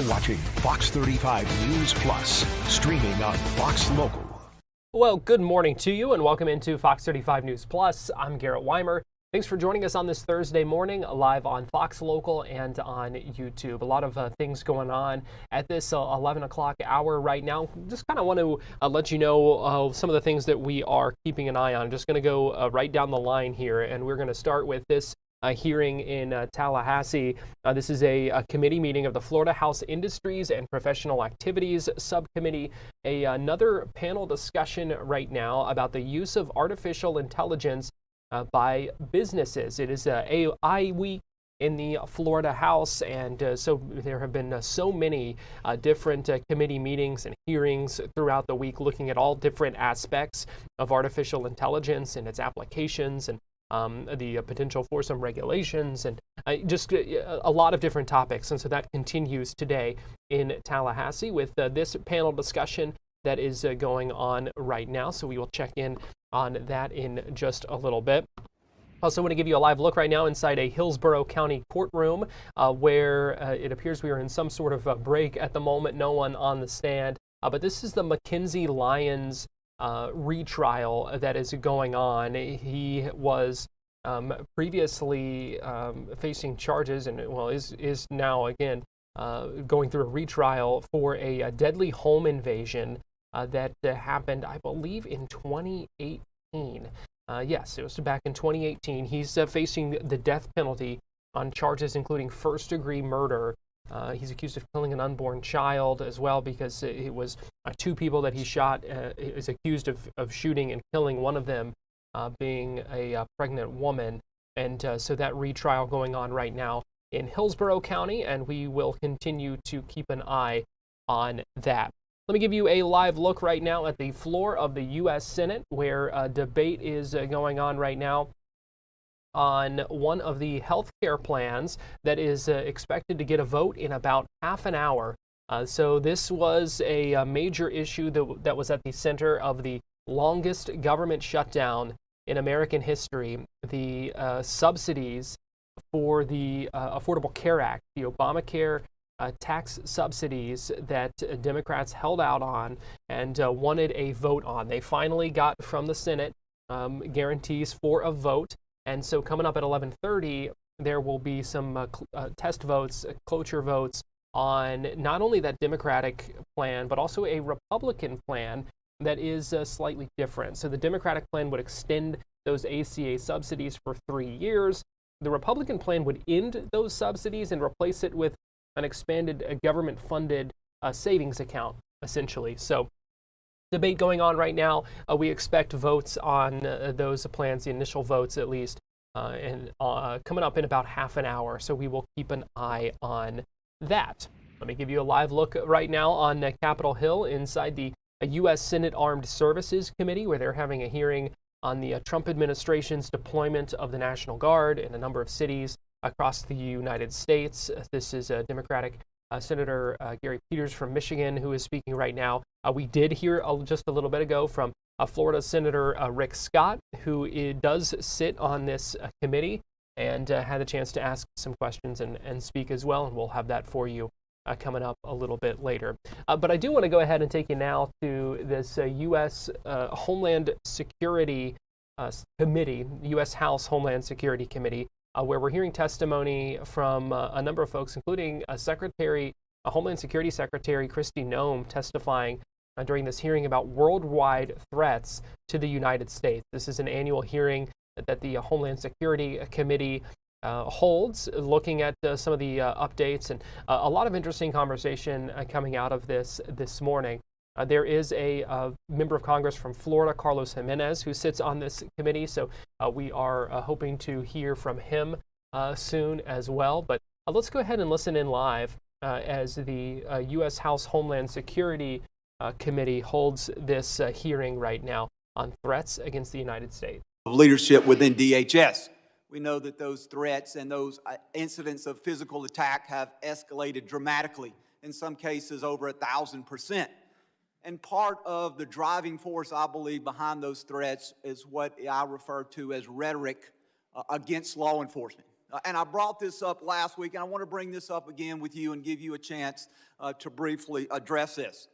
You're watching Fox 35 News Plus, streaming on Fox Local. Well, good morning to you and welcome into Fox 35 News Plus. I'm Garrett Weimer. Thanks for joining us on this Thursday morning, live on Fox Local and on YouTube. A lot of things going on at this 11 o'clock hour right now. Just kind of want to let you know some of the things that we are keeping an eye on. I'm just going to go right down the line here, and we're going to start with this hearing in Tallahassee. This is a committee meeting of the Florida House Industries and Professional Activities Subcommittee. Another panel discussion right now about the use of artificial intelligence by businesses. It is AI week in the Florida House, and so there have been so many different committee meetings and hearings throughout the week looking at all different aspects of artificial intelligence and its applications and the potential for some regulations and just a lot of different topics. And so that continues today in Tallahassee with this panel discussion that is going on right now. So we will check in on that in just a little bit. Also want to give you a live look right now inside a Hillsborough County courtroom where it appears we are in some sort of a break at the moment. No one on the stand, but this is the Mackenzie Lyons retrial that is going on. He was previously facing charges and is now again going through a retrial for a deadly home invasion that happened, I believe, in 2018. Yes, it was back in 2018. He's facing the death penalty on charges including first-degree murder. He's accused of killing an unborn child as well because it was two people that he shot. Is accused of shooting and killing, one of them being a pregnant woman. And so that retrial going on right now in Hillsborough County, and we will continue to keep an eye on that. Let me give you a live look right now at the floor of the U.S. Senate, where a debate is going on right now on one of the health care plans that is expected to get a vote in about half an hour. So this was a major issue that was at the center of the longest government shutdown in American history. The subsidies for the Affordable Care Act, the Obamacare tax subsidies that Democrats held out on and wanted a vote on. They finally got from the Senate guarantees for a vote. And so coming up at 11:30, there will be some test votes, cloture votes on not only that Democratic plan, but also a Republican plan that is slightly different. So the Democratic plan would extend those ACA subsidies for 3 years. The Republican plan would end those subsidies and replace it with an expanded government-funded savings account, essentially. So debate going on right now. We expect votes on those plans, the initial votes at least, and coming up in about half an hour. So we will keep an eye on that. Let me give you a live look right now on Capitol Hill inside the U.S. Senate Armed Services Committee, where they're having a hearing on the Trump administration's deployment of the National Guard in a number of cities across the United States. This is Democratic Senator Gary Peters from Michigan who is speaking right now. We did hear just a little bit ago from Florida Senator Rick Scott, who does sit on this committee and had a chance to ask some questions and speak as well, and we'll have that for you coming up a little bit later. But I do want to go ahead and take you now to this U.S. Homeland Security Committee, U.S. House Homeland Security Committee, where we're hearing testimony from a number of folks, including Homeland Security Secretary Kristi Noem testifying during this hearing about worldwide threats to the United States. This is an annual hearing that the Homeland Security Committee holds, looking at some of the updates and a lot of interesting conversation coming out of this morning. There is a member of Congress from Florida, Carlos Jimenez, who sits on this committee, so we are hoping to hear from him soon as well. But let's go ahead and listen in live as the U.S. House Homeland Security Committee holds this hearing right now on threats against the United States. Leadership within DHS. We know that those threats and those incidents of physical attack have escalated dramatically, in some cases over 1,000%. And part of the driving force, I believe, behind those threats is what I refer to as rhetoric against law enforcement. And I brought this up last week, and I want to bring this up again with you and give you a chance to briefly address this.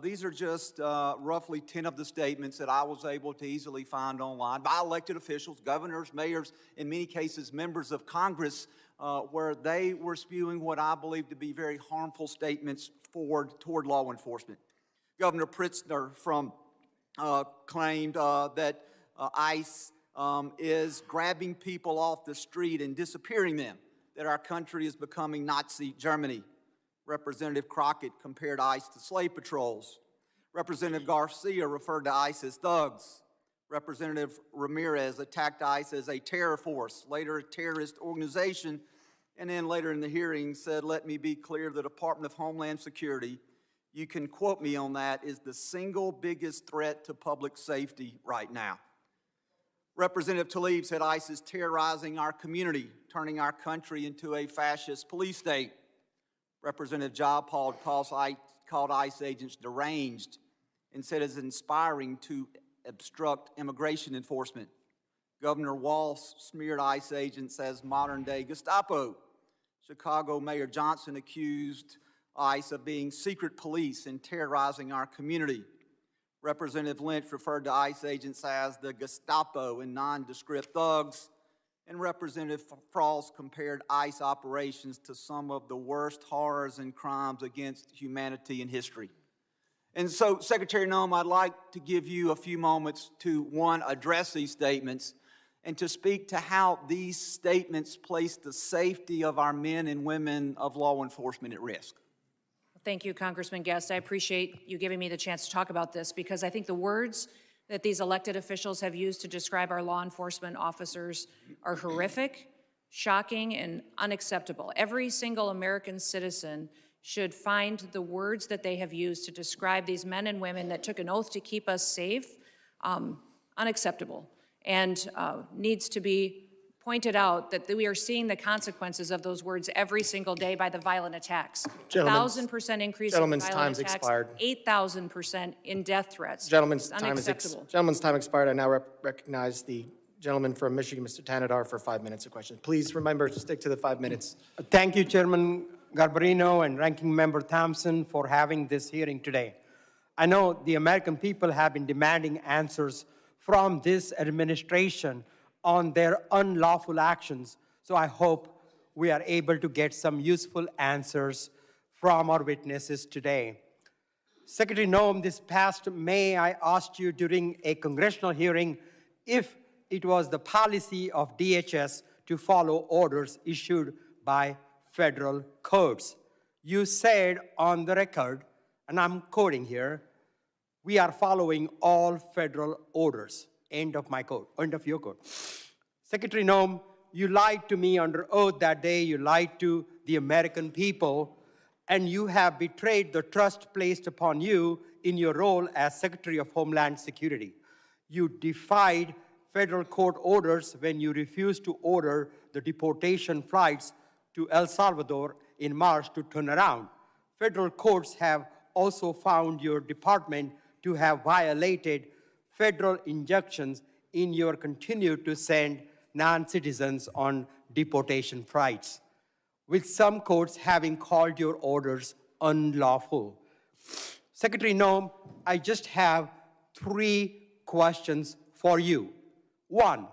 These are just roughly 10 of the statements that I was able to easily find online by elected officials, governors, mayors, in many cases members of Congress, where they were spewing what I believe to be very harmful statements toward law enforcement. Governor Pritzker claimed that ICE is grabbing people off the street and disappearing them, that our country is becoming Nazi Germany. Representative Crockett compared ICE to slave patrols. Representative Garcia referred to ICE as thugs. Representative Ramirez attacked ICE as a terror force, later a terrorist organization, and then later in the hearing said, let me be clear, the Department of Homeland Security, you can quote me on that, is the single biggest threat to public safety right now. Representative Tlaib said ICE is terrorizing our community, turning our country into a fascist police state. Representative Jayapal called ICE agents deranged and said it's inspiring to obstruct immigration enforcement. Governor Walz smeared ICE agents as modern-day Gestapo. Chicago Mayor Johnson accused ICE of being secret police and terrorizing our community. Representative Lynch referred to ICE agents as the Gestapo and nondescript thugs. And Representative Frost compared ICE operations to some of the worst horrors and crimes against humanity in history. And so, Secretary Noem, I'd like to give you a few moments to, one, address these statements, and to speak to how these statements place the safety of our men and women of law enforcement at risk. Thank you, Congressman Guest. I appreciate you giving me the chance to talk about this, because I think the words that these elected officials have used to describe our law enforcement officers are horrific, shocking, and unacceptable. Every single American citizen should find the words that they have used to describe these men and women that took an oath to keep us safe unacceptable, and needs to be pointed out that we are seeing the consequences of those words every single day by the violent attacks. 1,000% increase in violent attacks, 8,000% in death threats. Gentleman's time expired. I now recognize the gentleman from Michigan, Mr. Tanadar, for 5 minutes of questions. Please remember to stick to the 5 minutes. Thank you, Chairman Garbarino and Ranking Member Thompson, for having this hearing today. I know the American people have been demanding answers from this administration on their unlawful actions. So I hope we are able to get some useful answers from our witnesses today. Secretary Noem, this past May, I asked you during a congressional hearing if it was the policy of DHS to follow orders issued by federal courts. You said on the record, and I'm quoting here, we are following all federal orders. End of my quote, end of your quote. Secretary Noem, you lied to me under oath that day. You lied to the American people, and you have betrayed the trust placed upon you in your role as Secretary of Homeland Security. You defied federal court orders when you refused to order the deportation flights to El Salvador in March to turn around. Federal courts have also found your department to have violated federal injunctions in your continue to send non-citizens on deportation flights, with some courts having called your orders unlawful. Secretary Noem, I just have 3 questions for you. 1,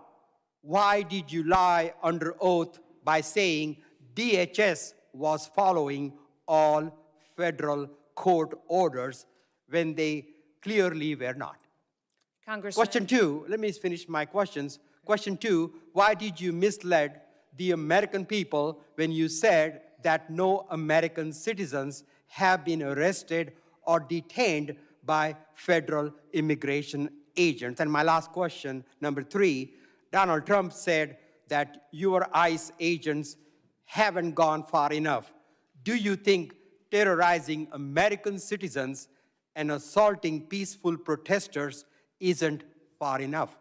why did you lie under oath by saying DHS was following all federal court orders when they clearly were not? Congressman. Question 2, let me finish my questions. Question 2, why did you mislead the American people when you said that no American citizens have been arrested or detained by federal immigration agents? And my last question, number 3, Donald Trump said that your ICE agents haven't gone far enough. Do you think terrorizing American citizens and assaulting peaceful protesters isn't far enough?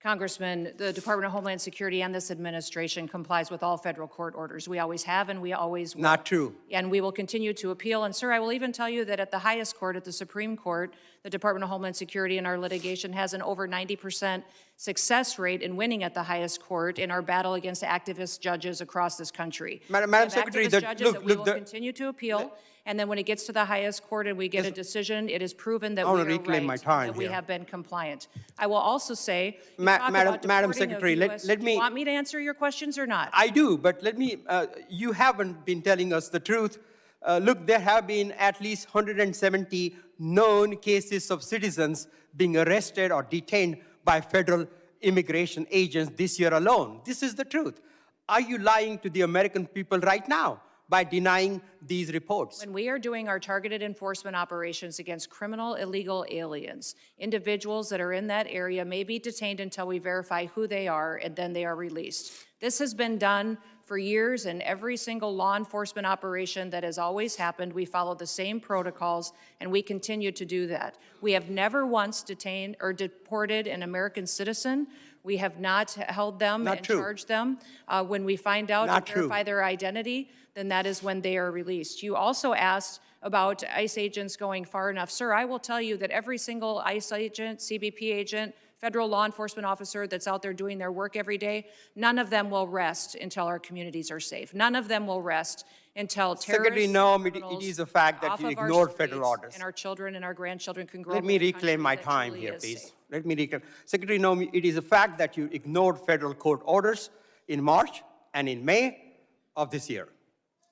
Congressman, the Department of Homeland Security and this administration complies with all federal court orders. We always have, and we always will. Not true. And we will continue to appeal. And, sir, I will even tell you that at the highest court, at the Supreme Court, the Department of Homeland Security in our litigation has an over 90% success rate in winning at the highest court in our battle against activist judges across this country. Madam We have Secretary, activist judges that we will the- continue to appeal, and then when it gets to the highest court and we get a decision, it is proven that I we wanna are reclaim right, my and time that we here. have been compliant. I will also say, you Ma- talk Madam- about Madam deporting of Secretary, US let Do me- you want me to answer your questions or not? I do, but let me, you haven't been telling us the truth. Look, there have been at least 170 known cases of citizens being arrested or detained by federal immigration agents this year alone. This is the truth. Are you lying to the American people right now by denying these reports? When we are doing our targeted enforcement operations against criminal illegal aliens, individuals that are in that area may be detained until we verify who they are, and then they are released. This has been done for years, and every single law enforcement operation that has always happened, we follow the same protocols, and we continue to do that. We have never once detained or deported an American citizen. We have not held them Not and true. charged them. When we find out Not and verify true. their identity, then that is when they are released. You also asked about ICE agents going far enough. Sir, I will tell you that every single ICE agent, CBP agent, federal law enforcement officer that's out there doing their work every day, none of them will rest until our communities are safe. None of them will rest until Secretary terrorists Noem, and it criminals is a fact are that off you of our ignored federal streets, orders. and our children and our grandchildren can grow Let up me in a reclaim country my that time truly here, is please. safe. Let me reclaim. Secretary Noem, it is a fact that you ignored federal court orders in March and in May of this year.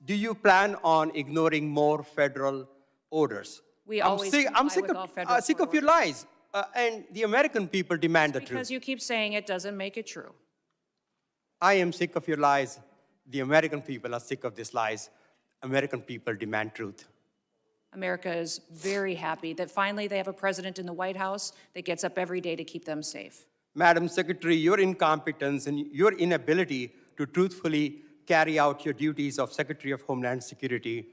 Do you plan on ignoring more federal orders? We always comply with all federal sick court of your lies, and the American people demand the Because truth. you keep saying it doesn't make it true. I am sick of your lies. The American people are sick of these lies. American people demand truth. America is very happy that finally they have a president in the White House that gets up every day to keep them safe. Madam Secretary, your incompetence and your inability to truthfully carry out your duties of Secretary of Homeland Security,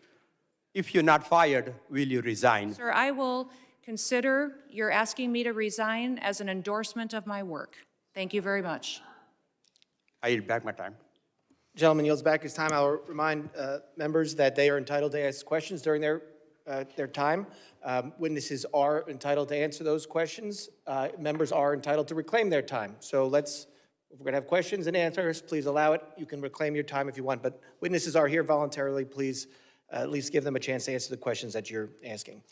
if you're not fired, will you resign? Sir, I will consider your asking me to resign as an endorsement of my work. Thank you very much. I yield back my time. Gentleman yields back his time. I'll remind members that they are entitled to ask questions during their time. Witnesses are entitled to answer those questions. Members are entitled to reclaim their time. So if we're going to have questions and answers, please allow it. You can reclaim your time if you want, but witnesses are here voluntarily. Please at least give them a chance to answer the questions that you're asking.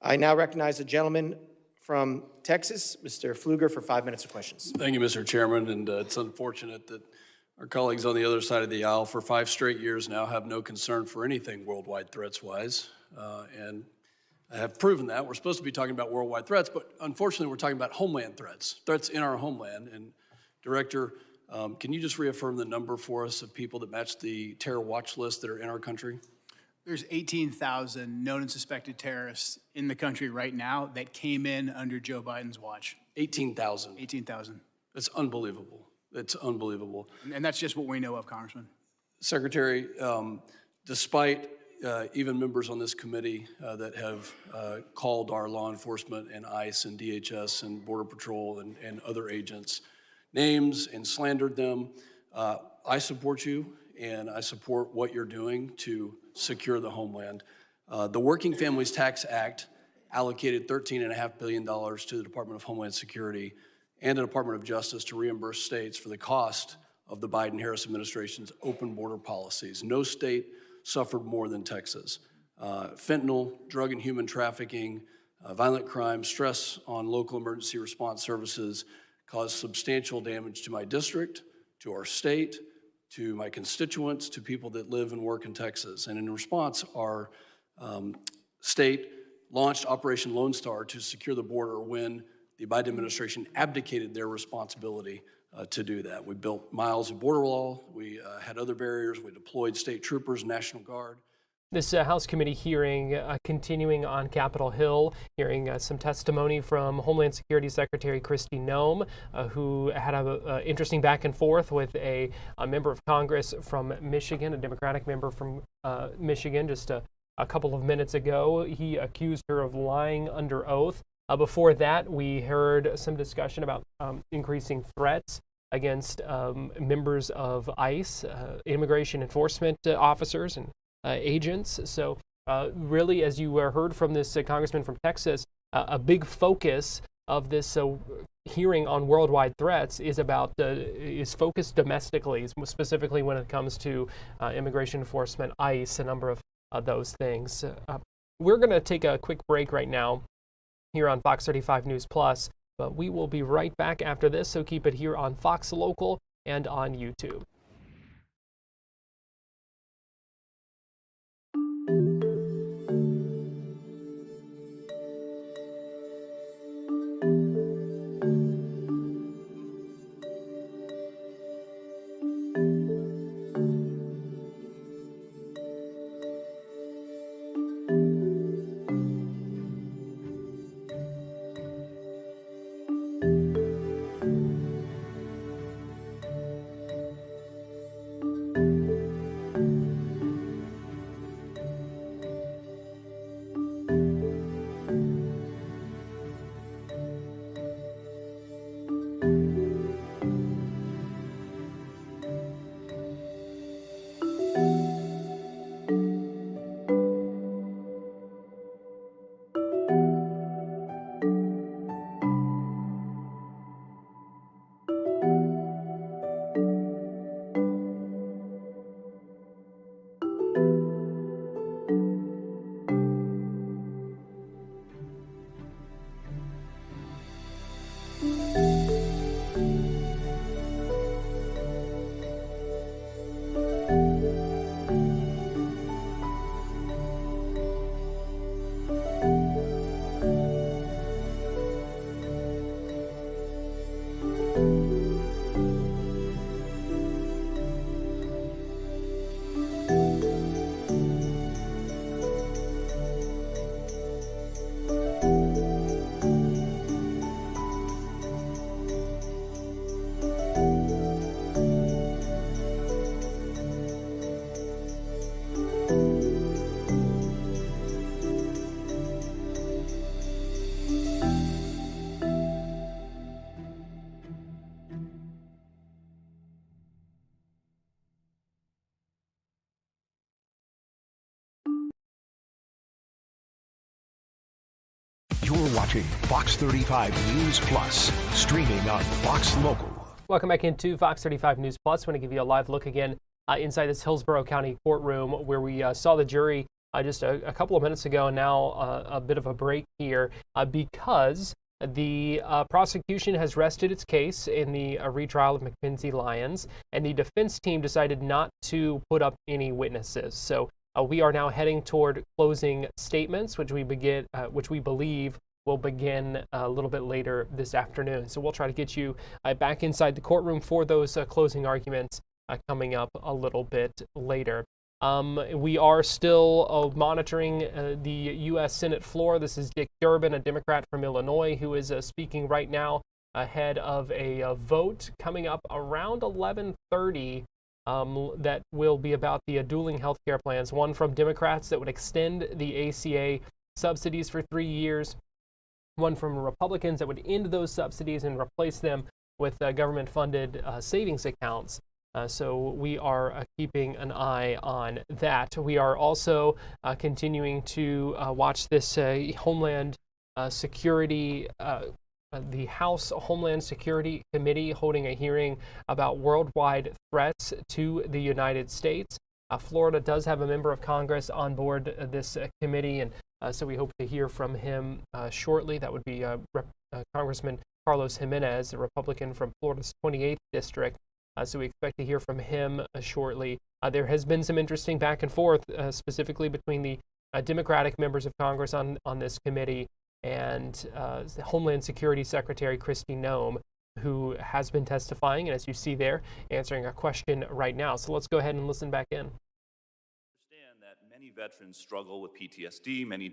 I now recognize the gentleman from Texas, Mr. Pfluger, for 5 minutes of questions. Thank you, Mr. Chairman, and it's unfortunate that our colleagues on the other side of the aisle for 5 straight years now have no concern for anything worldwide threats-wise, and I have proven that. We're supposed to be talking about worldwide threats, but unfortunately we're talking about homeland threats in our homeland. And Director, can you just reaffirm the number for us of people that match the terror watch list that are in our country? There's 18,000 known and suspected terrorists in the country right now that came in under Joe Biden's watch. 18,000. 18,000. That's unbelievable. It's unbelievable. And that's just what we know of, Congressman. Secretary, despite even members on this committee that have called our law enforcement and ICE and DHS and Border Patrol and other agents names and slandered them, I support you and I support what you're doing to secure the homeland. The Working Families Tax Act allocated $13.5 billion to the Department of Homeland Security and the Department of Justice to reimburse states for the cost of the Biden-Harris administration's open border policies. No state suffered more than Texas. Fentanyl, drug and human trafficking, violent crime, stress on local emergency response services caused substantial damage to my district, to our state, to my constituents, to people that live and work in Texas. And in response, our state launched Operation Lone Star to secure the border when the Biden administration abdicated their responsibility to do that. We built miles of border wall, we had other barriers, we deployed state troopers, National Guard. This House committee hearing continuing on Capitol Hill, hearing some testimony from Homeland Security Secretary Kristi Noem, who had an interesting back and forth with a member of Congress from Michigan, a Democratic member from Michigan, just a couple of minutes ago. He accused her of lying under oath. Before that, we heard some discussion about increasing threats against members of ICE, immigration enforcement officers and agents. So really, as you heard from this congressman from Texas, a big focus of this hearing on worldwide threats is about is focused domestically, specifically when it comes to immigration enforcement, ICE, a number of those things. We're going to take a quick break right now here on Fox 35 News Plus, but we will be right back after this, so keep it here on Fox Local and on YouTube. You're watching Fox 35 News Plus, streaming on Fox Local. Welcome back into Fox 35 News Plus. I want to give you a live look again inside this Hillsborough County courtroom where we saw the jury just a couple of minutes ago, and now a bit of a break here because the prosecution has rested its case in the retrial of McKinsey Lyons, and the defense team decided not to put up any witnesses. So we are now heading toward closing statements, which we believe will begin a little bit later this afternoon. So we'll try to get you back inside the courtroom for those closing arguments coming up a little bit later. We are still monitoring the U.S. Senate floor. This is Dick Durbin, a Democrat from Illinois, who is speaking right now ahead of a vote coming up around 11:30 that will be about the dueling health care plans, one from Democrats that would extend the ACA subsidies for 3 years, one from Republicans that would end those subsidies and replace them with government-funded savings accounts. So we are keeping an eye on that. We are also continuing to watch this Homeland Security the House Homeland Security Committee holding a hearing about worldwide threats to the United States. Florida does have a member of Congress on board this committee, and so we hope to hear from him shortly. That would be Congressman Carlos Jimenez, a Republican from Florida's 28th district. So we expect to hear from him shortly. There has been some interesting back and forth, specifically between the Democratic members of Congress on this committee and Homeland Security Secretary Kristi Noem, who has been testifying, and as you see there, answering a question right now. So let's go ahead and listen back in. Understand that many veterans struggle with PTSD, many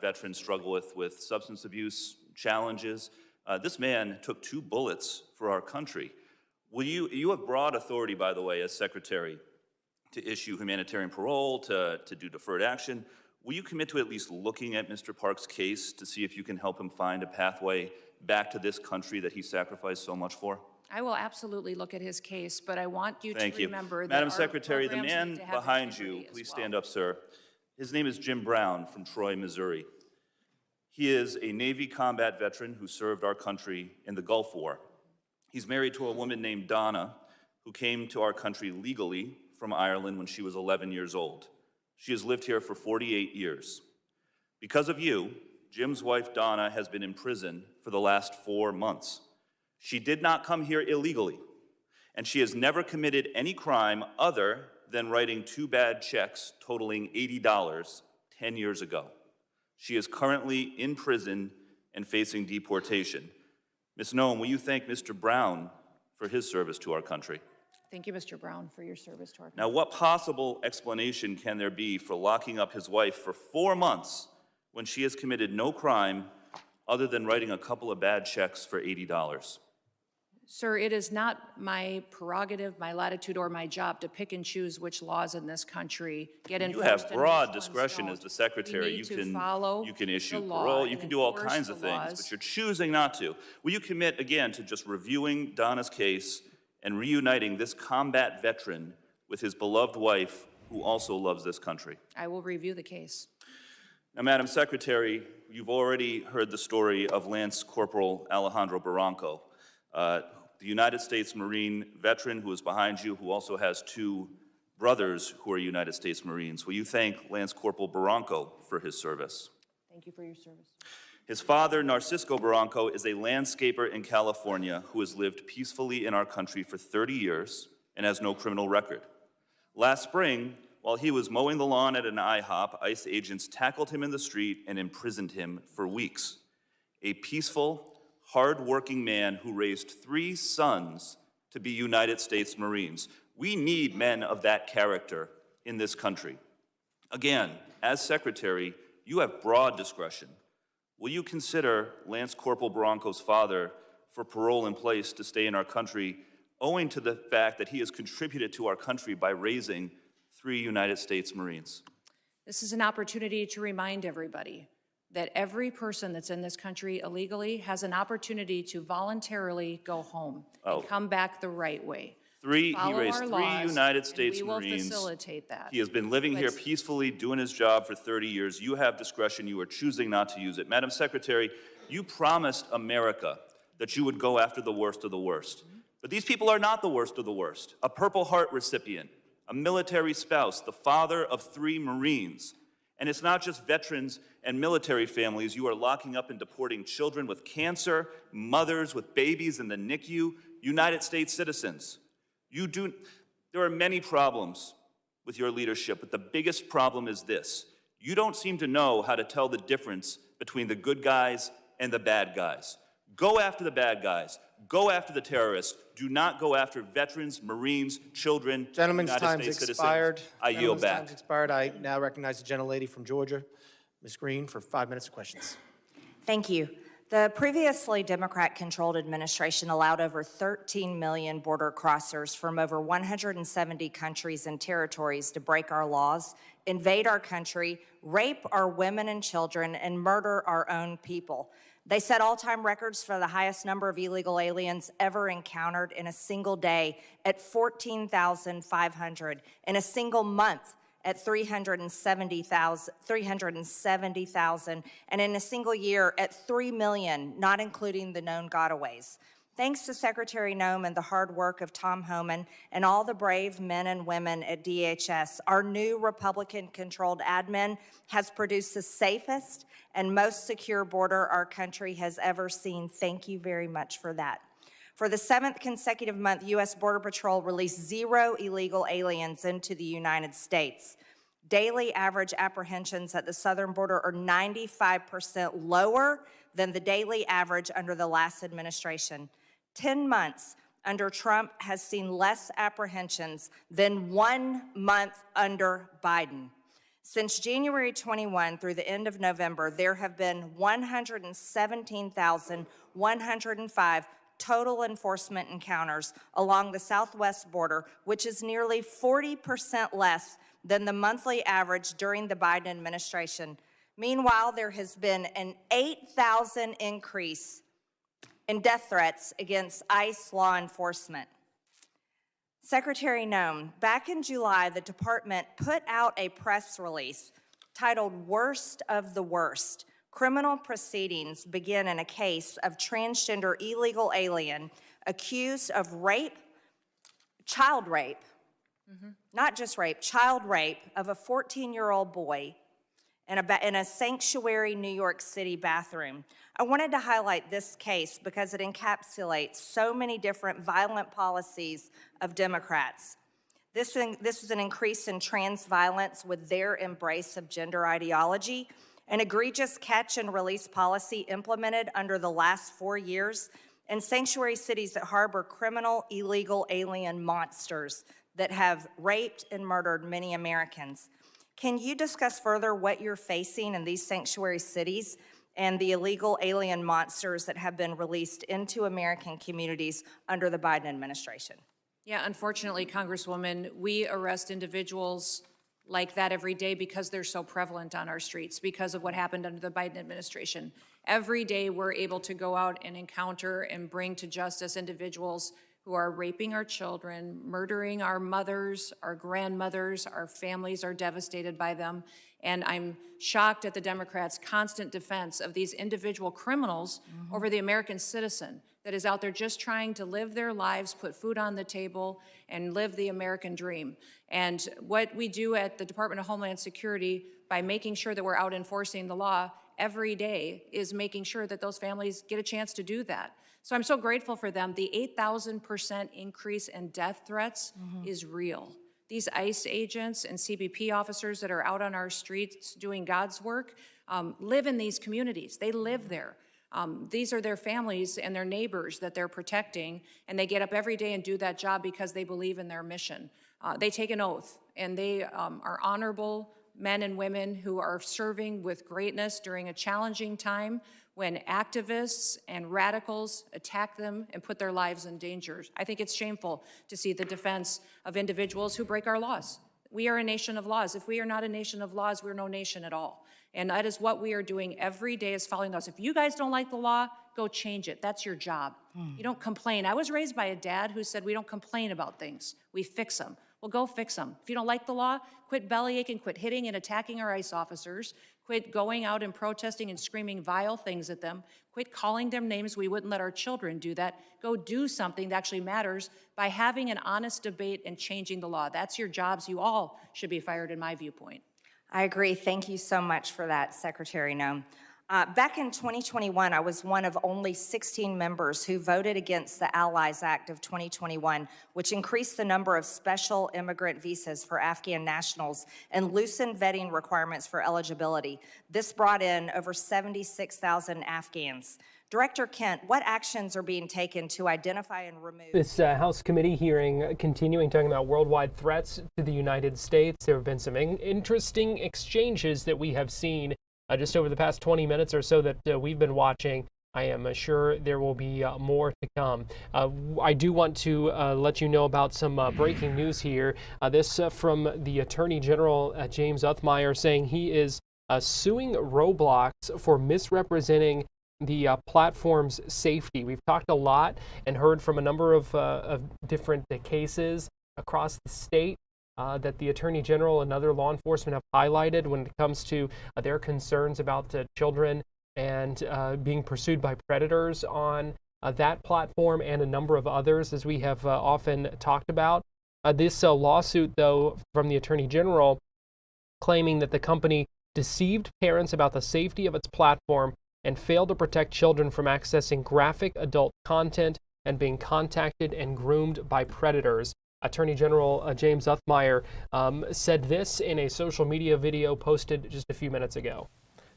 veterans struggle with substance abuse challenges. This man took 2 bullets for our country. You have broad authority, by the way, as Secretary, to issue humanitarian parole, to do deferred action. Will you commit to at least looking at Mr. Park's case to see if you can help him find a pathway back to this country that he sacrificed so much for? I will absolutely look at his case, but I want you Thank to you. remember that Madam our Secretary, the programs man need to have behind integrity you, as please well. stand up, sir. His name is Jim Brown from Troy, Missouri. He is a Navy combat veteran who served our country in the Gulf War. He's married to a woman named Donna, who came to our country legally from Ireland when she was 11 years old. She has lived here for 48 years. Because of you, Jim's wife Donna has been in prison for the last 4 months. She did not come here illegally, and she has never committed any crime other than writing 2 bad checks totaling $80 10 years ago. She is currently in prison and facing deportation. Ms. Noem, will you thank Mr. Brown for his service to our country? Thank you, Mr. Brown, for your service to our country. Now, what possible explanation can there be for locking up his wife for 4 months when she has committed no crime other than writing a couple of bad checks for $80? Sir, it is not my prerogative, my latitude, or my job to pick and choose which laws in this country get enforced. You have and broad which ones discretion don't. as the secretary. We need to follow You can issue the law parole, you and can do all enforce kinds the of things, laws. but you're choosing not to. Will you commit again to just reviewing Donna's case and reuniting this combat veteran with his beloved wife, who also loves this country? I will review the case. Now, Madam Secretary, you've already heard the story of Lance Corporal Alejandro Barranco, the United States Marine veteran who is behind you, who also has 2 brothers who are United States Marines. Will you thank Lance Corporal Barranco for his service? Thank you for your service. His father, Narcisco Barranco, is a landscaper in California who has lived peacefully in our country for 30 years and has no criminal record. Last spring, while he was mowing the lawn at an IHOP, ICE agents tackled him in the street and imprisoned him for weeks. A peaceful, hard-working man who raised 3 sons to be United States Marines. We need men of that character in this country. Again, as Secretary, you have broad discretion. Will you consider Lance Corporal Barranco's father for parole in place to stay in our country, owing to the fact that he has contributed to our country by raising 3 United States Marines? This is an opportunity to remind everybody that every person that's in this country illegally has an opportunity to voluntarily go home and come back the right way. He raised 3 United States we will Marines. Facilitate that. He has been living here peacefully, doing his job for 30 years. You have discretion. You are choosing not to use it. Madam Secretary, you promised America that you would go after the worst of the worst. But these people are not the worst of the worst. A Purple Heart recipient, a military spouse, the father of 3 Marines. And it's not just veterans and military families. You are locking up and deporting children with cancer, mothers with babies in the NICU, United States citizens. There are many problems with your leadership, but the biggest problem is this. You don't seem to know how to tell the difference between the good guys and the bad guys. Go after the bad guys. Go after the terrorists. Do not go after veterans, Marines, children, Gentleman's United time's States expired. citizens. I yield back. Time's expired. I now recognize the gentlelady from Georgia, Ms. Green, for 5 minutes of questions. Thank you. The previously Democrat-controlled administration allowed over 13 million border crossers from over 170 countries and territories to break our laws, invade our country, rape our women and children, and murder our own people. They set all-time records for the highest number of illegal aliens ever encountered in a single day at 14,500, in a single month at 370,000, and in a single year at 3 million, not including the known gotaways. Thanks to Secretary Noem and the hard work of Tom Homan and all the brave men and women at DHS, our new Republican-controlled admin has produced the safest and most secure border our country has ever seen. Thank you very much for that. For the 7th consecutive month, U.S. Border Patrol released 0 illegal aliens into the United States. Daily average apprehensions at the southern border are 95% lower than the daily average under the last administration. 10 months under Trump has seen less apprehensions than 1 month under Biden. Since January 21 through the end of November, there have been 117,105 total enforcement encounters along the southwest border, which is nearly 40% less than the monthly average during the Biden administration. Meanwhile, there has been an 8,000 increase in death threats against ICE law enforcement. Secretary Noem, back in July, the department put out a press release titled Worst of the Worst, Criminal proceedings begin in a case of transgender illegal alien accused of rape, child rape, not just rape, child rape of a 14-year-old boy in a sanctuary New York City bathroom. I wanted to highlight this case because it encapsulates so many different violent policies of Democrats. This is an increase in trans violence with their embrace of gender ideology, an egregious catch and release policy implemented under the last 4 years, and sanctuary cities that harbor criminal, illegal alien monsters that have raped and murdered many Americans. Can you discuss further what you're facing in these sanctuary cities and the illegal alien monsters that have been released into American communities under the Biden administration? Yeah, unfortunately, Congresswoman, we arrest individuals like that every day because they're so prevalent on our streets, because of what happened under the Biden administration. Every day we're able to go out and encounter and bring to justice individuals who are raping our children, murdering our mothers, our grandmothers, our families are devastated by them. And I'm shocked at the Democrats' constant defense of these individual criminals over the American citizen that is out there just trying to live their lives, put food on the table, and live the American dream. And what we do at the Department of Homeland Security by making sure that we're out enforcing the law every day is making sure that those families get a chance to do that. So I'm so grateful for them. The 8,000% increase in death threats is real. These ICE agents and CBP officers that are out on our streets doing God's work live in these communities. They live there. These are their families and their neighbors that they're protecting, and they get up every day and do that job because they believe in their mission. They take an oath, and they are honorable men and women who are serving with greatness during a challenging time when activists and radicals attack them and put their lives in danger. I think it's shameful to see the defense of individuals who break our laws. We are a nation of laws. If we are not a nation of laws, we're no nation at all. And that is what we are doing every day, is following those. If you guys don't like the law, go change it. That's your job. You don't complain. I was raised by a dad who said we don't complain about things. We fix them. Well, go fix them. If you don't like the law, quit bellyaching, quit hitting and attacking our ICE officers, quit going out and protesting and screaming vile things at them, quit calling them names. We wouldn't let our children do that. Go do something that actually matters by having an honest debate and changing the law. That's your jobs. You all should be fired, in my viewpoint. I agree. Thank you so much for that, Secretary Noem. Back in 2021, I was one of only 16 members who voted against the Allies Act of 2021, which increased the number of special immigrant visas for Afghan nationals and loosened vetting requirements for eligibility. This brought in over 76,000 Afghans. Director Kent, what actions are being taken to identify and remove? This House committee hearing continuing talking about worldwide threats to the United States. There have been some interesting exchanges that we have seen just over the past 20 minutes or so that we've been watching. I am sure there will be more to come. I do want to let you know about some breaking news here. This from the Attorney General, James Uthmeier, saying he is suing Roblox for misrepresenting the platform's safety. We've talked a lot and heard from a number of different cases across the state that the Attorney General and other law enforcement have highlighted when it comes to their concerns about children and being pursued by predators on that platform and a number of others, as we have often talked about. This lawsuit, though, from the Attorney General, claiming that the company deceived parents about the safety of its platform and failed to protect children from accessing graphic adult content and being contacted and groomed by predators. Attorney General James Uthmeier said this in a social media video posted just a few minutes ago.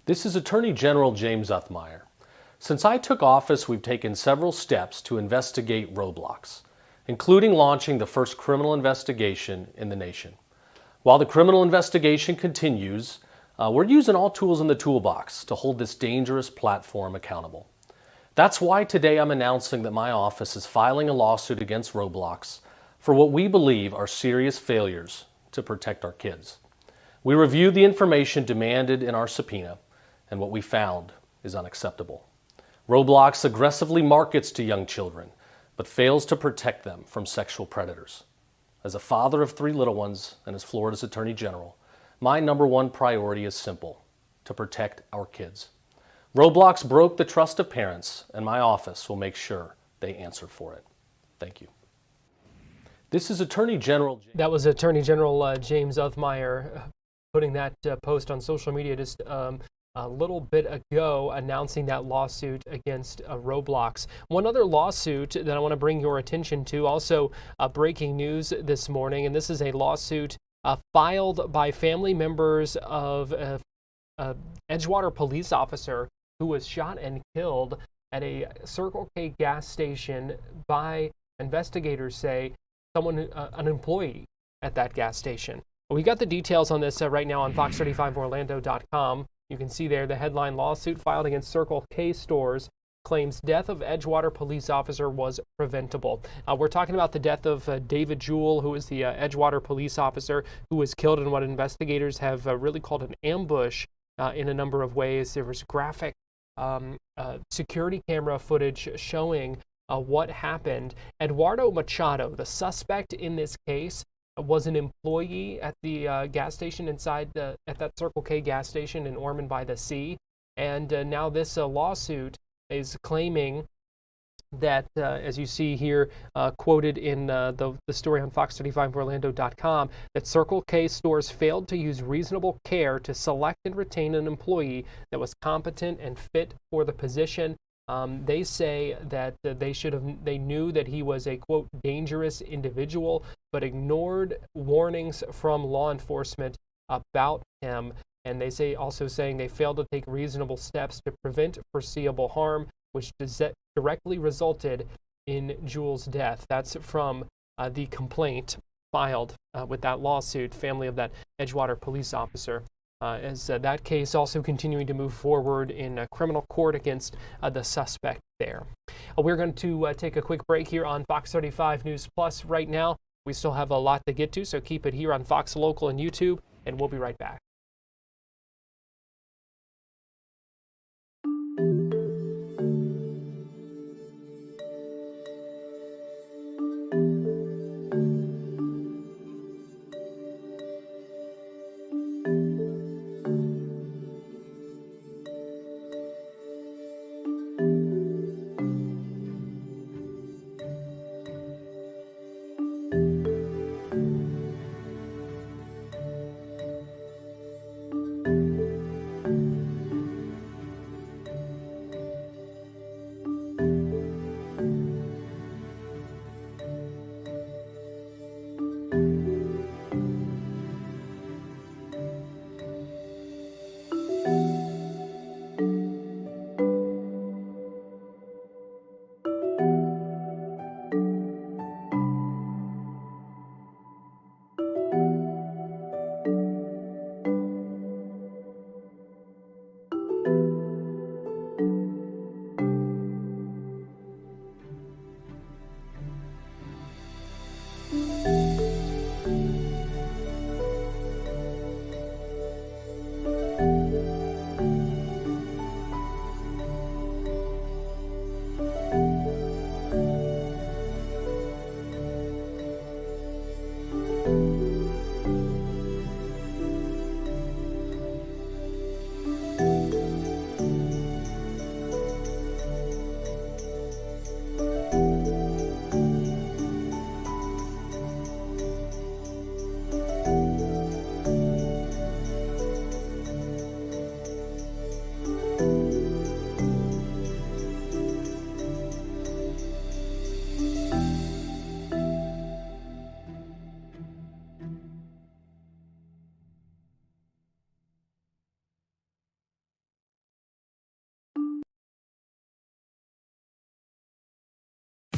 This is Attorney General James Uthmeier. Since I took office, we've taken several steps to investigate Roblox, including launching the first criminal investigation in the nation. While the criminal investigation continues, we're using all tools in the toolbox to hold this dangerous platform accountable. That's why today I'm announcing that my office is filing a lawsuit against Roblox for what we believe are serious failures to protect our kids. We reviewed the information demanded in our subpoena, and what we found is unacceptable. Roblox aggressively markets to young children, but fails to protect them from sexual predators. As a father of 3 little ones and as Florida's Attorney General, my #1 priority is simple: to protect our kids. Roblox broke the trust of parents, and my office will make sure they answer for it. Thank you. This is Attorney General. That was Attorney General James Othmeyer putting that post on social media just a little bit ago, announcing that lawsuit against Roblox. One other lawsuit that I want to bring your attention to, also breaking news this morning, and this is a lawsuit filed by family members of Edgewater police officer who was shot and killed at a Circle K gas station by, investigators say, someone, an employee at that gas station. We got the details on this right now on fox35orlando.com. You can see there the headline: lawsuit filed against Circle K stores claims death of Edgewater police officer was preventable. We're talking about the death of David Jewell, who is the Edgewater police officer who was killed in what investigators have really called an ambush in a number of ways. There was graphic security camera footage showing what happened. Eduardo Machado, the suspect in this case, was an employee at the gas station at that Circle K gas station in Ormond by the Sea. And now this lawsuit is claiming that, as you see here, quoted in the story on fox35orlando.com, that Circle K stores failed to use reasonable care to select and retain an employee that was competent and fit for the position. They say that they knew that he was a, quote, dangerous individual, but ignored warnings from law enforcement about him. And they say, also saying they failed to take reasonable steps to prevent foreseeable harm, which directly resulted in Jewell's death. That's from the complaint filed with that lawsuit, family of that Edgewater police officer. As that case also continuing to move forward in criminal court against the suspect there. We're going to take a quick break here on Fox 35 News Plus right now. We still have a lot to get to, so keep it here on Fox Local and YouTube, and we'll be right back.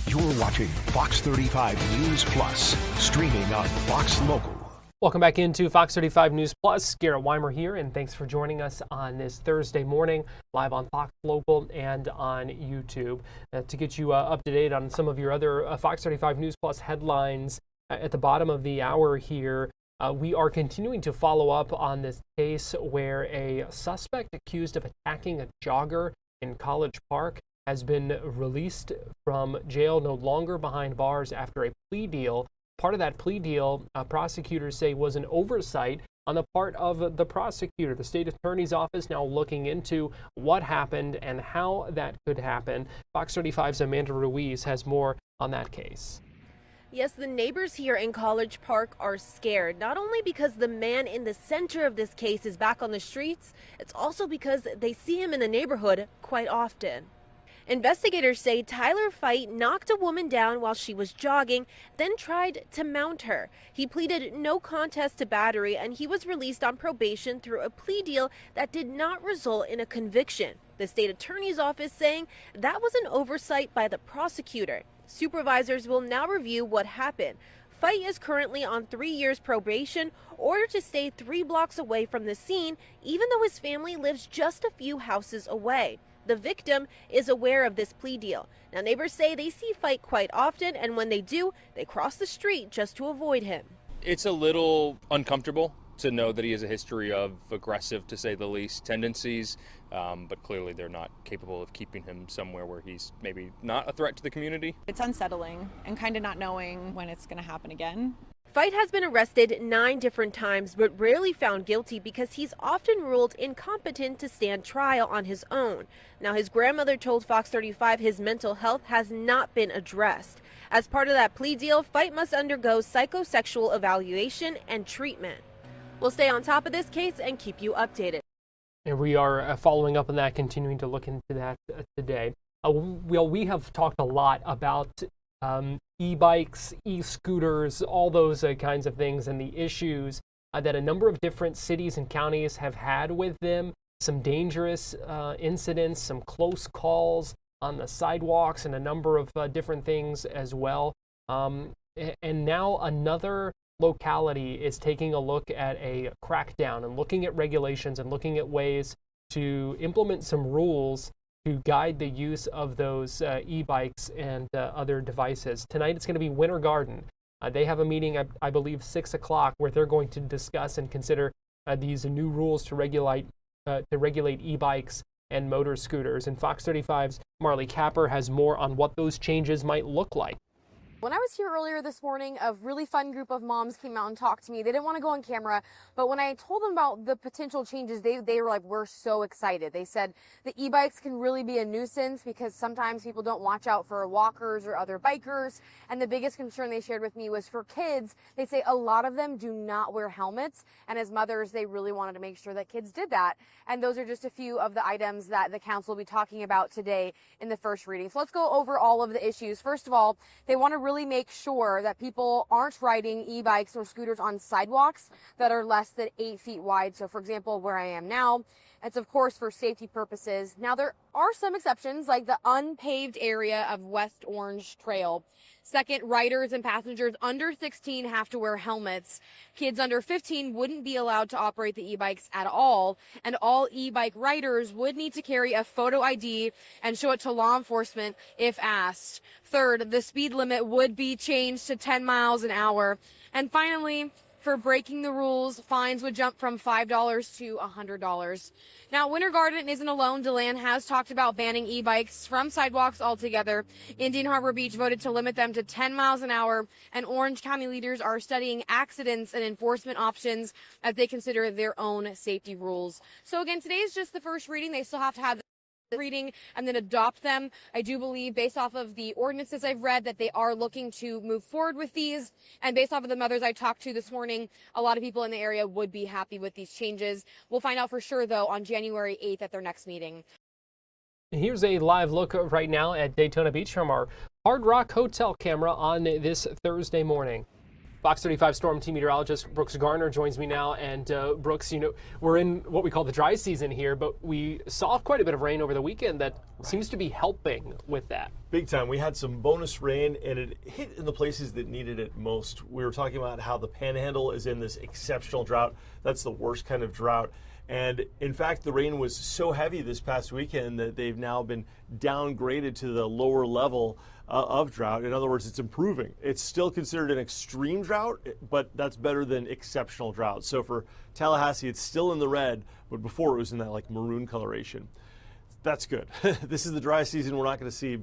You're watching Fox 35 News Plus, streaming on Fox Local. Welcome back into Fox 35 News Plus. Garrett Weimer here, and thanks for joining us on this Thursday morning, live on Fox Local and on YouTube. To get you up to date on some of your other Fox 35 News Plus headlines at the bottom of the hour here, we are continuing to follow up on this case where a suspect accused of attacking a jogger in College Park has been released from jail, no longer behind bars after a plea deal. Part of that plea deal, prosecutors say, was an oversight on the part of the prosecutor. The state attorney's office now looking into what happened and how that could happen. Fox 35's Amanda Ruiz has more on that case. Yes, the neighbors here in College Park are scared, not only because the man in the center of this case is back on the streets, it's also because they see him in the neighborhood quite often. Investigators say Tyler Fight knocked a woman down while she was jogging, then tried to mount her. He pleaded no contest to battery, and he was released on probation through a plea deal that did not result in a conviction. The state attorney's office saying that was an oversight by the prosecutor. Supervisors will now review what happened. Fight is currently on 3 years probation, ordered to stay 3 blocks away from the scene, even though his family lives just a few houses away. The victim is aware of this plea deal. Now, neighbors say they see Fight quite often, and when they do, they cross the street just to avoid him. It's a little uncomfortable to know that he has a history of aggressive, to say the least, tendencies, but clearly they're not capable of keeping him somewhere where he's maybe not a threat to the community. It's unsettling and kind of not knowing when it's going to happen again. Fight has been arrested 9 different times, but rarely found guilty because he's often ruled incompetent to stand trial on his own. Now, his grandmother told Fox 35 his mental health has not been addressed. As part of that plea deal, Fight must undergo psychosexual evaluation and treatment. We'll stay on top of this case and keep you updated. And we are following up on that, continuing to look into that today. We have talked a lot about e-bikes, e-scooters, all those kinds of things, and the issues that a number of different cities and counties have had with them. Some dangerous incidents, some close calls on the sidewalks, and a number of different things as well. And now another locality is taking a look at a crackdown and looking at regulations and looking at ways to implement some rules to guide the use of those e-bikes and other devices. Tonight it's going to be Winter Garden. They have a meeting, I believe, 6 o'clock, where they're going to discuss and consider these new rules to regulate e-bikes and motor scooters. And Fox 35's Marley Capper has more on what those changes might look like. When I was here earlier this morning, a really fun group of moms came out and talked to me. They didn't want to go on camera, but when I told them about the potential changes, they were like, we're so excited. They said the e-bikes can really be a nuisance because sometimes people don't watch out for walkers or other bikers. And the biggest concern they shared with me was for kids. They say a lot of them do not wear helmets. And as mothers, they really wanted to make sure that kids did that. And those are just a few of the items that the council will be talking about today in the first reading. So let's go over all of the issues. First of all, they want to really make sure that people aren't riding e-bikes or scooters on sidewalks that are less than 8 feet wide. So for example, where I am now, it's of course for safety purposes. Now there are some exceptions, like the unpaved area of West Orange Trail. Second, riders and passengers under 16 have to wear helmets. Kids under 15 wouldn't be allowed to operate the e-bikes at all. And all e-bike riders would need to carry a photo ID and show it to law enforcement if asked. Third, the speed limit would be changed to 10 miles an hour. And finally, for breaking the rules, fines would jump from $5 to $100. Now, Winter Garden isn't alone. DeLand has talked about banning e-bikes from sidewalks altogether. Indian Harbor Beach voted to limit them to 10 miles an hour, and Orange County leaders are studying accidents and enforcement options as they consider their own safety rules. So again, today is just the first reading. They still have to have the reading and then adopt them. I do believe, based off of the ordinances I've read, that they are looking to move forward with these. And based off of the mothers I talked to this morning, a lot of people in the area would be happy with these changes. We'll find out for sure, though, on January 8th at their next meeting. Here's a live look right now at Daytona Beach from our Hard Rock Hotel camera on this Thursday morning. Fox 35 Storm Team Meteorologist Brooks Garner joins me now. And Brooks, we're in what we call the dry season here, but we saw quite a bit of rain over the weekend that seems to be helping with that. Big time. We had some bonus rain, and it hit in the places that needed it most. We were talking about how the Panhandle is in this exceptional drought. That's the worst kind of drought. And in fact, the rain was so heavy this past weekend that they've now been downgraded to the lower level of drought. In other words, it's improving. It's still considered an extreme drought, but that's better than exceptional drought. So for Tallahassee, it's still in the red, but before it was in that like maroon coloration. That's good. This is the dry season. We're not going to see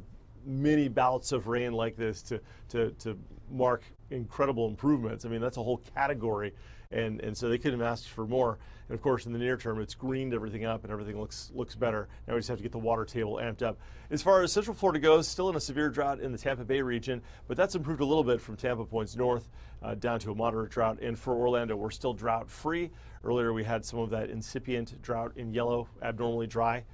many bouts of rain like this to mark incredible improvements. I mean, that's a whole category and so they couldn't have asked for more. And of course, in the near term, it's greened everything up and everything looks better. Now we just have to get the water table amped up. As far as Central Florida goes, still in a severe drought in the Tampa Bay region, but that's improved a little bit from Tampa points north down to a moderate drought. And for Orlando, we're still drought free. Earlier, we had some of that incipient drought in yellow, abnormally dry,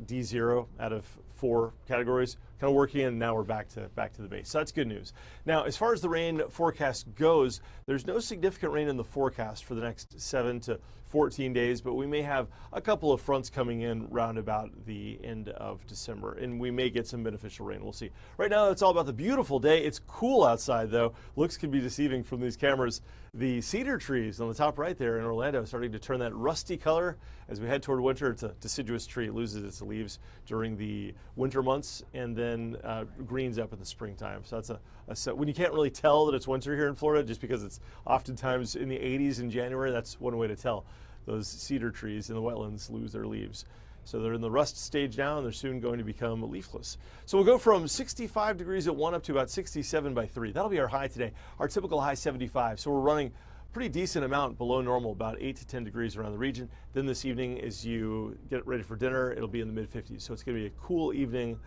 D0 out of 4 categories, kind of working in, and now we're back to the base. So that's good news. Now, as far as the rain forecast goes, there's no significant rain in the forecast for the next 7 to 14 days, but we may have a couple of fronts coming in round about the end of December, and we may get some beneficial rain. We'll see. Right now, it's all about the beautiful day. It's cool outside, though. Looks can be deceiving from these cameras. The cedar trees on the top right there in Orlando are starting to turn that rusty color as we head toward winter. It's a deciduous tree. It loses its leaves during the winter months and then greens up in the springtime. So that's when you can't really tell that it's winter here in Florida, just because it's oftentimes in the 80s in January. That's one way to tell. Those cedar trees in the wetlands lose their leaves. So they're in the rust stage now, and they're soon going to become leafless. So we'll go from 65 degrees at 1 up to about 67 by 3. That'll be our high today. Our typical high 75. So we're running a pretty decent amount below normal, about 8 to 10 degrees around the region. Then this evening, as you get ready for dinner, it'll be in the mid-50s. So it's going to be a cool evening,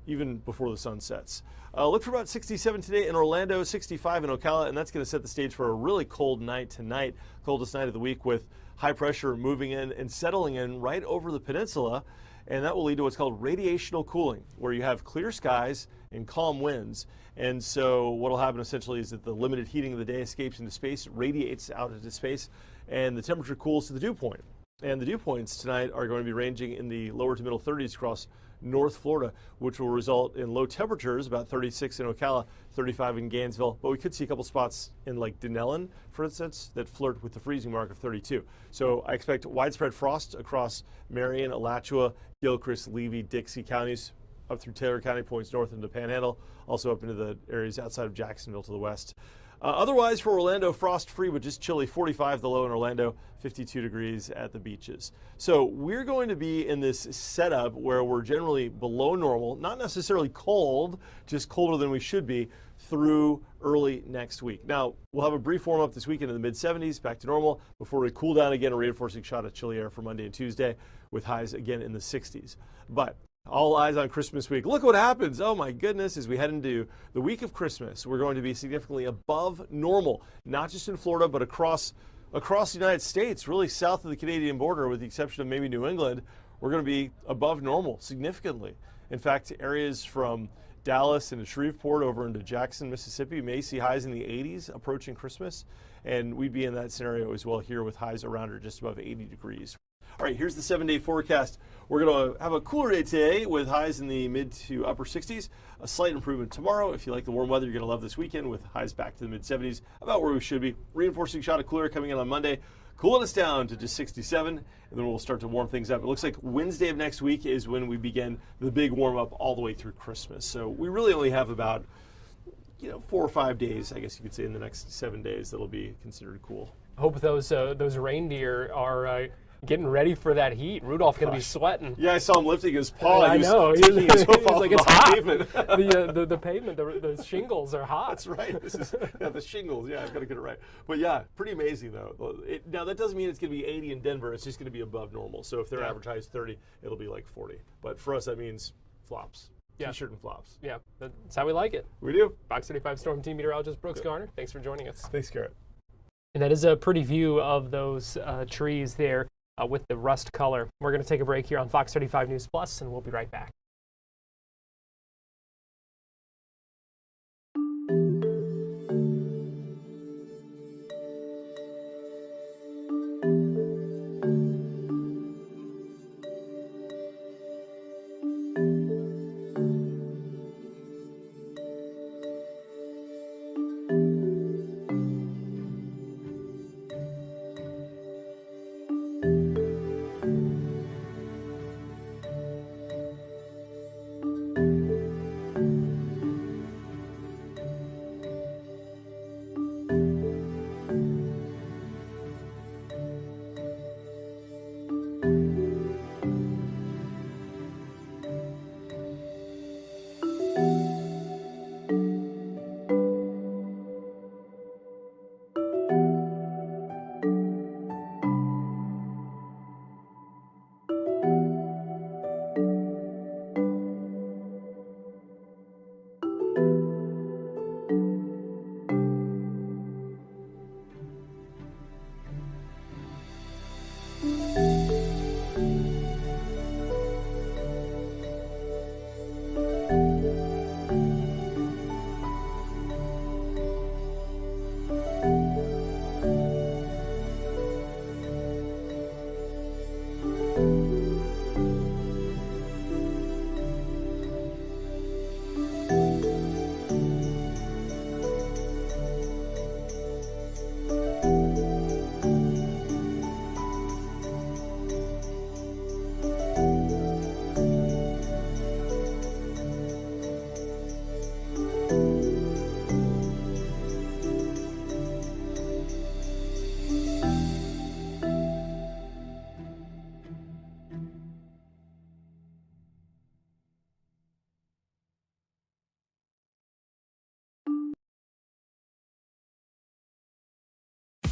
even before the sun sets. Look for about 67 today in Orlando, 65 in Ocala, and that's going to set the stage for a really cold night tonight, coldest night of the week, with high pressure moving in and settling in right over the peninsula, and that will lead to what's called radiational cooling, where you have clear skies and calm winds. And so what will happen essentially is that the limited heating of the day escapes into space, radiates out into space, and the temperature cools to the dew point. And the dew points tonight are going to be ranging in the lower to middle 30s across North Florida, which will result in low temperatures, about 36 in Ocala, 35 in Gainesville. But we could see a couple spots in like Denellen, for instance, that flirt with the freezing mark of 32. So I expect widespread frost across Marion, Alachua, Gilchrist, Levy, Dixie counties, up through Taylor County, points north into Panhandle, also up into the areas outside of Jacksonville to the west. Otherwise, for Orlando, frost-free, but just chilly, 45 the low in Orlando, 52 degrees at the beaches. So we're going to be in this setup where we're generally below normal, not necessarily cold, just colder than we should be, through early next week. Now, we'll have a brief warm-up this weekend in the mid-70s, back to normal, before we cool down again, a reinforcing shot of chilly air for Monday and Tuesday, with highs again in the 60s. But all eyes on Christmas week. Look what happens. Oh my goodness, as we head into the week of Christmas, we're going to be significantly above normal, not just in Florida, but across the United States, really south of the Canadian border, with the exception of maybe New England. We're going to be above normal significantly. In fact, areas from Dallas and Shreveport over into Jackson, Mississippi may see highs in the 80s approaching Christmas. And we'd be in that scenario as well here with highs around or just above 80 degrees. All right, here's the 7-day forecast. We're going to have a cooler day today with highs in the mid to upper 60s. A slight improvement tomorrow. If you like the warm weather, you're going to love this weekend with highs back to the mid 70s, about where we should be. Reinforcing shot of cooler coming in on Monday, cooling us down to just 67, and then we'll start to warm things up. It looks like Wednesday of next week is when we begin the big warm up all the way through Christmas. So we really only have about 4 or 5 days, I guess you could say, in the next 7 days that'll be considered cool. Hope those reindeer are getting ready for that heat. Rudolph's going to be sweating. Yeah, I saw him lifting his paw. I know. Taking his hoof off like, the it's hot. pavement. the pavement, the shingles are hot. That's right. This is the shingles. Yeah, I've got to get it right. But yeah, pretty amazing though. Now that doesn't mean it's going to be 80 in Denver. It's just going to be above normal. So if they're advertised 30, it'll be like 40. But for us, that means flops. T-shirt and flops. Yeah, that's how we like it. We do. Fox 35 Storm Team meteorologist Brooks Garner, thanks for joining us. Thanks, Garrett. And that is a pretty view of those trees there with the rust color. We're going to take a break here on Fox 35 News Plus, and we'll be right back.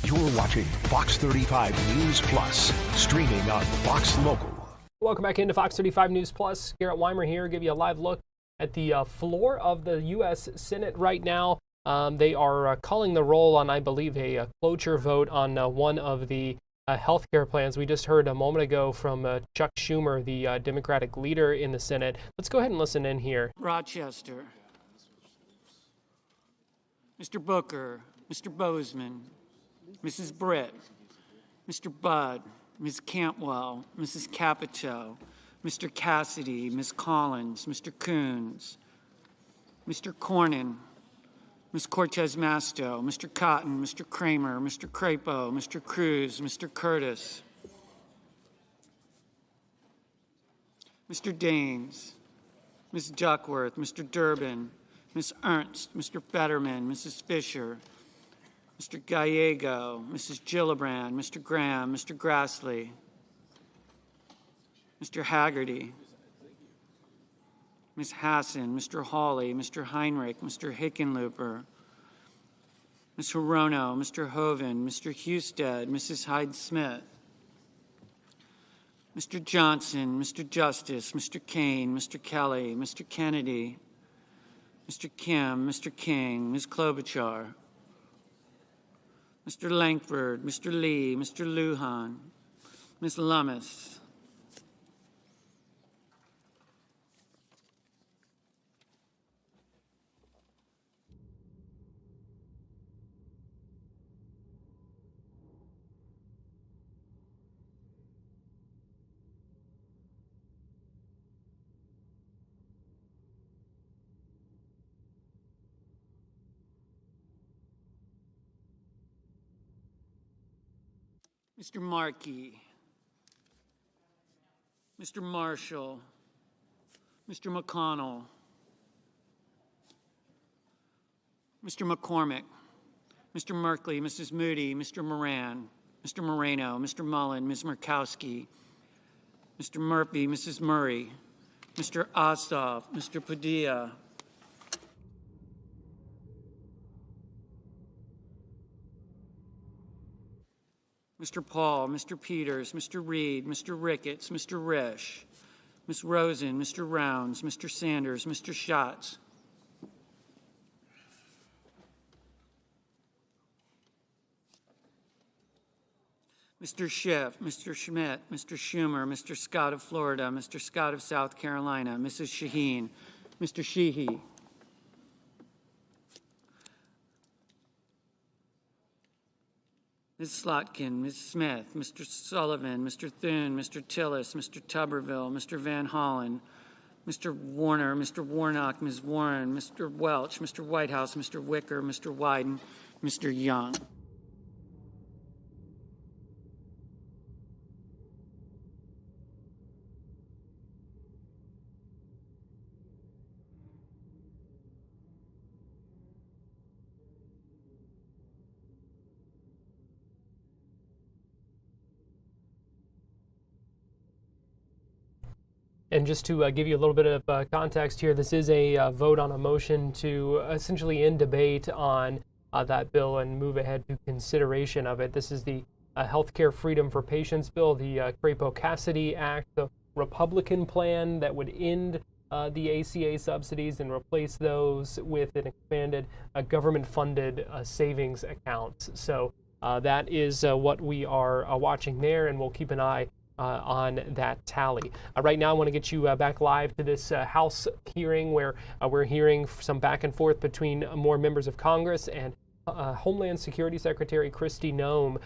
You're watching Fox 35 News Plus, streaming on Fox Local. Welcome back into Fox 35 News Plus. Garrett Weimer here, give you a live look at the floor of the U.S. Senate right now. They are calling the roll on, I believe, a cloture vote on one of the health care plans. We just heard a moment ago from Chuck Schumer, the Democratic leader in the Senate. Let's go ahead and listen in here. Rochester, Mr. Booker, Mr. Bozeman, Mrs. Britt, Mr. Budd, Ms. Cantwell, Mrs. Capito, Mr. Cassidy, Ms. Collins, Mr. Coons, Mr. Cornyn, Ms. Cortez Masto, Mr. Cotton, Mr. Kramer, Mr. Crapo, Mr. Cruz, Mr. Curtis, Mr. Daines, Ms. Duckworth, Mr. Durbin, Ms. Ernst, Mr. Fetterman, Mrs. Fisher, Mr. Gallego, Mrs. Gillibrand, Mr. Graham, Mr. Grassley, Mr. Haggerty, Ms. Hassan, Mr. Hawley, Mr. Heinrich, Mr. Hickenlooper, Ms. Hirono, Mr. Hoven, Mr. Husted, Mrs. Hyde-Smith, Mr. Johnson, Mr. Justice, Mr. Kane, Mr. Kelly, Mr. Kennedy, Mr. Kim, Mr. King, Ms. Klobuchar, Mr. Langford, Mr. Lee, Mr. Lujan, Ms. Lummis, Mr. Markey, Mr. Marshall, Mr. McConnell, Mr. McCormick, Mr. Merkley, Mrs. Moody, Mr. Moran, Mr. Moreno, Mr. Mullen, Ms. Murkowski, Mr. Murphy, Mrs. Murray, Mr. Ossoff, Mr. Padilla, Mr. Paul, Mr. Peters, Mr. Reed, Mr. Ricketts, Mr. Risch, Ms. Rosen, Mr. Rounds, Mr. Sanders, Mr. Schatz, Mr. Schiff, Mr. Schmidt, Mr. Schumer, Mr. Scott of Florida, Mr. Scott of South Carolina, Mrs. Shaheen, Mr. Sheehy, Ms. Slotkin, Ms. Smith, Mr. Sullivan, Mr. Thune, Mr. Tillis, Mr. Tuberville, Mr. Van Hollen, Mr. Warner, Mr. Warnock, Ms. Warren, Mr. Welch, Mr. Whitehouse, Mr. Wicker, Mr. Wyden, Mr. Young. And just to give you a little bit of context here, this is a vote on a motion to essentially end debate on that bill and move ahead to consideration of it. This is the Healthcare Freedom for Patients bill, the Crapo-Cassidy Act, the Republican plan that would end the ACA subsidies and replace those with an expanded government-funded savings account. So that is what we are watching there, and we'll keep an eye on that tally. Right now, I want to get you back live to this House hearing where we're hearing some back and forth between more members of Congress and Homeland Security Secretary Kristi Noem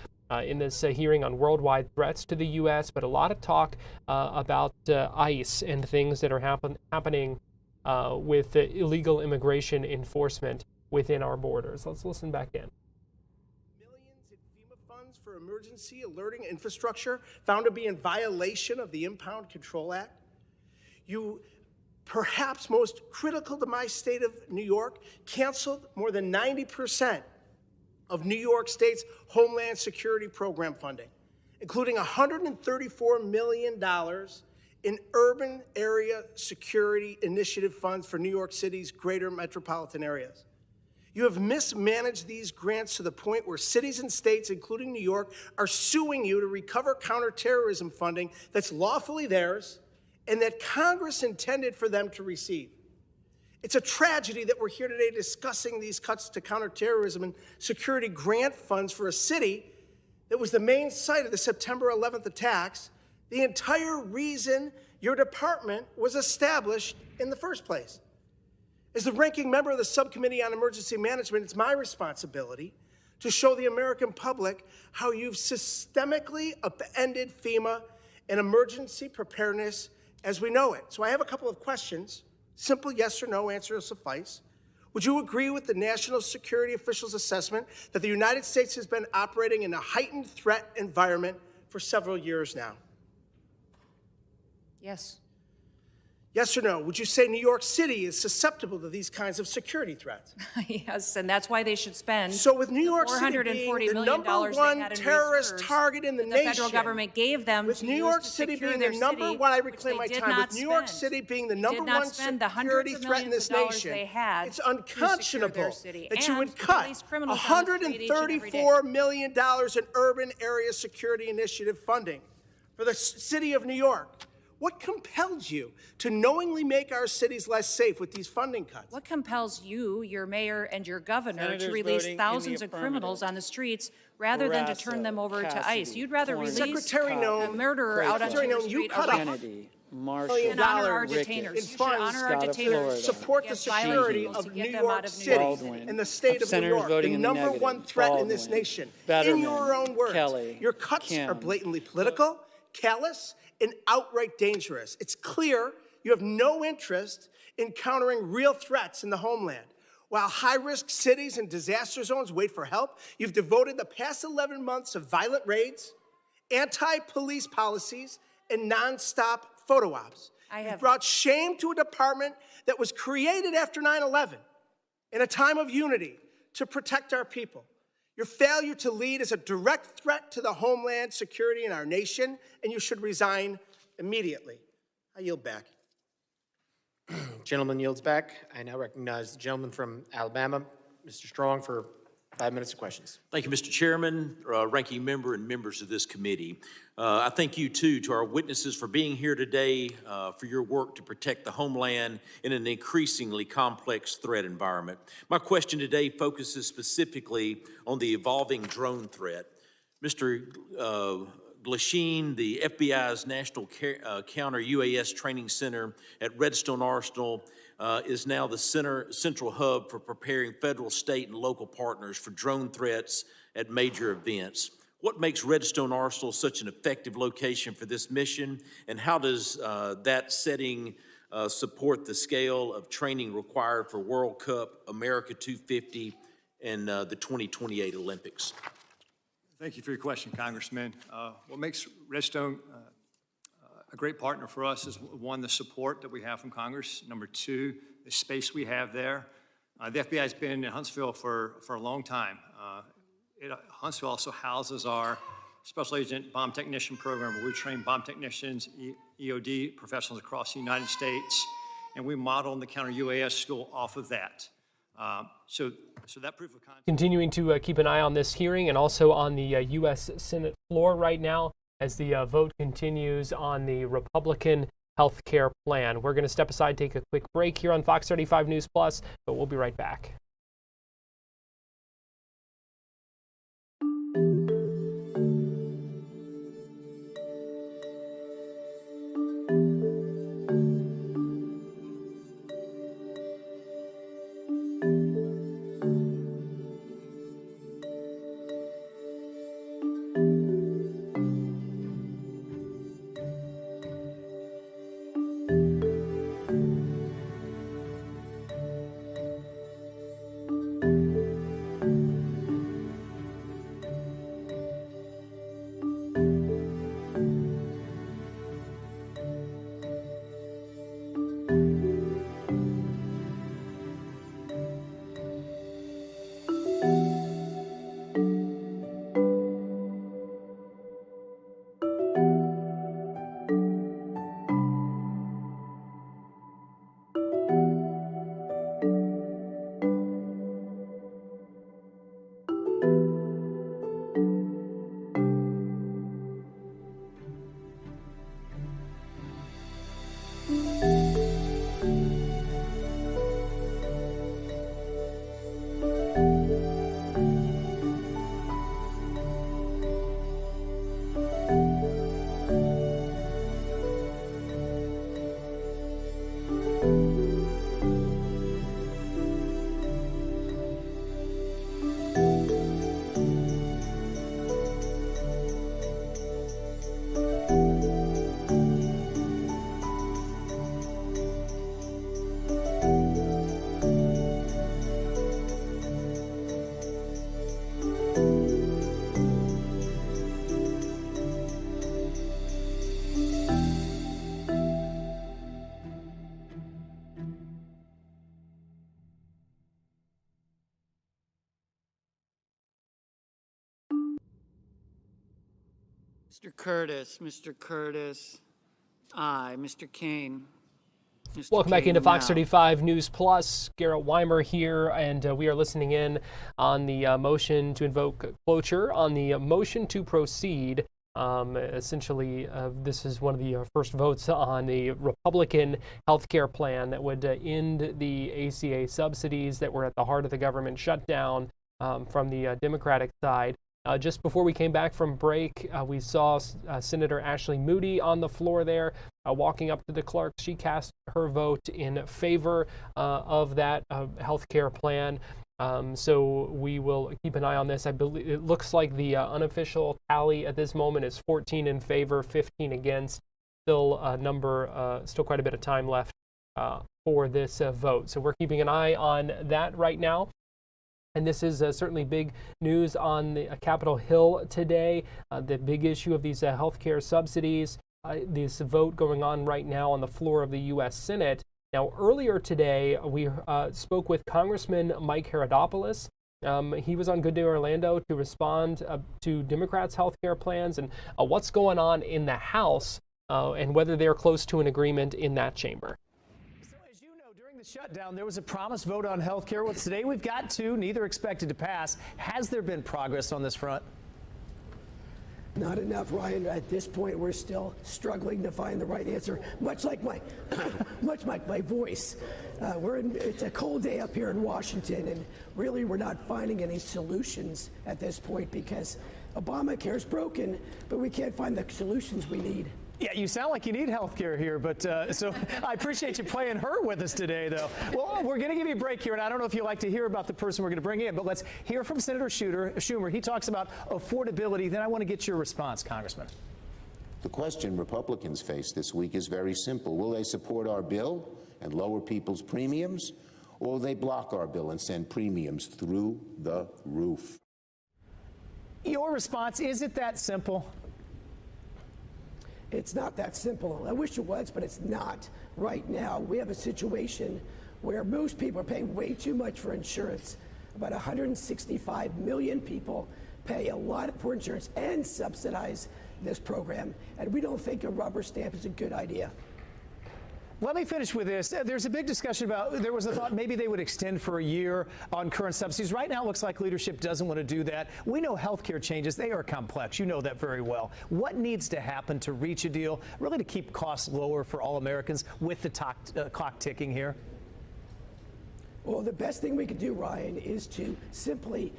in this hearing on worldwide threats to the U.S., but a lot of talk about ICE and things that are happening with illegal immigration enforcement within our borders. Let's listen back in. For emergency alerting infrastructure found to be in violation of the Impound Control Act. You, perhaps most critical to my state of New York, canceled more than 90% of New York State's Homeland Security Program funding, including $134 million in urban area security initiative funds for New York City's greater metropolitan areas. You have mismanaged these grants to the point where cities and states, including New York, are suing you to recover counterterrorism funding that's lawfully theirs and that Congress intended for them to receive. It's a tragedy that we're here today discussing these cuts to counterterrorism and security grant funds for a city that was the main site of the September 11th attacks, the entire reason your department was established in the first place. As the ranking member of the Subcommittee on Emergency Management, it's my responsibility to show the American public how you've systemically upended FEMA and emergency preparedness as we know it. So I have a couple of questions. Simple yes or no answer will suffice. Would you agree with the national security officials' assessment that the United States has been operating in a heightened threat environment for several years now? Yes. Yes or no? Would you say New York City is susceptible to these kinds of security threats? Yes, and that's why they should spend So with New York City $440 being the million number they one had in terrorist reserves target in the that nation, the federal government gave them with to New use York to City secure being their the number city, one, I which reclaim they my did time, not with New York spend. City being the They number did not one spend the security hundreds of threat in millions this of dollars nation, they had it's to secure their unconscionable city that you and would cut release criminals on the street each and every day. $134 million in urban area security initiative funding for the city of New York. What compelled you to knowingly make our cities less safe with these funding cuts? What compels you, your mayor, and your governor Senators to release voting in thousands the of criminals affirmative. on the streets rather than to turn them over to ICE? You'd rather release Secretary a Noem, murderer out onto Secretary the Noem, you street cut arrested. Kennedy, Marshall, $1 million honor our Ricketts, detainers. in You should funds honor our Scott, detainers. Florida, support the against violent security criminals of to New get them York out of New City York Baldwin, and the state of New Senators York, voting the in the number negative, one threat in this Baldwin, nation. In Fetterman, your own words, Kelly, your cuts Kim. are blatantly political, callous, and outright dangerous. It's clear you have no interest in countering real threats in the homeland. While high-risk cities and disaster zones wait for help, you've devoted the past 11 months of violent raids, anti-police policies, and nonstop photo ops. You've brought shame to a department that was created after 9/11 in a time of unity to protect our people. Your failure to lead is a direct threat to the homeland security in our nation, and you should resign immediately. I yield back. Gentleman yields back. I now recognize the gentleman from Alabama, Mr. Strong, for 5 minutes of questions. Thank you, Mr. Chairman, ranking member, and members of this committee. I thank you, too, to our witnesses for being here today, for your work to protect the homeland in an increasingly complex threat environment. My question today focuses specifically on the evolving drone threat. Mr. Glasheen, the FBI's National Counter UAS Training Center at Redstone Arsenal is now the central hub for preparing federal, state, and local partners for drone threats at major events. What makes Redstone Arsenal such an effective location for this mission, and how does that setting support the scale of training required for World Cup, America 250, and the 2028 Olympics? Thank you for your question, Congressman. What makes Redstone a great partner for us is, one, the support that we have from Congress. Number two, the space we have there. The FBI has been in Huntsville for a long time. Huntsville also houses our Special Agent Bomb Technician Program, where we train bomb technicians, EOD professionals across the United States, and we model the counter UAS school off of that. So that proof of concept. Continuing to keep an eye on this hearing and also on the U.S. Senate floor right now as the vote continues on the Republican health care plan. We're going to step aside, take a quick break here on Fox 35 News Plus, but we'll be right back. Mr. Curtis, Mr. Curtis. Aye. Mr. Kane. Mr. Welcome back Kane into Fox now. 35 News Plus. Garrett Weimer here, and we are listening in on the motion to invoke cloture, on the motion to proceed. Essentially, this is one of the first votes on the Republican health care plan that would end the ACA subsidies that were at the heart of the government shutdown from the Democratic side. Just before we came back from break, we saw Senator Ashley Moody on the floor there, walking up to the clerk. She cast her vote in favor of that health care plan. So we will keep an eye on this. I believe it looks like the unofficial tally at this moment is 14 in favor, 15 against. Still still quite a bit of time left for this vote. So we're keeping an eye on that right now. And this is certainly big news on the Capitol Hill today. The big issue of these healthcare subsidies. This vote going on right now on the floor of the U.S. Senate. Now, earlier today, we spoke with Congressman Mike Herodopoulos. He was on Good Day Orlando to respond to Democrats' health care plans and what's going on in the House and whether they're close to an agreement in that chamber. So as you know, during the shutdown, there was a promised vote on health care. Well, today we've got two, neither expected to pass. Has there been progress on this front? Not enough, Ryan. At this point, we're still struggling to find the right answer, much like my voice. It's a cold day up here in Washington, and really we're not finding any solutions at this point because Obamacare is broken, but we can't find the solutions we need. Yeah, you sound like you need health care here, but so I appreciate you playing her with us today, though. Well, we're going to give you a break here, and I don't know if you like to hear about the person we're going to bring in, but let's hear from Senator Schumer. He talks about affordability. Then I want to get your response, Congressman. The question Republicans face this week is very simple. Will they support our bill and lower people's premiums, or will they block our bill and send premiums through the roof? Your response, is it that simple? It's not that simple. I wish it was, but it's not. Right now, we have a situation where most people are paying way too much for insurance. About 165 million people pay a lot for insurance and subsidize this program, and we don't think a rubber stamp is a good idea. Let me finish with this. There's a big discussion about, there was a thought maybe they would extend for a year on current subsidies. Right now, it looks like leadership doesn't want to do that. We know healthcare changes, they are complex. You know that very well. What needs to happen to reach a deal, really to keep costs lower for all Americans with the clock ticking here? Well, the best thing we could do, Ryan, is to simply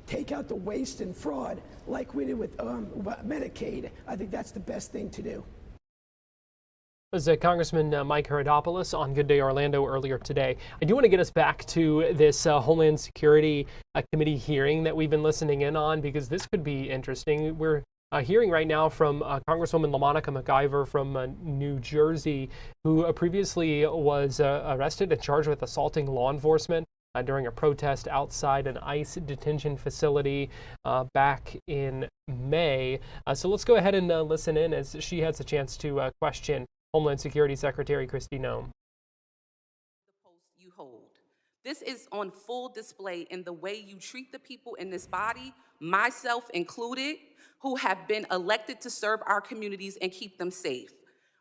take out the waste and fraud like we did with Medicaid. I think that's the best thing to do. Was Congressman Mike Herodopoulos on Good Day Orlando earlier today. I do want to get us back to this Homeland Security Committee hearing that we've been listening in on, because this could be interesting. We're hearing right now from Congresswoman LaMonica McIver from New Jersey, who previously was arrested and charged with assaulting law enforcement during a protest outside an ICE detention facility back in May. So let's go ahead and listen in as she has a chance to question Homeland Security Secretary Kristi Noem. The post you hold. This is on full display in the way you treat the people in this body, myself included, who have been elected to serve our communities and keep them safe.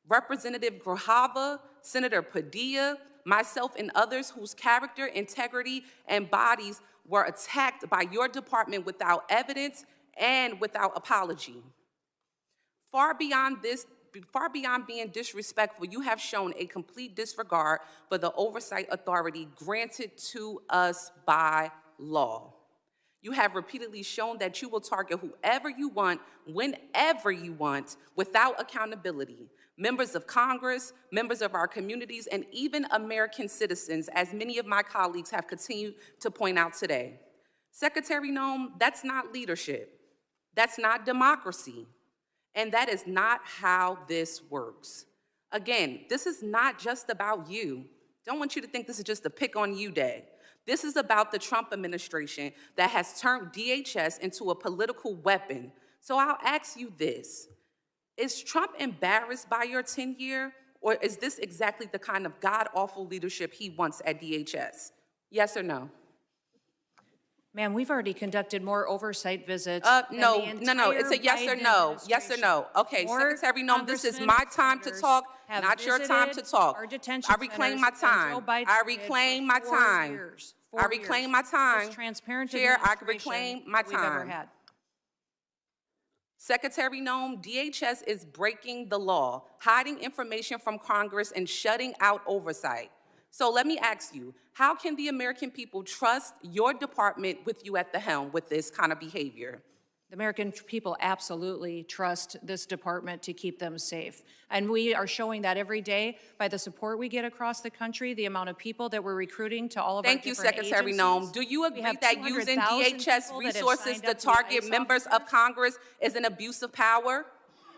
Representative Grajava, Senator Padilla, myself and others whose character, integrity, and bodies were attacked by your department without evidence and without apology. Far beyond being disrespectful, you have shown a complete disregard for the oversight authority granted to us by law. You have repeatedly shown that you will target whoever you want, whenever you want, without accountability. Members of Congress, members of our communities, and even American citizens, as many of my colleagues have continued to point out today. Secretary Noem, that's not leadership. That's not democracy. And that is not how this works. Again, this is not just about you. Don't want you to think this is just a pick on you day. This is about the Trump administration that has turned DHS into a political weapon. So I'll ask you this. Is Trump embarrassed by your tenure, or is this exactly the kind of god-awful leadership he wants at DHS? Yes or no? Ma'am, we've already conducted more oversight visits. No, it's a yes or no. Yes or no. Okay, Secretary Noem, this is my time to talk, not your time to talk. I reclaim my time. I reclaim my time. I reclaim my time. Chair, I reclaim my time. Secretary Noem, DHS is breaking the law, hiding information from Congress and shutting out oversight. So let me ask you, how can the American people trust your department with you at the helm with this kind of behavior? The American people absolutely trust this department to keep them safe. And we are showing that every day by the support we get across the country, the amount of people that we're recruiting to all of our different agencies. Thank you, Secretary Noem. Do you agree that using DHS resources to target members of Congress is an abuse of power?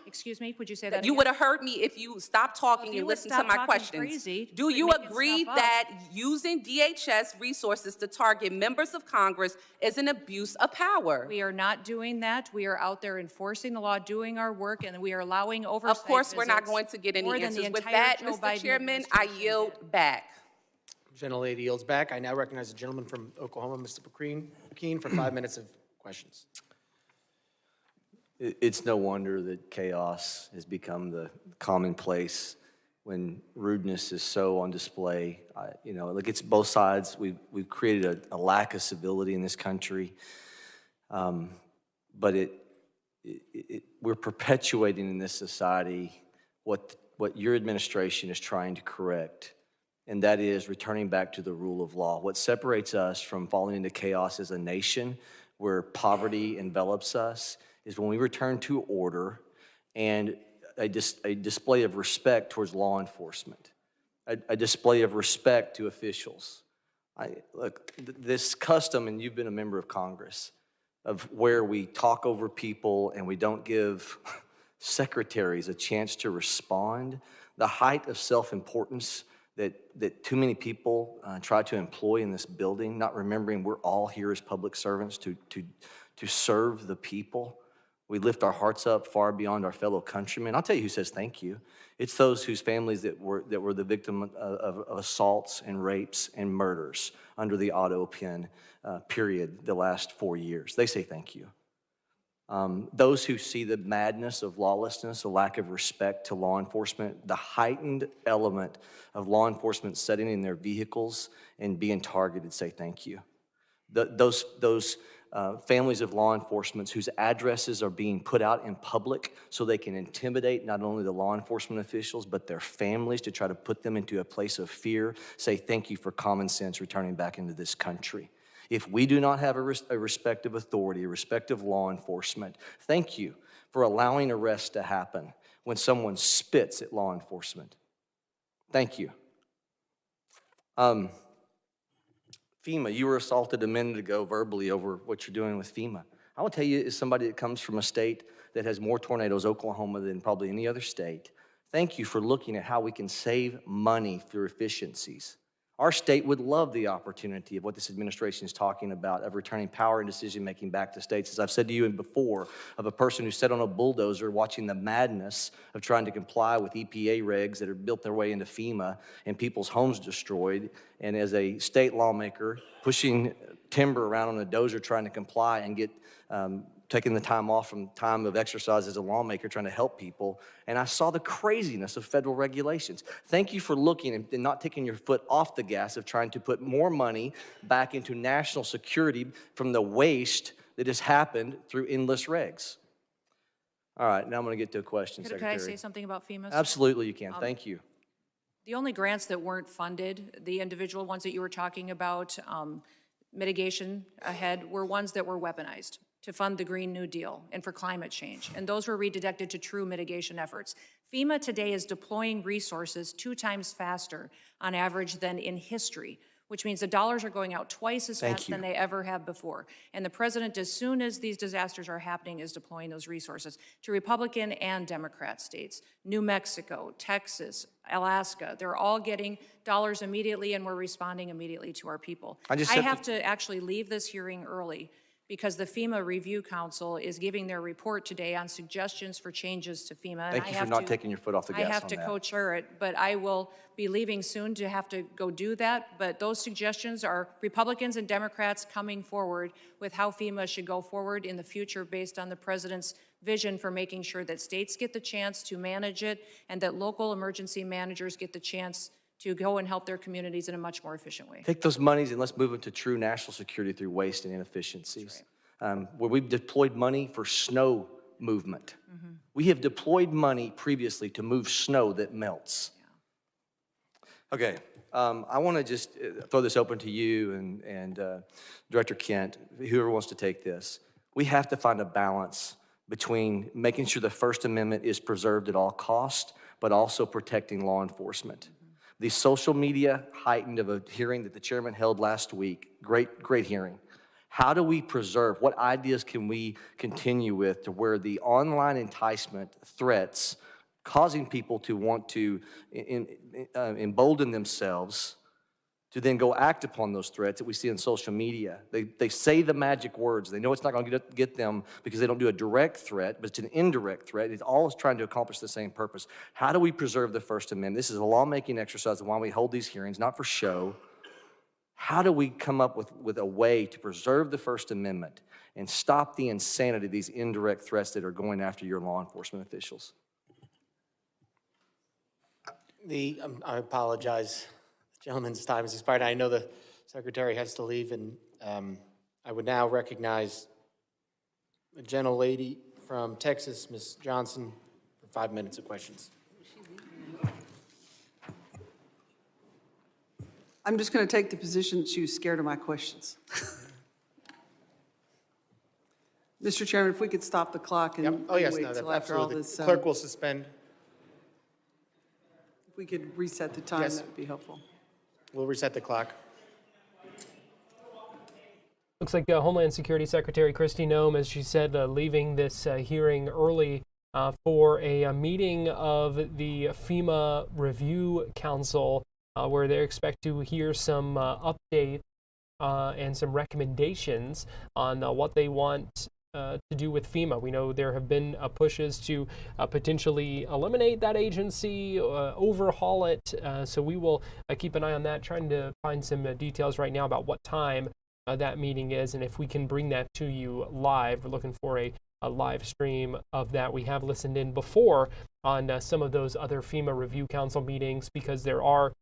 Excuse me, would you say that You again? would have heard me if you stopped talking and listened to my questions. Do you agree that using DHS resources to target members of Congress is an abuse of power? We are not doing that. We are out there enforcing the law, doing our work, and we are allowing oversight. Of course, we're not going to get any answers. With that, Mr. Chairman, I yield back. Gentlelady yields back. I now recognize the gentleman from Oklahoma, Mr. McKean, for 5 minutes of questions. It's no wonder that chaos has become the commonplace when rudeness is so on display. Look, it's both sides. We've created a lack of civility in this country, but we're perpetuating in this society what your administration is trying to correct, and that is returning back to the rule of law. What separates us from falling into chaos as a nation where poverty envelops us is when we return to order and a display of respect towards law enforcement, a display of respect to officials. Look, this custom, and you've been a member of Congress, of where we talk over people and we don't give secretaries a chance to respond, the height of self-importance that too many people try to employ in this building, not remembering we're all here as public servants to serve the people. We lift our hearts up far beyond our fellow countrymen. I'll tell you who says thank you. It's those whose families that were the victim of assaults and rapes and murders under the auto pen period the last 4 years. They say thank you. Those who see the madness of lawlessness, the lack of respect to law enforcement, the heightened element of law enforcement sitting in their vehicles and being targeted say thank you. Those families of law enforcement whose addresses are being put out in public so they can intimidate not only the law enforcement officials, but their families to try to put them into a place of fear, say thank you for common sense returning back into this country. If we do not have a respect of authority, a respect of law enforcement, thank you for allowing arrests to happen when someone spits at law enforcement. Thank you. FEMA, you were assaulted a minute ago verbally over what you're doing with FEMA. I will tell you, as somebody that comes from a state that has more tornadoes, Oklahoma, than probably any other state, thank you for looking at how we can save money through efficiencies. Our state would love the opportunity of what this administration is talking about, of returning power and decision-making back to states. As I've said to you before, of a person who sat on a bulldozer watching the madness of trying to comply with EPA regs that have built their way into FEMA and people's homes destroyed, and as a state lawmaker pushing timber around on a dozer trying to comply and get taking the time off from time of exercise as a lawmaker trying to help people, and I saw the craziness of federal regulations. Thank you for looking and not taking your foot off the gas of trying to put more money back into national security from the waste that has happened through endless regs. All right, now I'm going to get to a question, Secretary. Could I say something about FEMA? Absolutely, you can. Thank you. The only grants that weren't funded, the individual ones that you were talking about, mitigation ahead, were ones that were weaponized to fund the Green New Deal and for climate change, and those were redirected to true mitigation efforts. FEMA today is deploying resources 2 times faster on average than in history, which means the dollars are going out twice as fast than they ever have before. And the president, as soon as these disasters are happening, is deploying those resources to Republican and Democrat states. New Mexico, Texas, Alaska, they're all getting dollars immediately, and we're responding immediately to our people. I have to actually leave this hearing early because the FEMA Review Council is giving their report today on suggestions for changes to FEMA. Thank you for not taking your foot off the gas on I that. have to co-chair it, but I will be leaving soon to have to go do that. But those suggestions are Republicans and Democrats coming forward with how FEMA should go forward in the future based on the president's vision for making sure that states get the chance to manage it and that local emergency managers get the chance to go and help their communities in a much more efficient way. Take those monies and let's move them to true national security through waste and inefficiencies. Where we've deployed money for snow movement. We have deployed money previously to move snow that melts. Okay, I want to just throw this open to you and Director Kent, whoever wants to take this. We have to find a balance between making sure the First Amendment is preserved at all cost, but also protecting law enforcement. The social media heightened of a hearing that the chairman held last week, great hearing. How do we preserve, what ideas can we continue with to where the online enticement threats causing people to want to embolden themselves to then go act upon those threats that we see in social media. They say the magic words. They know it's not going to get them because they don't do a direct threat, but it's an indirect threat. It's always trying to accomplish the same purpose. How do we preserve the First Amendment? This is a lawmaking exercise and why we hold these hearings, not for show. How do we come up with a way to preserve the First Amendment and stop the insanity of these indirect threats that are going after your law enforcement officials? I apologize. The gentleman's time has expired. I know the secretary has to leave, and I would now recognize a gentlelady from Texas, Ms. Johnson, for 5 minutes of questions. I'm just going to take the position that she was scared of my questions. Mr. Chairman, if we could stop the clock and Oh, yes, wait no, till after all absolutely. this. The clerk will suspend. If we could reset the time, Yes. that would be helpful. We'll reset the clock. Looks like Homeland Security Secretary Kristi Noem, as she said, leaving this hearing early for a meeting of the FEMA Review Council, where they expect to hear some updates and some recommendations on what they want to do with FEMA. We know there have been pushes to potentially eliminate that agency, overhaul it. So we will keep an eye on that, trying to find some details right now about what time that meeting is, and if we can bring that to you live. We're looking for a live stream of that. We have listened in before on some of those other FEMA Review Council meetings because there are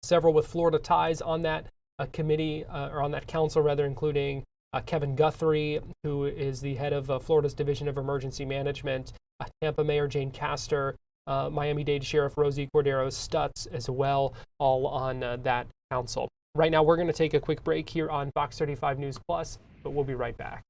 several with Florida ties on that committee, or on that council rather, including Kevin Guthrie, who is the head of Florida's Division of Emergency Management, Tampa Mayor Jane Castor, Miami-Dade Sheriff Rosie Cordero Stutz as well, all on that council. Right now, we're going to take a quick break here on Fox 35 News Plus, but we'll be right back.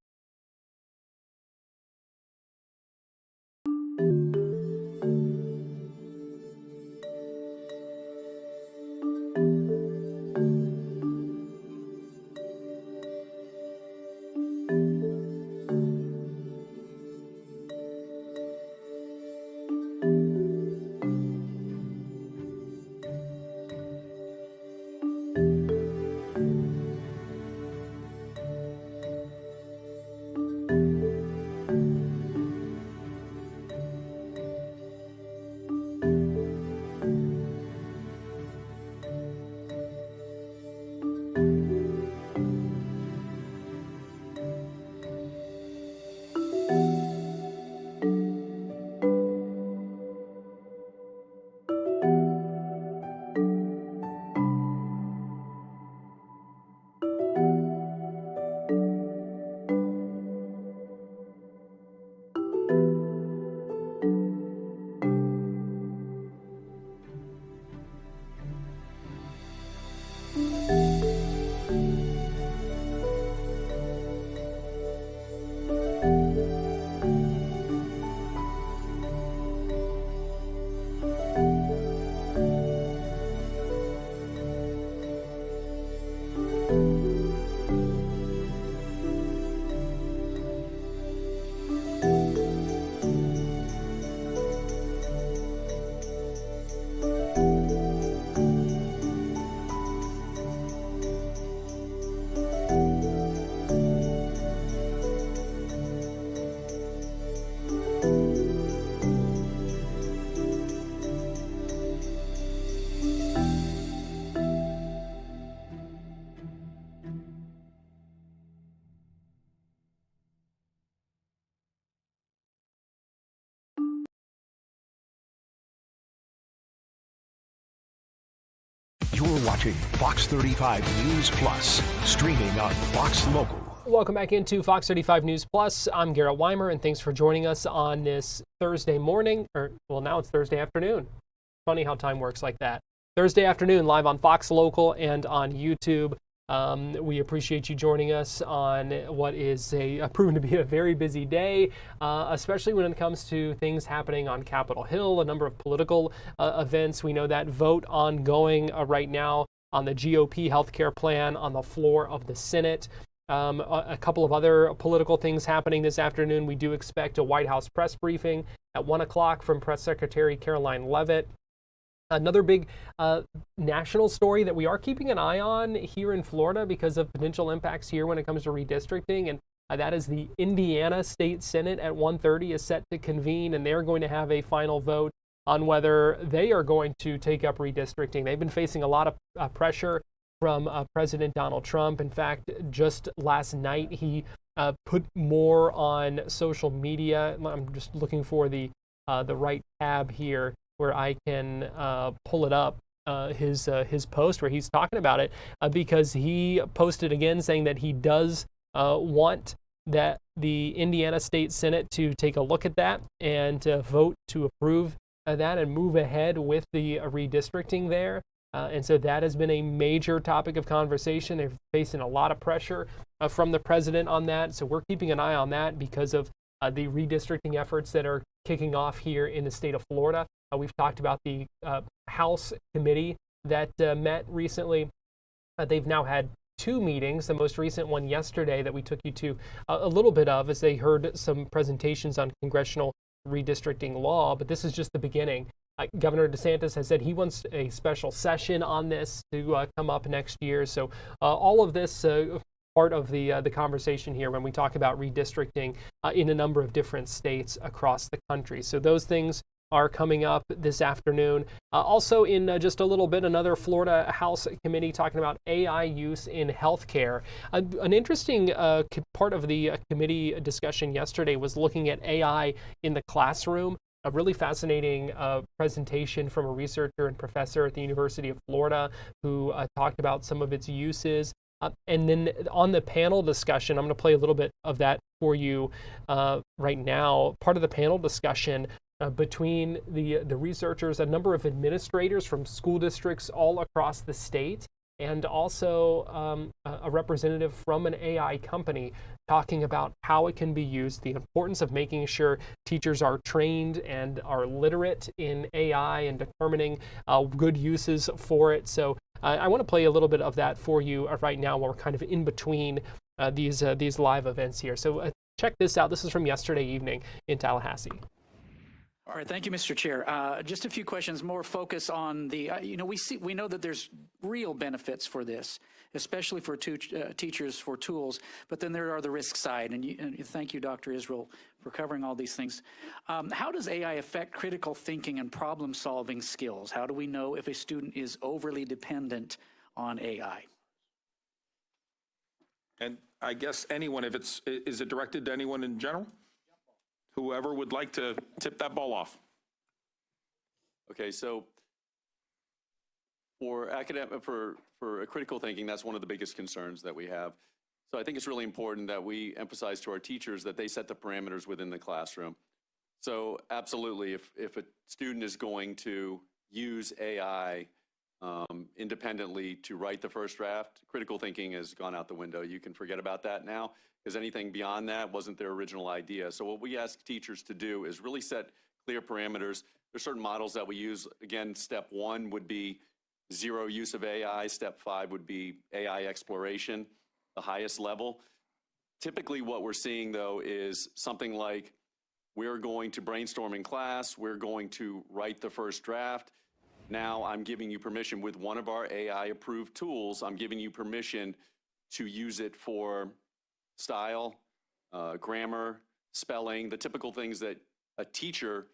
watching Fox 35 News Plus, streaming on Fox Local. Welcome back into Fox 35 News Plus. I'm Garrett Weimer, and thanks for joining us on this Thursday morning, now it's Thursday afternoon. Funny how time works like that. Thursday afternoon, live on Fox Local and on YouTube. We appreciate you joining us on what is proven to be a very busy day, especially when it comes to things happening on Capitol Hill, a number of political events. We know that vote ongoing right now on the GOP healthcare plan on the floor of the Senate. A couple of other political things happening this afternoon. We do expect a White House press briefing at 1 o'clock from Press Secretary Caroline Leavitt. Another big national story that we are keeping an eye on here in Florida because of potential impacts here when it comes to redistricting, and that is the Indiana State Senate at 1:30 is set to convene, and they're going to have a final vote on whether they are going to take up redistricting. They've been facing a lot of pressure from President Donald Trump. In fact, just last night, he put more on social media. I'm just looking for the right tab here where I can pull it up, his post where he's talking about it, because he posted again saying that he does want that the Indiana State Senate to take a look at that and vote to approve that and move ahead with the redistricting there. And so that has been a major topic of conversation. They're facing a lot of pressure from the president on that. So we're keeping an eye on that because of the redistricting efforts that are kicking off here in the state of Florida. We've talked about the House committee that met recently. They've now had 2 meetings, the most recent one yesterday that we took you to a little bit of as they heard some presentations on congressional redistricting law. But this is just the beginning. Governor DeSantis has said he wants a special session on this to come up next year. So all of this part of the conversation here when we talk about redistricting in a number of different states across the country. So those things are coming up this afternoon. Also in just a little bit, another Florida House committee talking about AI use in healthcare. An interesting part of the committee discussion yesterday was looking at AI in the classroom. A really fascinating presentation from a researcher and professor at the University of Florida who talked about some of its uses. And then on the panel discussion, I'm going to play a little bit of that for you right now. Part of the panel discussion between the researchers, a number of administrators from school districts all across the state, and also a representative from an AI company talking about how it can be used, the importance of making sure teachers are trained and are literate in AI and determining good uses for it. So I want to play a little bit of that for you right now while we're kind of in between these live events here. So check this out. This is from yesterday evening in Tallahassee. All right, thank you, Mr. Chair. Just a few questions, more focus on the, we know that there's real benefits for this, especially for teachers for tools, but then there are the risk side, and thank you, Dr. Israel, for covering all these things. How does AI affect critical thinking and problem-solving skills? How do we know if a student is overly dependent on AI? And I guess anyone, is it directed to anyone in general? Whoever would like to tip that ball off. Okay, so for critical thinking, that's one of the biggest concerns that we have. So I think it's really important that we emphasize to our teachers that they set the parameters within the classroom. So absolutely, if a student is going to use AI independently to write the first draft, critical thinking has gone out the window. You can forget about that now, because anything beyond that wasn't their original idea. So what we ask teachers to do is really set clear parameters. There's certain models that we use. Again, step 1 would be zero use of AI. Step 5 would be AI exploration, the highest level. Typically what we're seeing though is something like, we're going to brainstorm in class, we're going to write the first draft. Now I'm giving you permission with one of our AI approved tools, I'm giving you permission to use it for style, grammar, spelling, the typical things that a teacher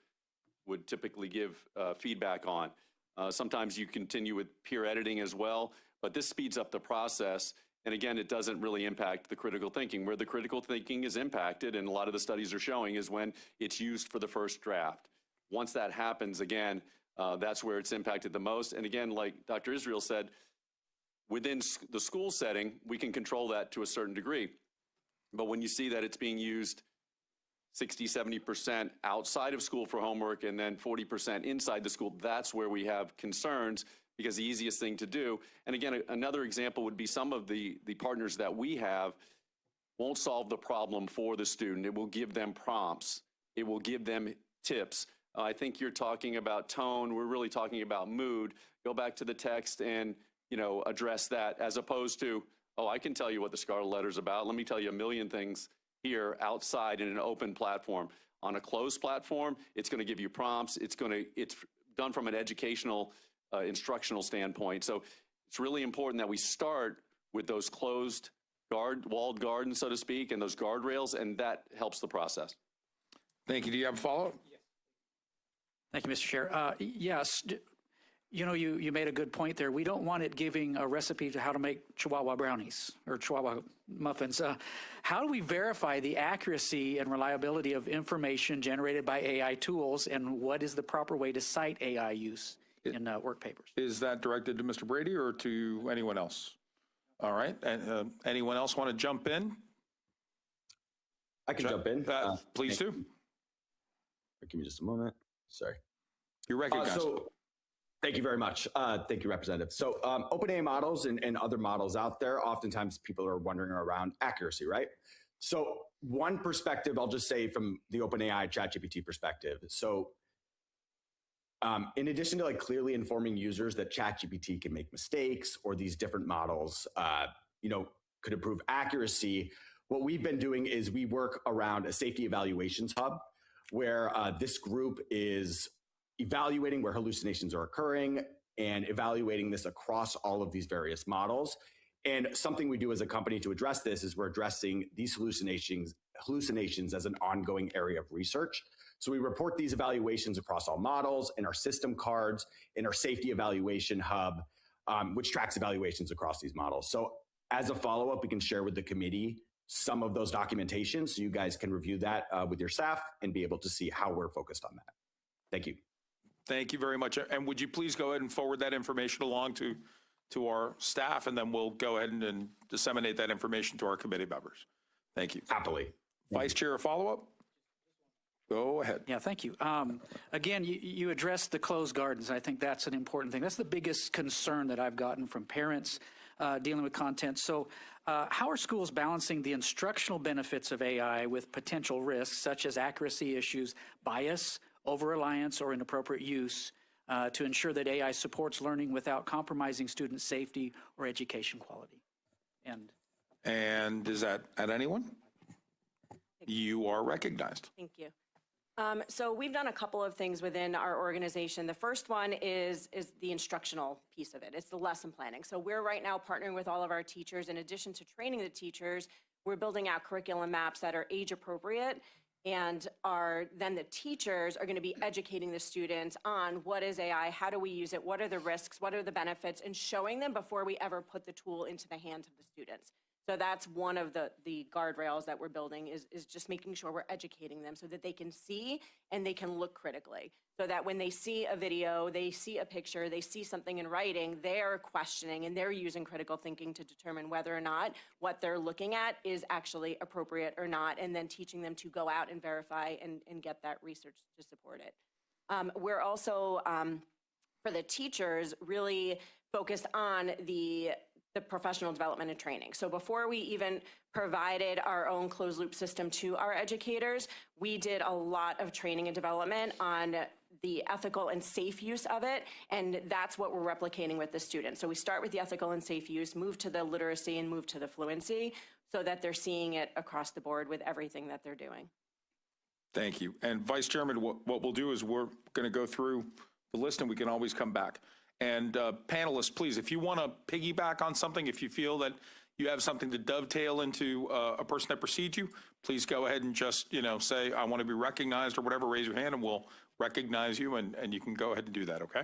would typically give feedback on. Sometimes you continue with peer editing as well, but this speeds up the process. And again, it doesn't really impact the critical thinking. Where the critical thinking is impacted, and a lot of the studies are showing, is when it's used for the first draft. Once that happens, again, that's where it's impacted the most. And again, like Dr. Israel said, within the school setting, we can control that to a certain degree. But when you see that it's being used 60, 70% outside of school for homework and then 40% inside the school, that's where we have concerns, because the easiest thing to do, and again, another example would be some of the partners that we have won't solve the problem for the student. It will give them prompts. It will give them tips. I think you're talking about tone. We're really talking about mood. Go back to the text and, address that, as opposed to, oh, I can tell you what the Scarlet Letter's about. Let me tell you a million things here outside in an open platform. On a closed platform, it's going to give you prompts. It's done from an educational, instructional standpoint. So it's really important that we start with those closed walled gardens, so to speak, and those guardrails, and that helps the process. Thank you. Do you have a follow-up? Thank you, Mr. Chair. Yes, you made a good point there. We don't want it giving a recipe to how to make Chihuahua brownies or Chihuahua muffins. How do we verify the accuracy and reliability of information generated by AI tools, and what is the proper way to cite AI use in work papers? Is that directed to Mr. Brady or to anyone else? All right. And anyone else want to jump in? I can jump in. Please do. Give me just a moment. Sorry. You're recognized. Thank you very much. Thank you, Representative. So OpenAI models and other models out there, oftentimes people are wondering around accuracy, right? So one perspective, I'll just say from the OpenAI ChatGPT perspective. So in addition to clearly informing users that ChatGPT can make mistakes or these different models, could improve accuracy, what we've been doing is we work around a safety evaluations hub where this group is evaluating where hallucinations are occurring and evaluating this across all of these various models. And something we do as a company to address this is we're addressing these hallucinations as an ongoing area of research. So we report these evaluations across all models in our system cards, in our safety evaluation hub, which tracks evaluations across these models. So as a follow-up, we can share with the committee some of those documentations so you guys can review that with your staff and be able to see how we're focused on that. Thank you. Thank you very much. And would you please go ahead and forward that information along to our staff, and then we'll go ahead and disseminate that information to our committee members. Thank you. Happily. Vice Chair, a follow-up? Go ahead. Yeah, thank you. Again, you addressed the closed gardens. I think that's an important thing. That's the biggest concern that I've gotten from parents dealing with content. So how are schools balancing the instructional benefits of AI with potential risks, such as accuracy issues, bias, over-reliance, or inappropriate use, to ensure that AI supports learning without compromising student safety or education quality? And is that at anyone? You are recognized. Thank you. So we've done a couple of things within our organization. The first one is the instructional piece of it. It's the lesson planning. So we're right now partnering with all of our teachers. In addition to training the teachers, we're building out curriculum maps that are age appropriate, and then the teachers are going to be educating the students on what is AI, how do we use it, what are the risks, what are the benefits, and showing them before we ever put the tool into the hands of the students. So that's one of the guardrails that we're building is just making sure we're educating them so that they can see and they can look critically. So that when they see a video, they see a picture, they see something in writing, they're questioning and they're using critical thinking to determine whether or not what they're looking at is actually appropriate or not, and then teaching them to go out and verify and get that research to support it. We're also, for the teachers, really focused on the professional development and training. So before we even provided our own closed loop system to our educators, we did a lot of training and development on the ethical and safe use of it, and that's what we're replicating with the students. So we start with the ethical and safe use, move to the literacy, and move to the fluency, so that they're seeing it across the board with everything that they're doing. Thank you. And Vice Chairman, what we'll do is we're going to go through the list, and we can always come back. And panelists, please, if you want to piggyback on something, if you feel that you have something to dovetail into a person that precedes you, please go ahead and just, say, I want to be recognized or whatever, raise your hand and we'll recognize you, and you can go ahead and do that, okay?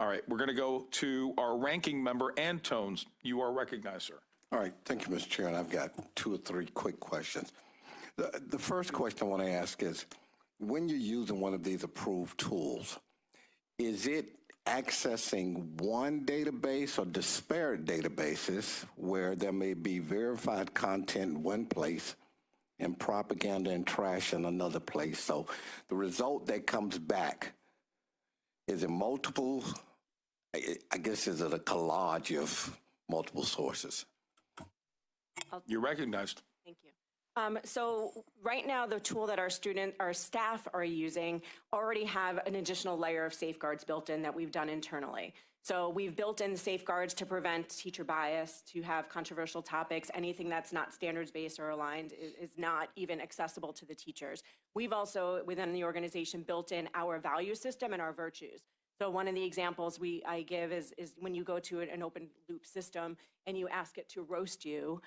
All right, we're going to go to our ranking member, Antones. You are recognized, sir. All right, thank you, Mr. Chair, and I've got 2 or 3 quick questions. The first question I want to ask is, when you're using one of these approved tools, is it accessing one database or disparate databases where there may be verified content in one place and propaganda and trash in another place. So the result that comes back is it multiple, I guess, is it a collage of multiple sources? You're recognized. Thank you. So right now, the tool that our staff are using already have an additional layer of safeguards built in that we've done internally. So we've built in safeguards to prevent teacher bias, to have controversial topics. Anything that's not standards-based or aligned is not even accessible to the teachers. We've also, within the organization, built in our value system and our virtues. So one of the examples I give is when you go to an open loop system and you ask it to roast you,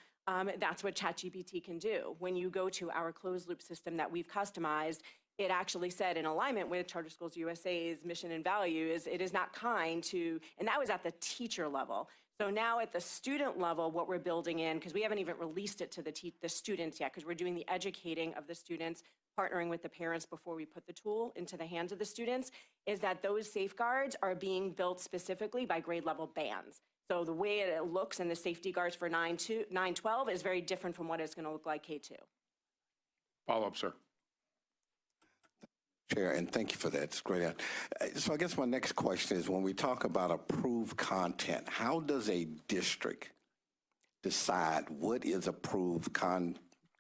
that's what ChatGPT can do. When you go to our closed loop system that we've customized, it actually said in alignment with Charter Schools USA's mission and values, it is not kind to, and that was at the teacher level. So now at the student level, what we're building in, because we haven't even released it to the students yet, because we're doing the educating of the students, partnering with the parents before we put the tool into the hands of the students, is that those safeguards are being built specifically by grade level bands. So the way it looks in the safety guards for 9-12 is very different from what it's going to look like K2. Follow up, sir. Chair, and thank you for that. It's great. So I guess my next question is, when we talk about approved content, how does a district decide what is approved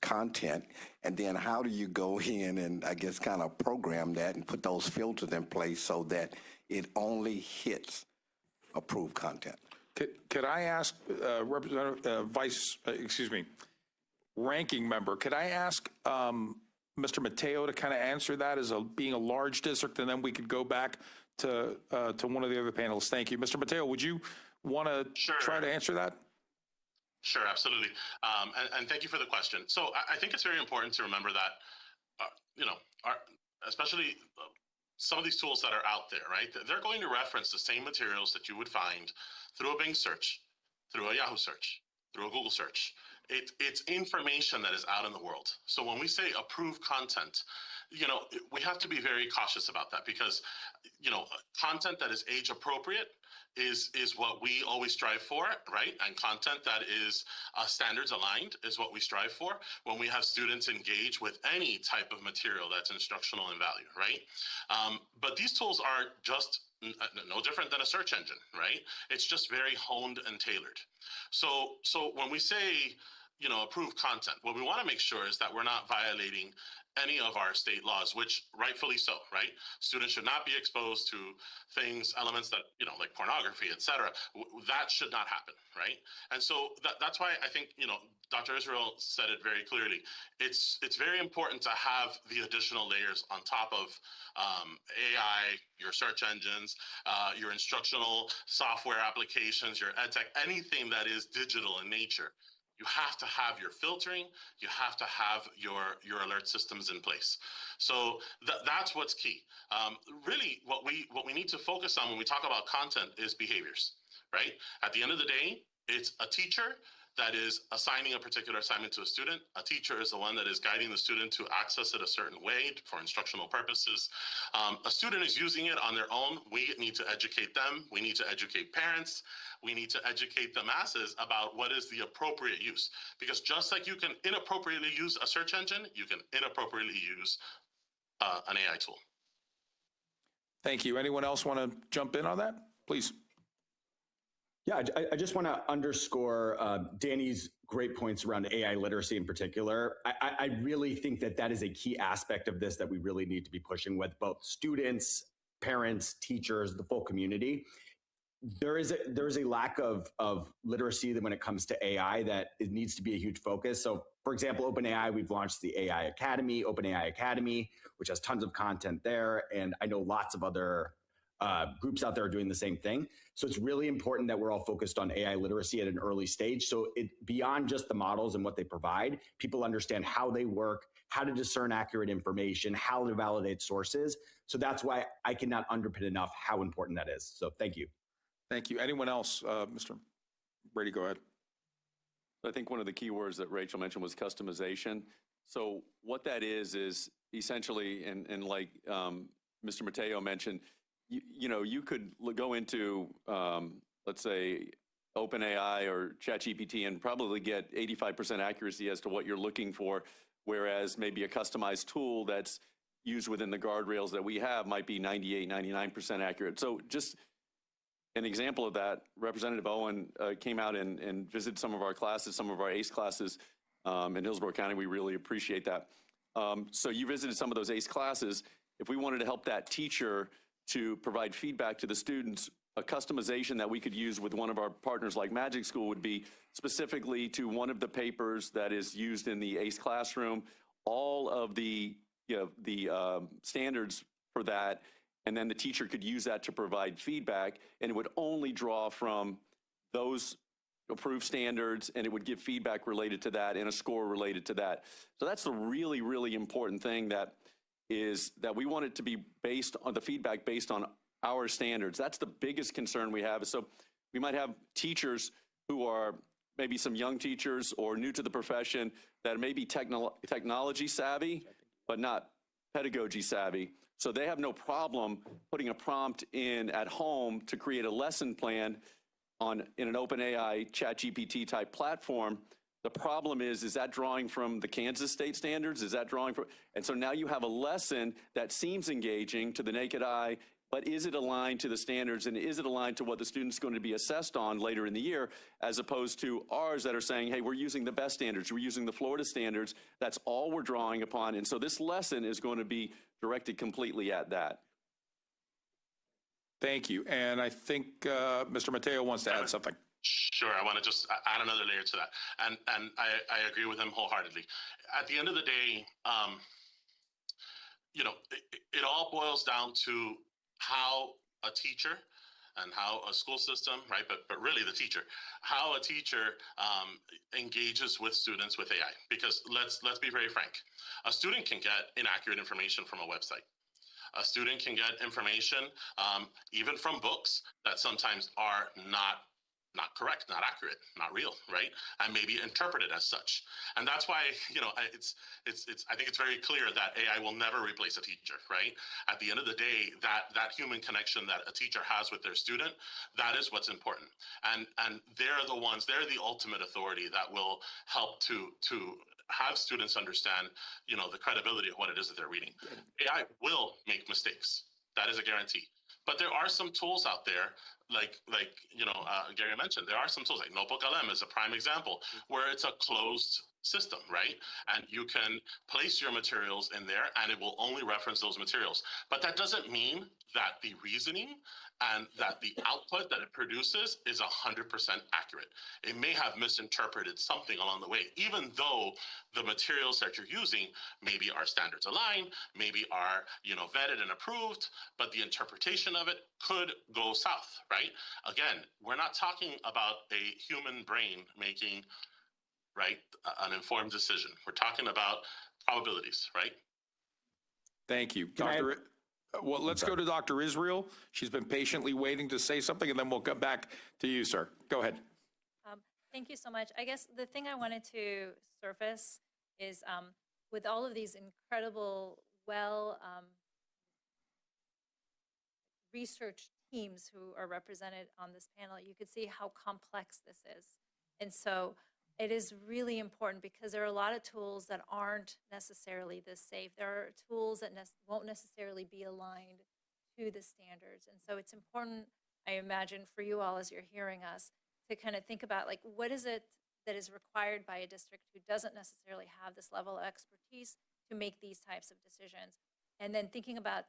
content, and then how do you go in and, I guess, kind of program that and put those filters in place so that it only hits approved content? Could I ask Ranking Member, could I ask Mr. Mateo to kind of answer that as being a large district, and then we could go back to one of the other panelists. Thank you. Mr. Mateo, would you want to try to answer that? Sure, absolutely. And thank you for the question. So I think it's very important to remember that, especially some of these tools that are out there, right? They're going to reference the same materials that you would find through a Bing search, through a Yahoo search, through a Google search. It's information that is out in the world. So when we say approved content, we have to be very cautious about that, because, content that is age appropriate is what we always strive for, right? And content that is standards aligned is what we strive for when we have students engage with any type of material that's instructional in value, right? But these tools are just no different than a search engine, right? It's just very honed and tailored. So when we say, approved content, what we want to make sure is that we're not violating any of our state laws, which rightfully so, right? Students should not be exposed to elements that, like pornography, et cetera. That should not happen, right? And so that's why I think, Dr. Israel said it very clearly. It's very important to have the additional layers on top of AI, your search engines, your instructional software applications, your edtech, anything that is digital in nature. You have to have your filtering. You have to have your alert systems in place. So that's what's key. Really, what we need to focus on when we talk about content is behaviors, right? At the end of the day, it's a teacher that is assigning a particular assignment to a student. A teacher is the one that is guiding the student to access it a certain way for instructional purposes. A student is using it on their own. We need to educate them. We need to educate parents. We need to educate the masses about what is the appropriate use. Because just like you can inappropriately use a search engine, you can inappropriately use an AI tool. Thank you. Anyone else want to jump in on that? Please. Yeah, I just want to underscore Danny's great points around AI literacy in particular. I really think that is a key aspect of this that we really need to be pushing with both students, parents, teachers, the full community. There is a lack of literacy when it comes to AI that it needs to be a huge focus. So, for example, OpenAI, we've launched the AI Academy, OpenAI Academy, which has tons of content there, and I know lots of other groups out there are doing the same thing. So it's really important that we're all focused on AI literacy at an early stage. So beyond just the models and what they provide, people understand how they work, how to discern accurate information, how to validate sources. So that's why I cannot underpin enough how important that is. So thank you. Thank you. Anyone else? Mr. Brady, go ahead. I think one of the key words that Rachel mentioned was customization. So what that is essentially, and like Mr. Mateo mentioned, you could go into, let's say, OpenAI or ChatGPT and probably get 85% accuracy as to what you're looking for, whereas maybe a customized tool that's used within the guardrails that we have might be 98, 99% accurate. So just an example of that, Representative Owen came out and visited some of our classes, some of our ACE classes in Hillsborough County. We really appreciate that. So you visited some of those ACE classes. If we wanted to help that teacher to provide feedback to the students, a customization that we could use with one of our partners like Magic School would be specifically to one of the papers that is used in the ACE classroom, all of the standards for that, and then the teacher could use that to provide feedback, and it would only draw from those approved standards, and it would give feedback related to that and a score related to that. So that's the really, really important thing, that we want it to be based on the feedback based on our standards. That's the biggest concern we have. So we might have teachers who are maybe some young teachers or new to the profession that may be technology savvy, but not pedagogy savvy. So they have no problem putting a prompt in at home to create a lesson plan in an OpenAI ChatGPT type platform. The problem is that drawing from the Kansas state standards? Is that drawing from? And so now you have a lesson that seems engaging to the naked eye, but is it aligned to the standards, and is it aligned to what the student's going to be assessed on later in the year, as opposed to ours that are saying, hey, we're using the best standards, we're using the Florida standards, that's all we're drawing upon. And so this lesson is going to be directed completely at that. Thank you. And I think Mr. Mateo wants to add something. Sure, I want to just add another layer to that. And I agree with him wholeheartedly. At the end of the day, it all boils down to how a teacher and how a school system, right, but really the teacher, how a teacher engages with students with AI. Because let's be very frank, a student can get inaccurate information from a website. A student can get information even from books that sometimes are not correct, not accurate, not real, right? And maybe interpreted as such. And that's why, I think it's very clear that AI will never replace a teacher, right? At the end of the day, that human connection that a teacher has with their student, that is what's important. And they're the ultimate authority that will help to have students understand, the credibility of what it is that they're reading. AI will make mistakes. That is a guarantee. But there are some tools out there, like Gary mentioned, there are some tools, like Notebook LM is a prime example, where it's a closed system, right? And you can place your materials in there and it will only reference those materials. But that doesn't mean that the reasoning and that the output that it produces is 100% accurate. It may have misinterpreted something along the way, even though the materials that you're using maybe are standards aligned, maybe are vetted and approved, but the interpretation of it could go south, right? Again, we're not talking about a human brain making, right, an informed decision. We're talking about probabilities, right? Thank you. Well, let's go to Dr. Israel. She's been patiently waiting to say something, and then we'll come back to you, sir. Go ahead. Thank you so much. I guess the thing I wanted to surface is with all of these incredible, researched teams who are represented on this panel, you could see how complex this is. And so it is really important because there are a lot of tools that aren't necessarily this safe. There are tools that won't necessarily be aligned to the standards. And so it's important, I imagine, for you all as you're hearing us to kind of think about, like, what is it that is required by a district who doesn't necessarily have this level of expertise to make these types of decisions. And then thinking about,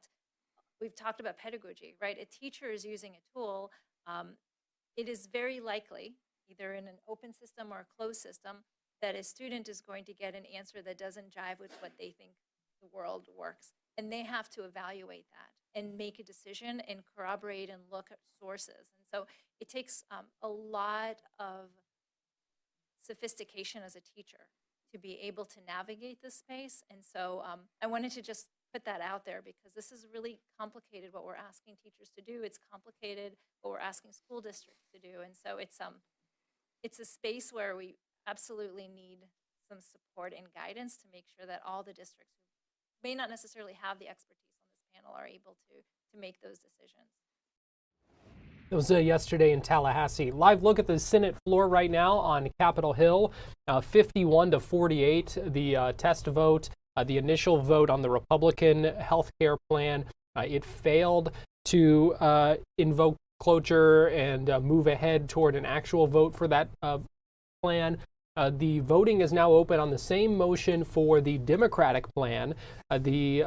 we've talked about pedagogy, right? A teacher is using a tool. It is very likely, either in an open system or a closed system, that a student is going to get an answer that doesn't jive with what they think the world works. And they have to evaluate that and make a decision and corroborate and look at sources. And so it takes a lot of sophistication as a teacher to be able to navigate this space. And so I wanted to just put that out there because this is really complicated what we're asking teachers to do. It's complicated what we're asking school districts to do. And so it's a space where we absolutely need some support and guidance to make sure that all the districts who may not necessarily have the expertise on this panel are able to to make those decisions. It was yesterday in Tallahassee. Live look at the Senate floor right now on Capitol Hill, 51 to 48, the test vote, the initial vote on the Republican health care plan. It failed to invoke cloture and move ahead toward an actual vote for that plan. The voting is now open on the same motion for the Democratic plan, the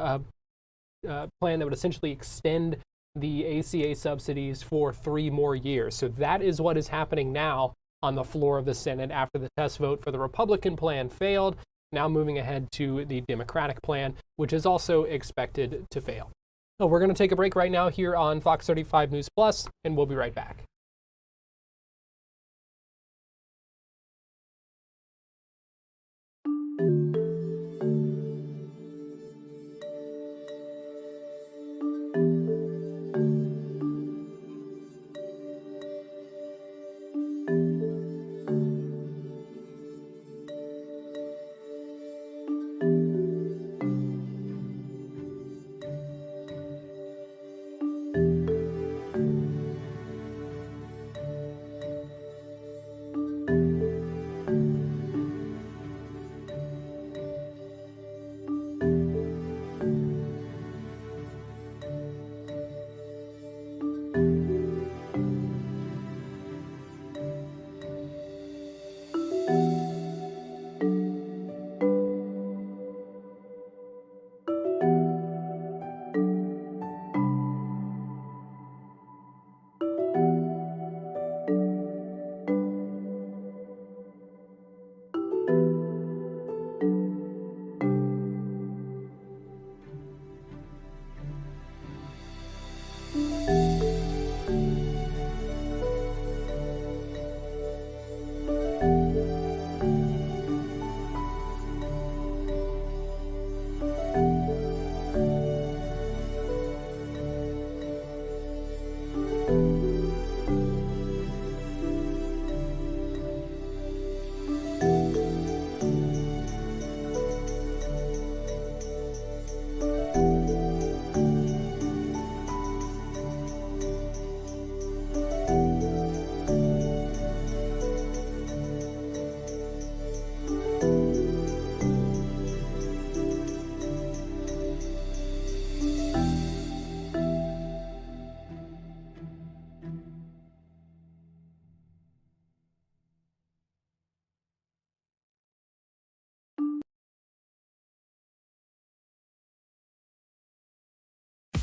plan that would essentially extend the ACA subsidies for 3 more years. So that is what is happening now on the floor of the Senate after the test vote for the Republican plan failed. Now moving ahead to the Democratic plan, which is also expected to fail. So we're going to take a break right now here on Fox 35 News Plus, and we'll be right back.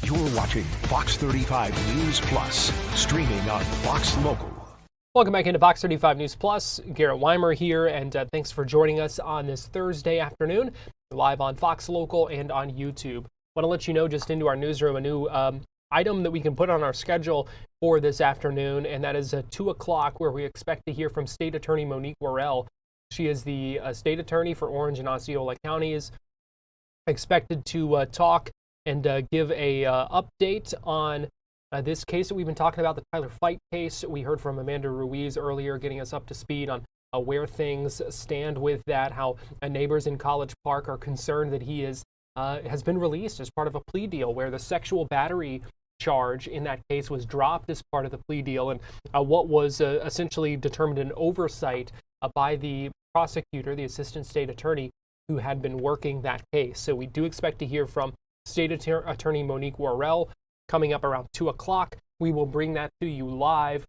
You're watching Fox 35 News Plus, streaming on Fox Local. Welcome back into Fox 35 News Plus. Garrett Weimer here, and thanks for joining us on this Thursday afternoon, live on Fox Local and on YouTube. Want to let you know, just into our newsroom, a new item that we can put on our schedule for this afternoon, and that is at 2 o'clock, where we expect to hear from State Attorney Monique Worrell. She is the state attorney for Orange and Osceola counties, expected to talk and give a update on this case that we've been talking about, the Tyler Fight case. We heard from Amanda Ruiz earlier, getting us up to speed on where things stand with that, how neighbors in College Park are concerned that he has been released as part of a plea deal, where the sexual battery charge in that case was dropped as part of the plea deal, and what was essentially determined an oversight by the prosecutor, the assistant state attorney, who had been working that case. So we do expect to hear from State Attorney Monique Worrell coming up around 2 o'clock. We will bring that to you live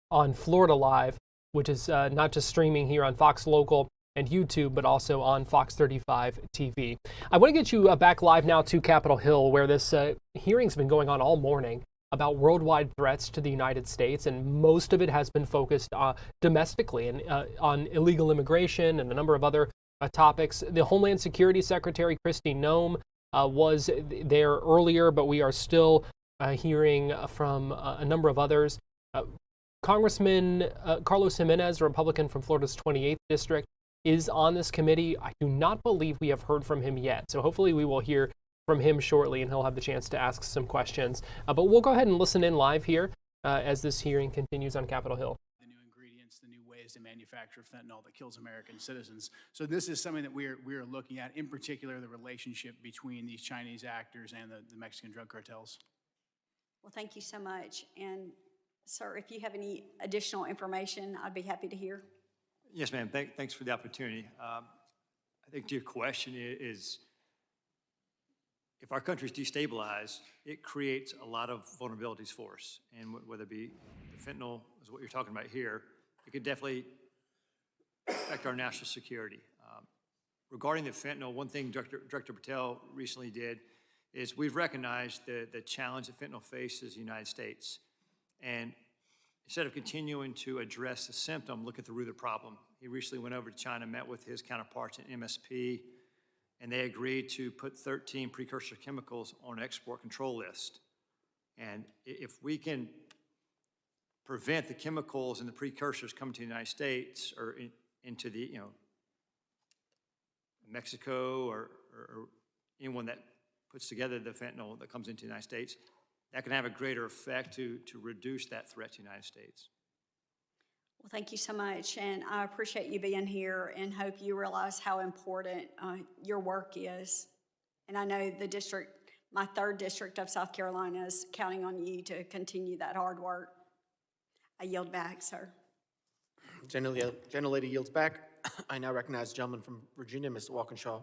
on Florida Live, which is not just streaming here on Fox Local and YouTube, but also on Fox 35 TV. I want to get you back live now to Capitol Hill, where this hearing's been going on all morning about worldwide threats to the United States, and most of it has been focused domestically and on illegal immigration and a number of other topics. The Homeland Security Secretary, Kristi Noem, was there earlier, but we are still hearing from a number of others. Congressman Carlos Jimenez, a Republican from Florida's 28th district, is on this committee. I do not believe we have heard from him yet, so hopefully we will hear from him shortly and he'll have the chance to ask some questions. But we'll go ahead and listen in live here as this hearing continues on Capitol Hill. The new ingredients, the new ways to manufacture fentanyl that kills American citizens. So this is something that we're looking at, in particular the relationship between these Chinese actors and the Mexican drug cartels. Well, thank you so much. And, sir, if you have any additional information, I'd be happy to hear. Yes, ma'am. Thanks for the opportunity. I think to your question is, if our country is destabilized, it creates a lot of vulnerabilities for us. And whether it be the fentanyl, is what you're talking about here, it could definitely affect our national security. Regarding the fentanyl, one thing Director Patel recently did is we've recognized the challenge that fentanyl faces in the United States. And instead of continuing to address the symptom, look at the root of the problem. He recently went over to China, met with his counterparts in MSP, and they agreed to put 13 precursor chemicals on an export control list. And if we can prevent the chemicals and the precursors coming to the United States or into the, Mexico or anyone that puts together the fentanyl that comes into the United States, that can have a greater effect to reduce that threat to the United States. Well, thank you so much, and I appreciate you being here and hope you realize how important your work is. And I know the district, my 3rd district of South Carolina, is counting on you to continue that hard work. I yield back, sir. Gentlelady yields back. I now recognize the gentleman from Virginia, Mr. Walkinshaw,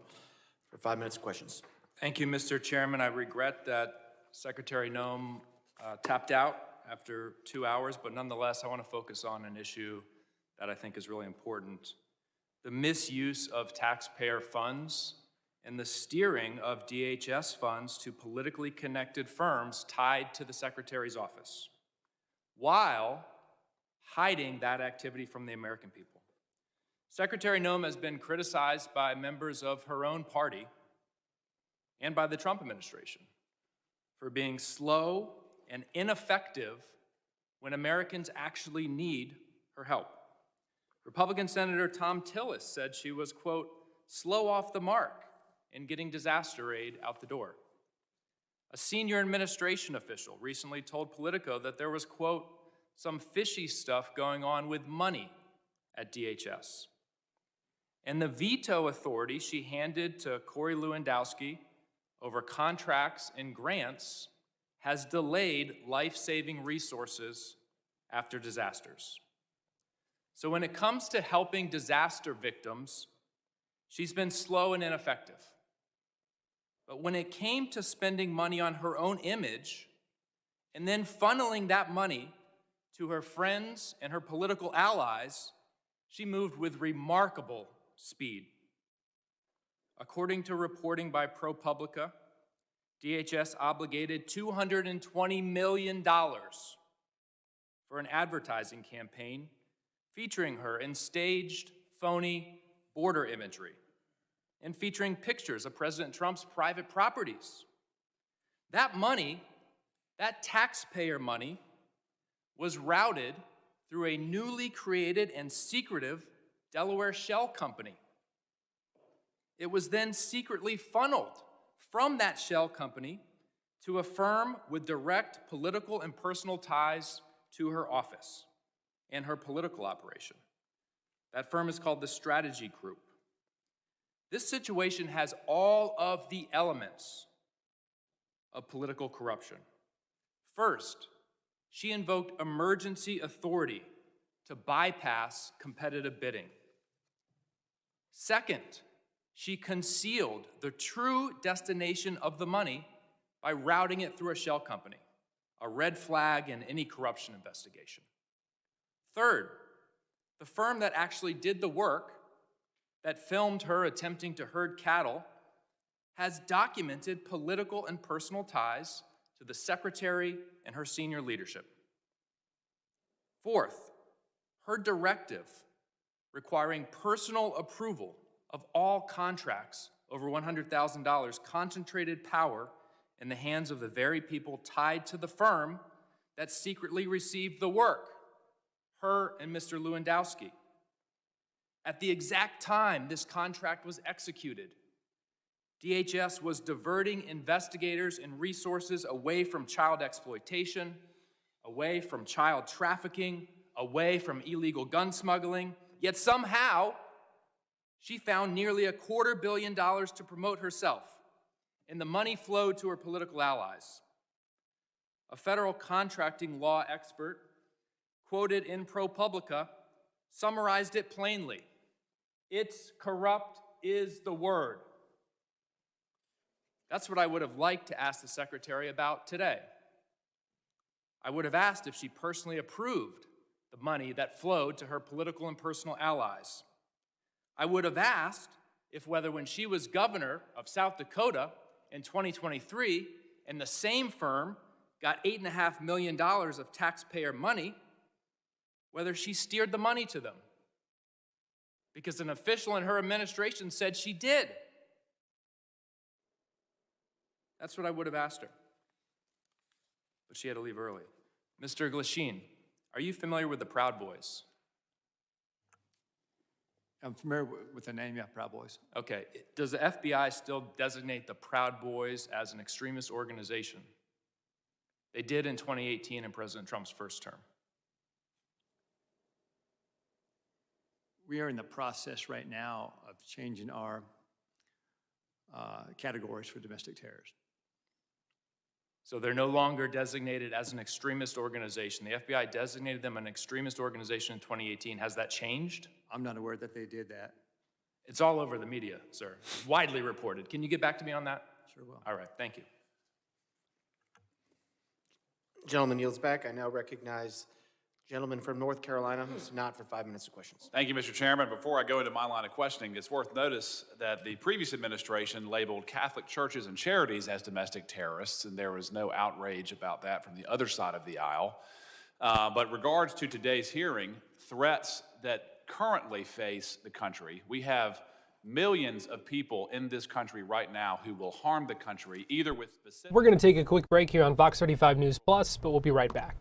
for 5 minutes of questions. Thank you, Mr. Chairman. I regret that Secretary Noem tapped out after 2 hours, but nonetheless, I want to focus on an issue that I think is really important. The misuse of taxpayer funds and the steering of DHS funds to politically connected firms tied to the Secretary's office, while hiding that activity from the American people. Secretary Noem has been criticized by members of her own party and by the Trump administration for being slow and ineffective when Americans actually need her help. Republican Senator Tom Tillis said she was, quote, slow off the mark in getting disaster aid out the door. A senior administration official recently told Politico that there was, quote, some fishy stuff going on with money at DHS. And the veto authority she handed to Corey Lewandowski over contracts and grants has delayed life-saving resources after disasters. So when it comes to helping disaster victims, she's been slow and ineffective. But when it came to spending money on her own image and then funneling that money to her friends and her political allies, she moved with remarkable speed. According to reporting by ProPublica, DHS obligated $220 million for an advertising campaign featuring her in staged, phony border imagery and featuring pictures of President Trump's private properties. That money, that taxpayer money, was routed through a newly created and secretive Delaware shell company. It was then secretly funneled from that shell company to a firm with direct political and personal ties to her office and her political operation. That firm is called the Strategy Group. This situation has all of the elements of political corruption. First, she invoked emergency authority to bypass competitive bidding. Second, she concealed the true destination of the money by routing it through a shell company, a red flag in any corruption investigation. Third, the firm that actually did the work, that filmed her attempting to herd cattle, has documented political and personal ties to the secretary and her senior leadership. Fourth, her directive requiring personal approval of all contracts over $100,000 concentrated power in the hands of the very people tied to the firm that secretly received the work, her and Mr. Lewandowski. At the exact time this contract was executed, DHS was diverting investigators and resources away from child exploitation, away from child trafficking, away from illegal gun smuggling, yet somehow she found nearly $250 million to promote herself, and the money flowed to her political allies. a federal contracting law expert quoted in ProPublica summarized it plainly. It's corrupt is the word. That's what I would have liked to ask the Secretary about today. I would have asked if she personally approved the money that flowed to her political and personal allies. I would have asked if whether when she was governor of South Dakota in 2023 and the same firm got $8.5 million of taxpayer money, whether she steered the money to them. Because an official in her administration said she did. That's what I would have asked her. But she had to leave early. Mr. Glasheen, are you familiar with the Proud Boys? I'm familiar with the name, yeah, Proud Boys. Okay. Does the FBI still designate the Proud Boys as an extremist organization? They did in 2018 in President Trump's first term. We are in the process right now of changing our categories for domestic terrorists. So they're no longer designated as an extremist organization. The FBI designated them an extremist organization in 2018. Has that changed? I'm not aware that they did that. It's all over the media, sir. It's widely reported. Can you get back to me on that? Sure will. All right, thank you. Gentleman yields back. I now recognize gentleman from North Carolina who's not for 5 minutes of questions. Thank you, Mr. Chairman. Before I go into my line of questioning, it's worth notice that the previous administration labeled Catholic churches and charities as domestic terrorists, and there was no outrage about that from the other side of the aisle. But regards to today's hearing, threats that currently face the country, we have millions of people in this country right now who will harm the country, either with specific... We're going to take a quick break here on Fox 35 News Plus, but we'll be right back.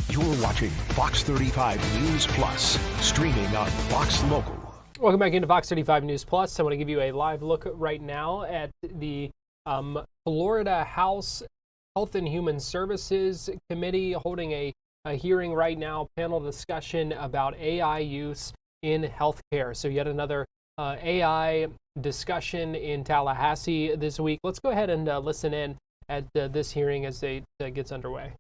You're watching Fox 35 News Plus, streaming on Fox Local. Welcome back into Fox 35 News Plus. I want to give you a live look right now at the Florida House Health and Human Services Committee holding a hearing right now, panel discussion about AI use in healthcare. So yet another AI discussion in Tallahassee this week. Let's go ahead and listen in at this hearing as it gets underway.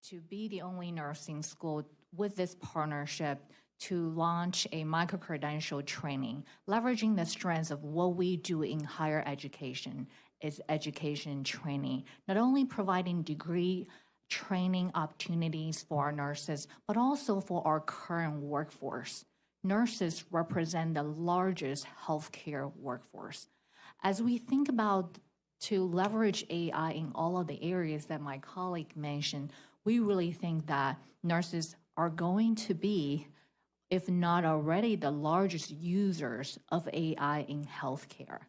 To be the only nursing school with this partnership to launch a micro-credential training, leveraging the strengths of what we do in higher education is education training, not only providing degree training opportunities for our nurses, but also for our current workforce nurses represent the largest healthcare workforce. As we think about to leverage AI in all of the areas that my colleague mentioned, we really think that nurses are going to be, if not already, the largest users of AI in healthcare.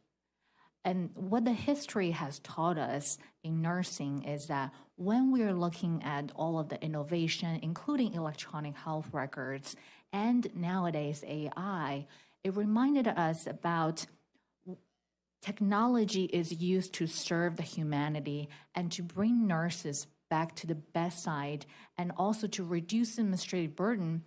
And what the history has taught us in nursing is that when we're looking at all of the innovation, including electronic health records and nowadays AI, it reminded us about technology is used to serve the humanity and to bring nurses back to the bedside and also to reduce administrative burden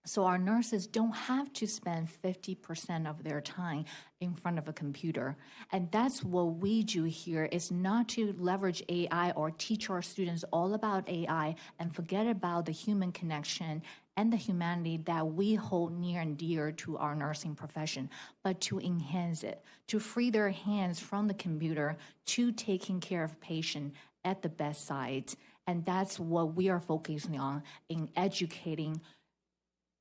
so our nurses don't have to spend 50% of their time in front of a computer. And that's what we do here, is not to leverage AI or teach our students all about AI and forget about the human connection and the humanity that we hold near and dear to our nursing profession, but to enhance it, to free their hands from the computer to taking care of patient at the bedside. And that's what we are focusing on in educating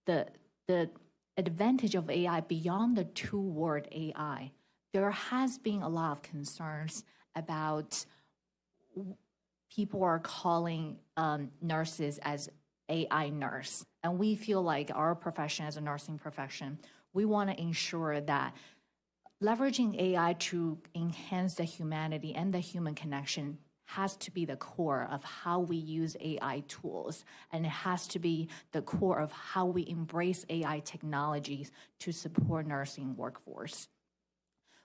the advantage of AI beyond the two-word AI. There has been a lot of concerns about people are calling nurses as AI nurse. And we feel like our profession as a nursing profession, we want to ensure that leveraging AI to enhance the humanity and the human connection has to be the core of how we use AI tools, and it has to be the core of how we embrace AI technologies to support nursing workforce.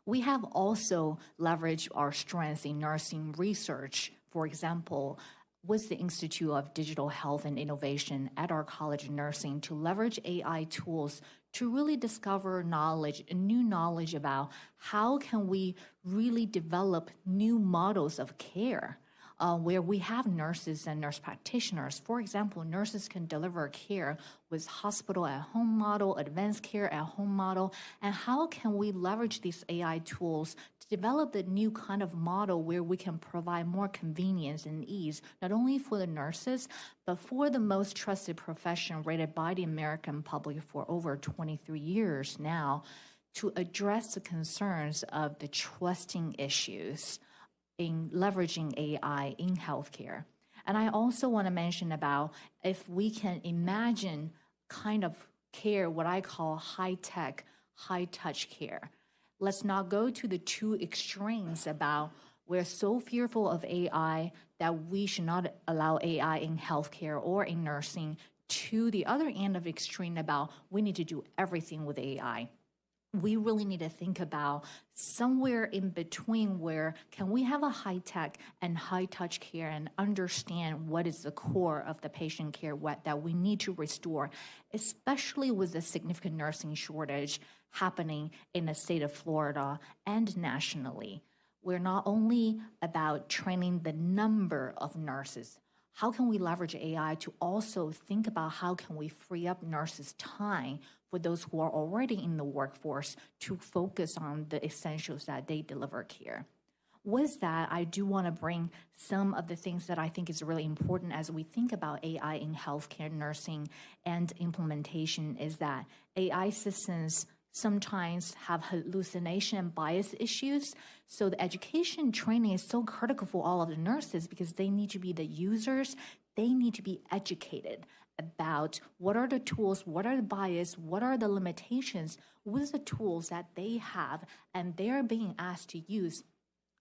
We have also leveraged our strengths in nursing research. For example, with the Institute of Digital Health and Innovation at our College of Nursing to leverage AI tools to really discover knowledge, new knowledge about how can we really develop new models of care where we have nurses and nurse practitioners. For example, nurses can deliver care with hospital at home model, advanced care at home model, and how can we leverage these AI tools to develop the new kind of model where we can provide more convenience and ease, not only for the nurses, but for the most trusted profession rated by the American public for over 23 years now, to address the concerns of the trusting issues in leveraging AI in healthcare. And I also want to mention about if we can imagine kind of care, what I call high-tech, high-touch care. Let's not go to the two extremes about we're so fearful of AI that we should not allow AI in healthcare or in nursing, to the other end of extreme about we need to do everything with AI. We really need to think about somewhere in between where can we have a high-tech and high-touch care and understand what is the core of the patient care that we need to restore, especially with the significant nursing shortage happening in the state of Florida and nationally. We're not only about training the number of nurses. How can we leverage AI to also think about how can we free up nurses' time for those who are already in the workforce to focus on the essentials that they deliver care? With that, I do want to bring some of the things that I think is really important as we think about AI in healthcare, nursing, and implementation is that AI systems sometimes have hallucination and bias issues. So the education training is so critical for all of the nurses because they need to be the users. They need to be educated about what are the tools, what are the bias, what are the limitations with the tools that they have and they're being asked to use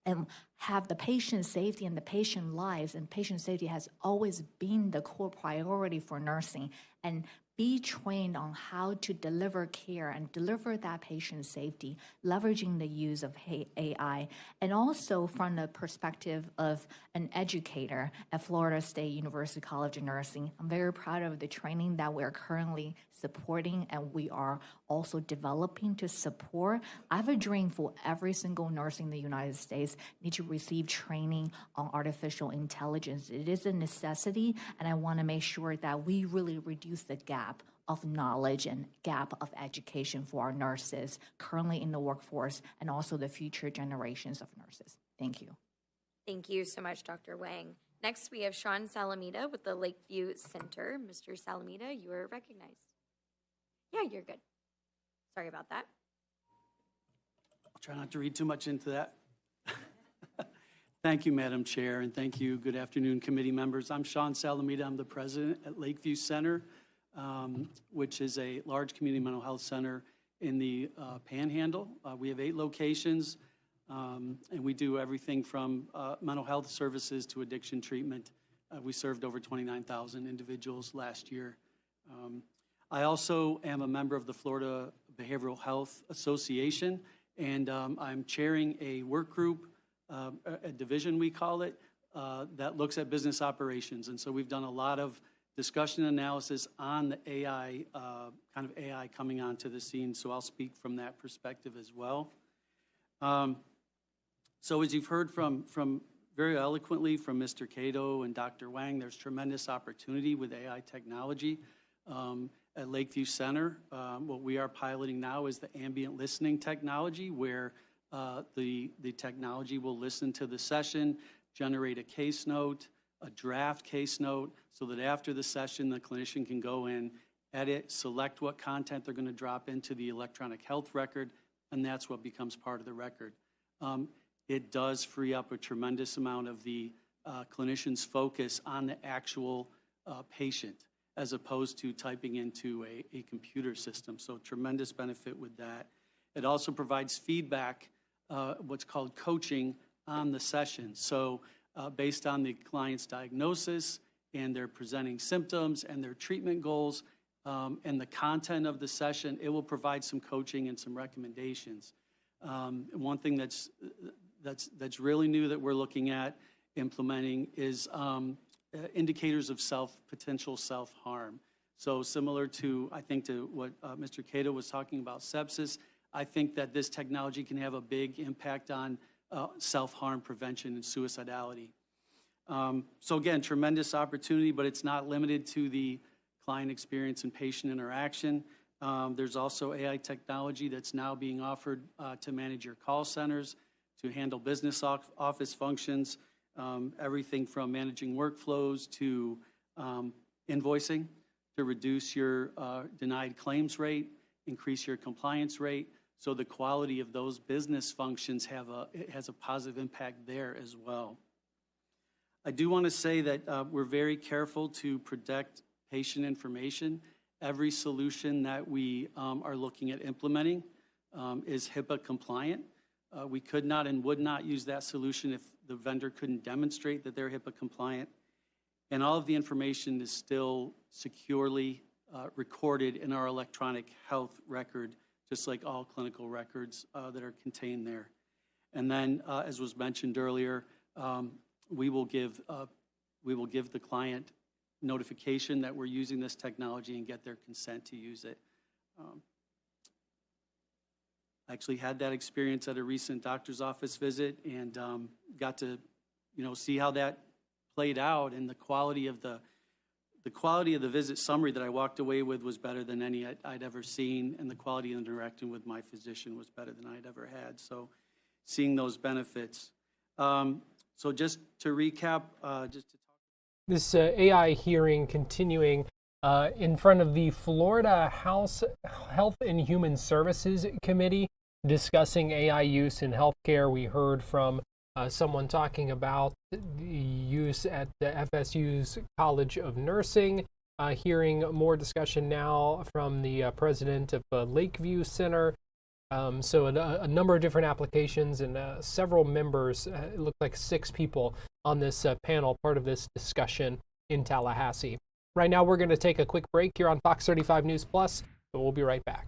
and have the patient safety and the patient lives. And patient safety has always been the core priority for nursing. And be trained on how to deliver care and deliver that patient safety, leveraging the use of AI. And also from the perspective of an educator at Florida State University College of Nursing, I'm very proud of the training that we're currently supporting and we are also developing to support. I have a dream for every single nurse in the United States need to receive training on artificial intelligence. It is a necessity, and I want to make sure that we really reduce the gap of knowledge and gap of education for our nurses currently in the workforce and also the future generations of nurses. Thank you. Thank you so much, Dr. Wang. Next, we have Sean Salamita with the Lakeview Center. Mr. Salamita, you are recognized. Yeah, you're good. Sorry about that. I'll try not to read too much into that. Thank you, Madam Chair, and thank you. Good afternoon, committee members. I'm Sean Salamita. I'm the president at Lakeview Center, which is a large community mental health center in the Panhandle. We have 8 locations, and we do everything from mental health services to addiction treatment. We served over 29,000 individuals last year. I also am a member of the Florida Behavioral Health Association, and I'm chairing a work group, a division we call it, that looks at business operations. And so we've done a lot of discussion analysis on the AI, kind of AI coming onto the scene, so I'll speak from that perspective as well. So as you've heard from very eloquently from Mr. Cato and Dr. Wang, there's tremendous opportunity with AI technology. At Lakeview Center, what we are piloting now is the ambient listening technology, where the technology will listen to the session, generate a case note, a draft case note, so that after the session, the clinician can go in, edit, select what content they're going to drop into the electronic health record, and that's what becomes part of the record. It does free up a tremendous amount of the clinician's focus on the actual patient, as opposed to typing into a computer system. So tremendous benefit with that. It also provides feedback, what's called coaching on the session. So based on the client's diagnosis and their presenting symptoms and their treatment goals and the content of the session, it will provide some coaching and some recommendations. One thing that's really new that we're looking at implementing is indicators of potential self-harm. So similar to, I think, to what Mr. Cato was talking about sepsis, I think that this technology can have a big impact on self-harm prevention and suicidality. So again, tremendous opportunity, but it's not limited to the client experience and patient interaction. There's also AI technology that's now being offered to manage your call centers, to handle business office functions, everything from managing workflows to invoicing, to reduce your denied claims rate, increase your compliance rate. So the quality of those business functions has a positive impact there as well. I do want to say that we're very careful to protect patient information. Every solution that we are looking at implementing is HIPAA compliant. We could not and would not use that solution if the vendor couldn't demonstrate that they're HIPAA compliant. And all of the information is still securely recorded in our electronic health record, just like all clinical records that are contained there. And then, as was mentioned earlier, we will give the client notification that we're using this technology and get their consent to use it. I actually had that experience at a recent doctor's office visit and got to, see how that played out, and the quality of the visit summary that I walked away with was better than any I'd ever seen, and the quality of interacting with my physician was better than I'd ever had. So seeing those benefits. So just to recap, this AI hearing continuing in front of the Florida House Health and Human Services Committee discussing AI use in healthcare. We heard from someone talking about the use at the FSU's College of Nursing. Hearing more discussion now from the president of Lakeview Center. So a number of different applications and several members, it looked like 6 people on this panel, part of this discussion in Tallahassee. Right now, we're going to take a quick break here on Fox 35 News Plus, but we'll be right back.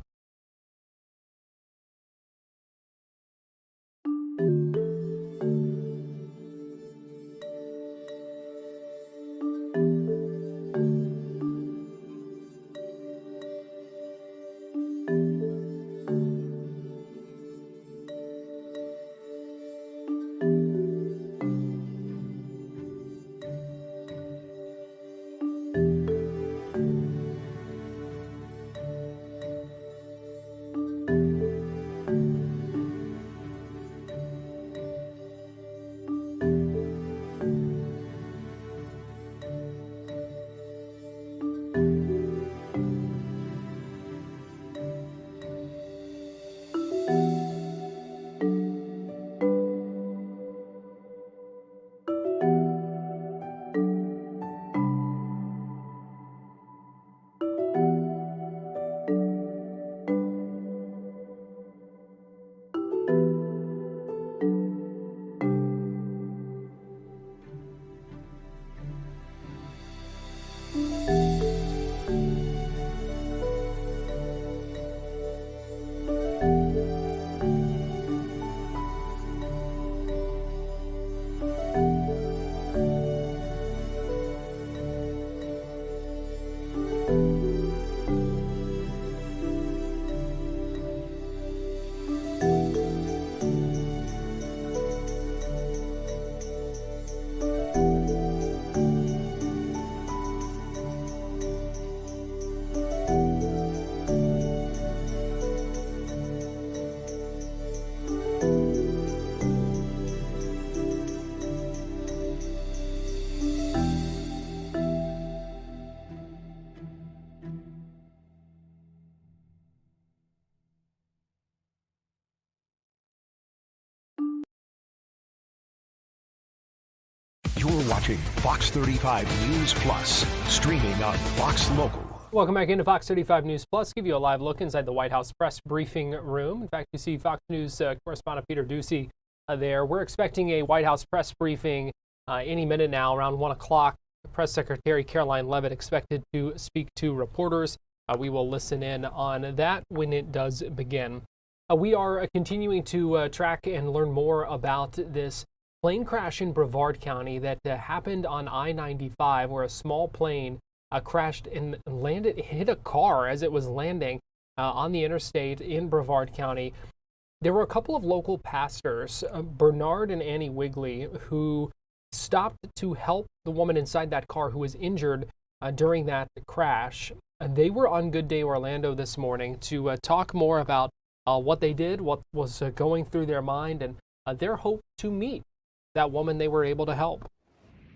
watching Fox 35 News Plus, streaming on Fox Local. Welcome back into Fox 35 News Plus. Give you a live look inside the White House press briefing room. In fact, you see Fox News correspondent Peter Ducey there. We're expecting a White House press briefing any minute now, around 1 o'clock. Press Secretary Caroline Leavitt expected to speak to reporters. We will listen in on that when it does begin. We are continuing to track and learn more about this plane crash in Brevard County that happened on I-95, where a small plane crashed and hit a car as it was landing on the interstate in Brevard County. There were a couple of local pastors, Bernard and Annie Wigley, who stopped to help the woman inside that car who was injured during that crash. They were on Good Day Orlando this morning to talk more about what they did, what was going through their mind, and their hope to meet that woman they were able to help.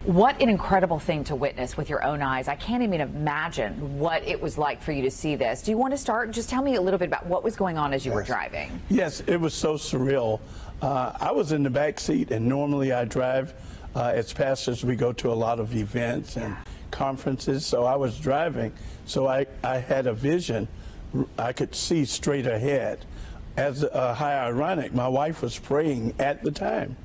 What an incredible thing to witness with your own eyes. I can't even imagine what it was like for you to see this. Do you want to start? Just tell me a little bit about what was going on as you were driving. Yes, it was so surreal. I was in the back seat, and normally I drive. As pastors, we go to a lot of events and conferences, so I was driving. So I had a vision. I could see straight ahead. As how ironic, my wife was praying at the time.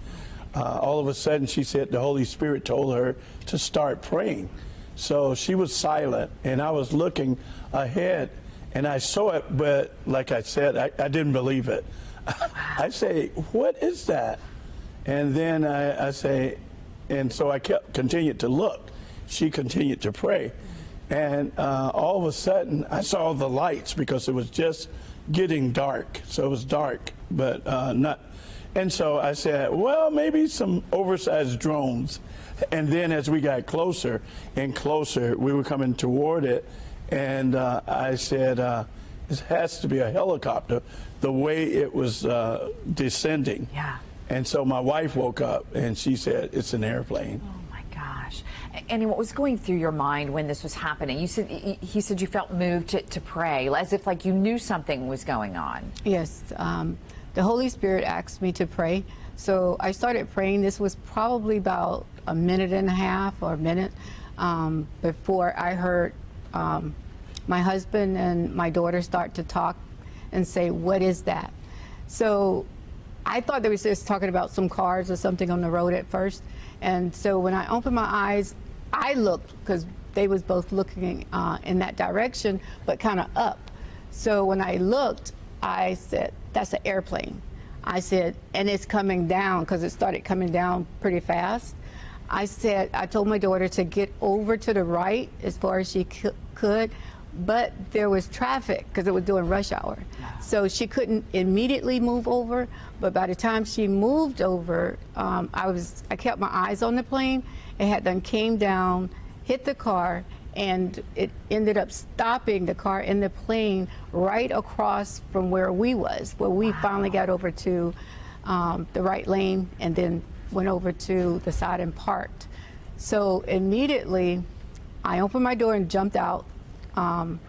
All of a sudden, she said the Holy Spirit told her to start praying. So she was silent, and I was looking ahead, and I saw it, but like I said, I didn't believe it. I say, what is that? And then I say, and so I continued to look. She continued to pray. And all of a sudden, I saw the lights because it was just getting dark. So it was dark, but not. And so I said, well, maybe some oversized drones. And then as we got closer and closer, we were coming toward it. And I said, it has to be a helicopter, the way it was descending. Yeah. And so my wife woke up and she said, it's an airplane. Oh my gosh. And what was going through your mind when this was happening? You said, he said you felt moved to pray, as if like you knew something was going on. Yes. The Holy Spirit asked me to pray. So I started praying. This was probably about a minute and a half or a minute before I heard my husband and my daughter start to talk and say, what is that? So I thought they were just talking about some cars or something on the road at first. And so when I opened my eyes, I looked, because they was both looking in that direction, but kind of up. So when I looked, I said, that's an airplane. I said, and it's coming down, because it started coming down pretty fast. I said, I told my daughter to get over to the right as far as she could, but there was traffic because it was during rush hour. So she couldn't immediately move over, but by the time she moved over, I kept my eyes on the plane. It had then came down, hit the car, and it ended up stopping the car and the plane right across from where we was, where we finally got over to the right lane and then went over to the side and parked. So immediately, I opened my door and jumped out. And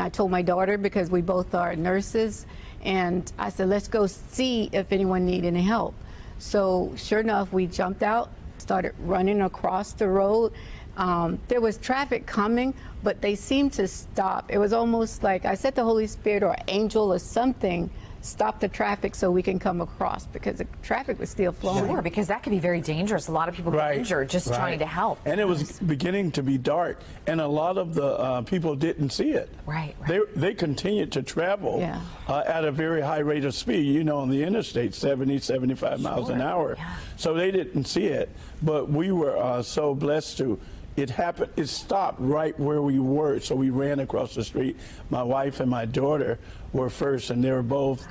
I told my daughter, because we both are nurses, and I said, let's go see if anyone needs any help. So sure enough, we jumped out, started running across the road. There was traffic coming, but they seemed to stop. It was almost like I said the Holy Spirit or angel or something stop the traffic so we can come across, because the traffic was still flowing. Sure, because that could be very dangerous. A lot of people get injured just trying to help. And it was beginning to be dark, and a lot of the people didn't see it. Right. They continued to travel at a very high rate of speed, you know, on the interstate, 70, 75 miles an hour. So they didn't see it, but we were so blessed to. It happened, it stopped right where we were, so we ran across the street. My wife and my daughter were first, and they were both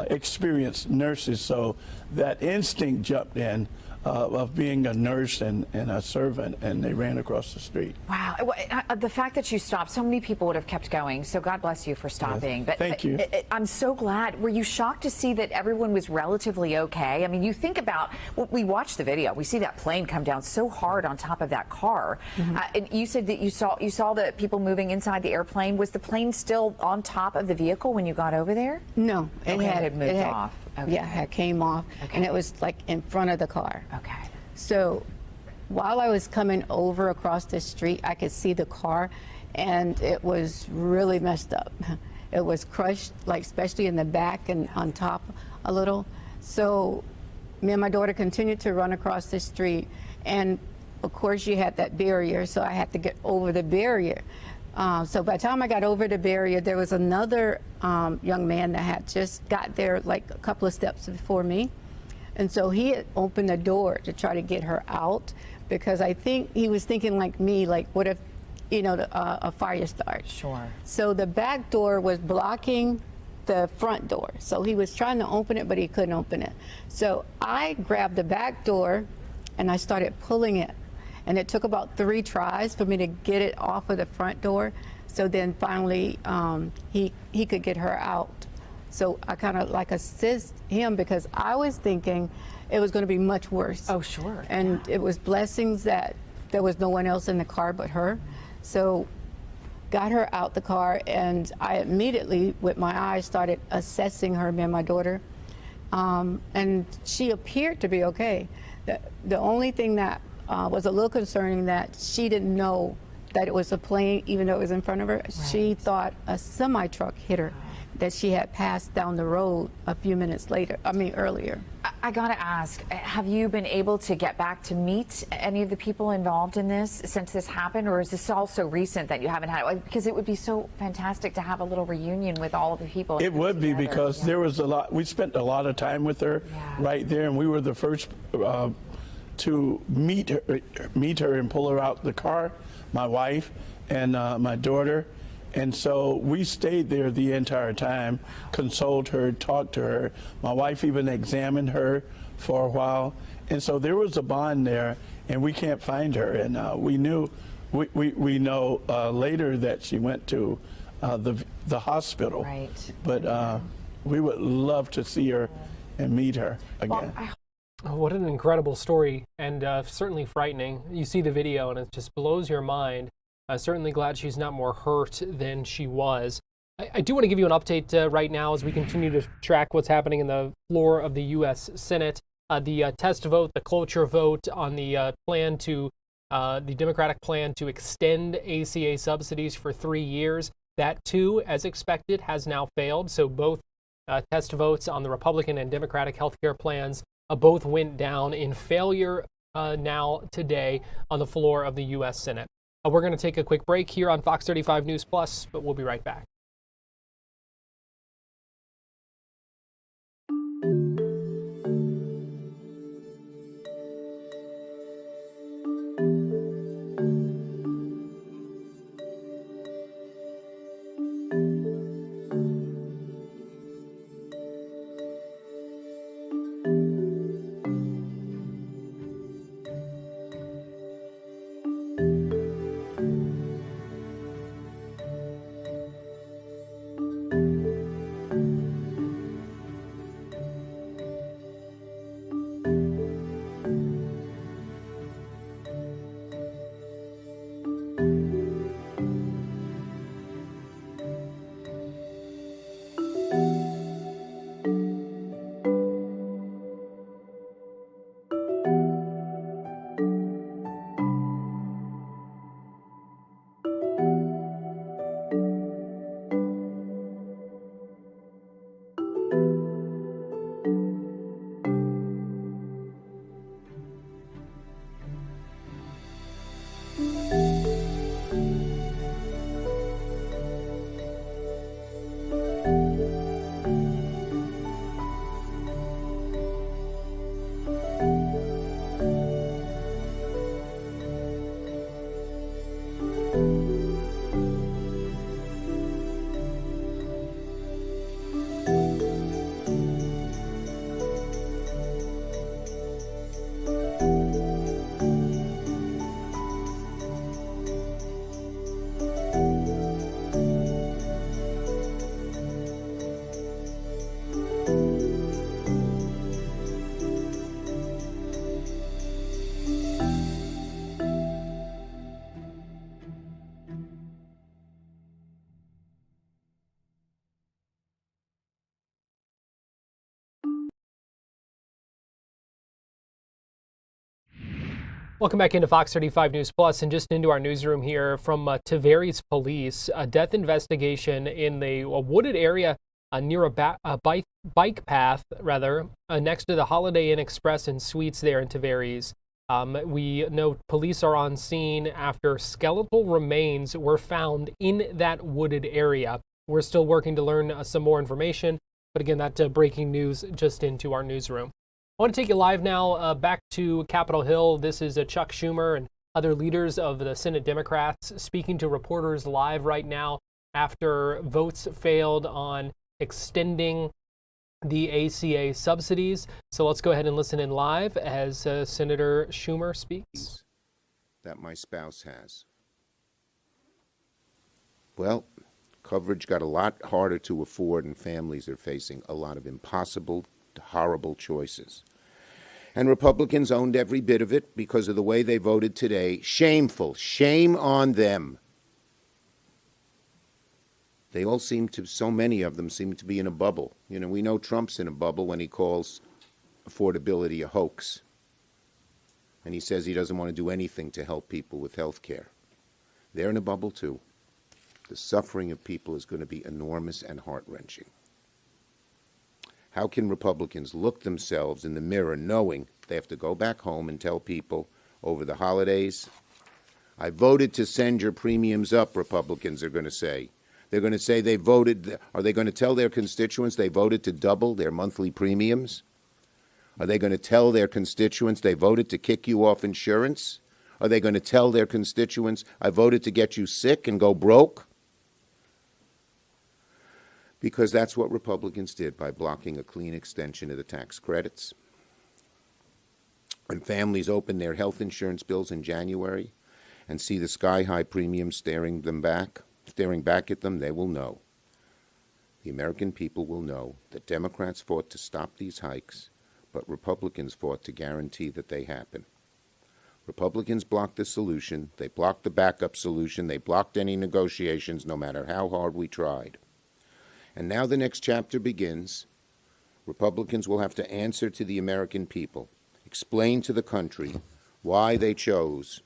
experienced nurses, so that instinct jumped in of being a nurse and a servant, and they ran across the street. Wow. The fact that you stopped, so many people would have kept going, so God bless you for stopping. Yes. But Thank you. I'm so glad. Were you shocked to see that everyone was relatively okay? I mean, you think about, we watched the video, we see that plane come down so hard on top of that car. And you said that you saw the people moving inside the airplane. Was the plane still on top of the vehicle when you got over there? No, it had moved off. Okay. Yeah, it came off, and it was like in front of the car. Okay. So while I was coming over across the street, I could see the car, and it was really messed up. It was crushed, like especially in the back and on top a little. So me and my daughter continued to run across the street, and of course you had that barrier, so I had to get over the barrier. So by the time I got over the barrier, there was another young man that had just got there like a couple of steps before me. And so he had opened the door to try to get her out, because I think he was thinking like me, like what if, you know, a fire starts. Sure. So the back door was blocking the front door. So he was trying to open it, but he couldn't open it. So I grabbed the back door and I started pulling it. And it took about 3 tries for me to get it off of the front door. So then finally he could get her out. So I kind of like assist him, because I was thinking it was going to be much worse. Oh, sure. And it was blessings that there was no one else in the car but her. So got her out the car, and I immediately, with my eyes, started assessing her, me and my daughter. And she appeared to be okay. The only thing that was a little concerning, that she didn't know that it was a plane, even though it was in front of her. Right. She thought a semi-truck hit her, that she had passed down the road a few minutes earlier. I gotta ask, have you been able to get back to meet any of the people involved in this since this happened, or is this all so recent that you haven't had it? Because it would be so fantastic to have a little reunion with all of the people. It would be, because there was a lot, we spent a lot of time with her right there, and we were the first to meet her and pull her out the car, my wife and my daughter. And so we stayed there the entire time, consoled her, talked to her. My wife even examined her for a while. And so there was a bond there, and we can't find her. And we know later that she went to the hospital. Right. But we would love to see her and meet her again. Oh, what an incredible story, and certainly frightening. You see the video and it just blows your mind. Certainly glad she's not more hurt than she was. I do want to give you an update right now as we continue to track what's happening in the floor of the U.S. Senate. The test vote, the cloture vote on the plan to, the Democratic plan to extend ACA subsidies for 3 years, that too, as expected, has now failed. So both test votes on the Republican and Democratic healthcare plans both went down in failure now today on the floor of the U.S. Senate. We're going to take a quick break here on Fox 35 News Plus, but we'll be right back. Welcome back into Fox 35 News Plus, and just into our newsroom here from Tavares Police. A death investigation in the wooded area near a bike path, next to the Holiday Inn Express and Suites there in Tavares. We know police are on scene after skeletal remains were found in that wooded area. We're still working to learn some more information, but again, that breaking news just into our newsroom. I want to take you live now back to Capitol Hill. This is Chuck Schumer and other leaders of the Senate Democrats speaking to reporters live right now after votes failed on extending the ACA subsidies. So let's go ahead and listen in live as Senator Schumer speaks. That my spouse has. Well, coverage got a lot harder to afford, and families are facing a lot of impossible, horrible choices. And Republicans owned every bit of it because of the way they voted today. Shameful. Shame on them. They all seem to, so many of them seem to be in a bubble. You know, we know Trump's in a bubble when he calls affordability a hoax. And he says he doesn't want to do anything to help people with health care. They're in a bubble too. The suffering of people is going to be enormous and heart-wrenching. How can Republicans look themselves in the mirror knowing they have to go back home and tell people over the holidays, I voted to send your premiums up, Republicans are going to say. They're going to say they voted. Are they going to tell their constituents they voted to double their monthly premiums? Are they going to tell their constituents they voted to kick you off insurance? Are they going to tell their constituents, I voted to get you sick and go broke? Because that's what Republicans did by blocking a clean extension of the tax credits. When families open their health insurance bills in January and see the sky-high premiums staring back at them, they will know. The American people will know that Democrats fought to stop these hikes, but Republicans fought to guarantee that they happen. Republicans blocked the solution. They blocked the backup solution. They blocked any negotiations, no matter how hard we tried. And now the next chapter begins. Republicans will have to answer to the American people, explain to the country why they chose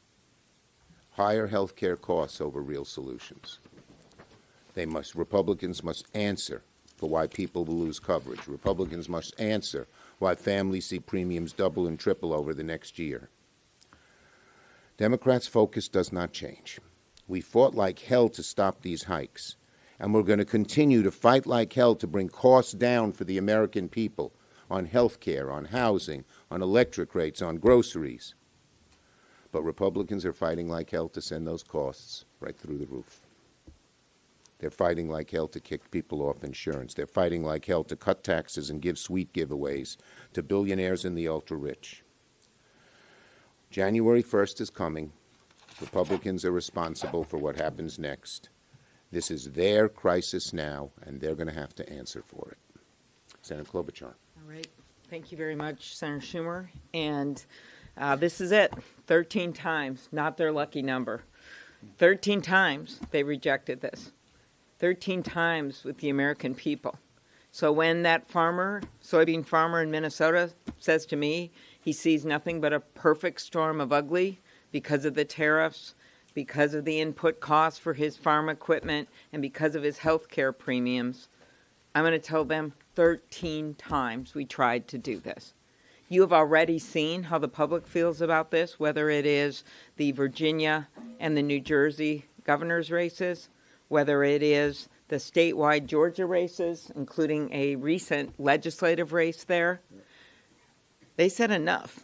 higher health care costs over real solutions. Republicans must answer for why people will lose coverage. Republicans must answer why families see premiums double and triple over the next year. Democrats' focus does not change. We fought like hell to stop these hikes. And we're going to continue to fight like hell to bring costs down for the American people on health care, on housing, on electric rates, on groceries. But Republicans are fighting like hell to send those costs right through the roof. They're fighting like hell to kick people off insurance. They're fighting like hell to cut taxes and give sweet giveaways to billionaires and the ultra-rich. January 1st is coming. Republicans are responsible for what happens next. This is their crisis now, and they're going to have to answer for it. Senator Klobuchar. All right. Thank you very much, Senator Schumer. And this is it. 13 times, not their lucky number. 13 times they rejected this. 13 times with the American people. So when that soybean farmer in Minnesota says to me he sees nothing but a perfect storm of ugly because of the tariffs, because of the input costs for his farm equipment, and because of his health care premiums, I'm going to tell them 13 times we tried to do this. You have already seen how the public feels about this, whether it is the Virginia and the New Jersey governor's races, whether it is the statewide Georgia races, including a recent legislative race there. They said enough.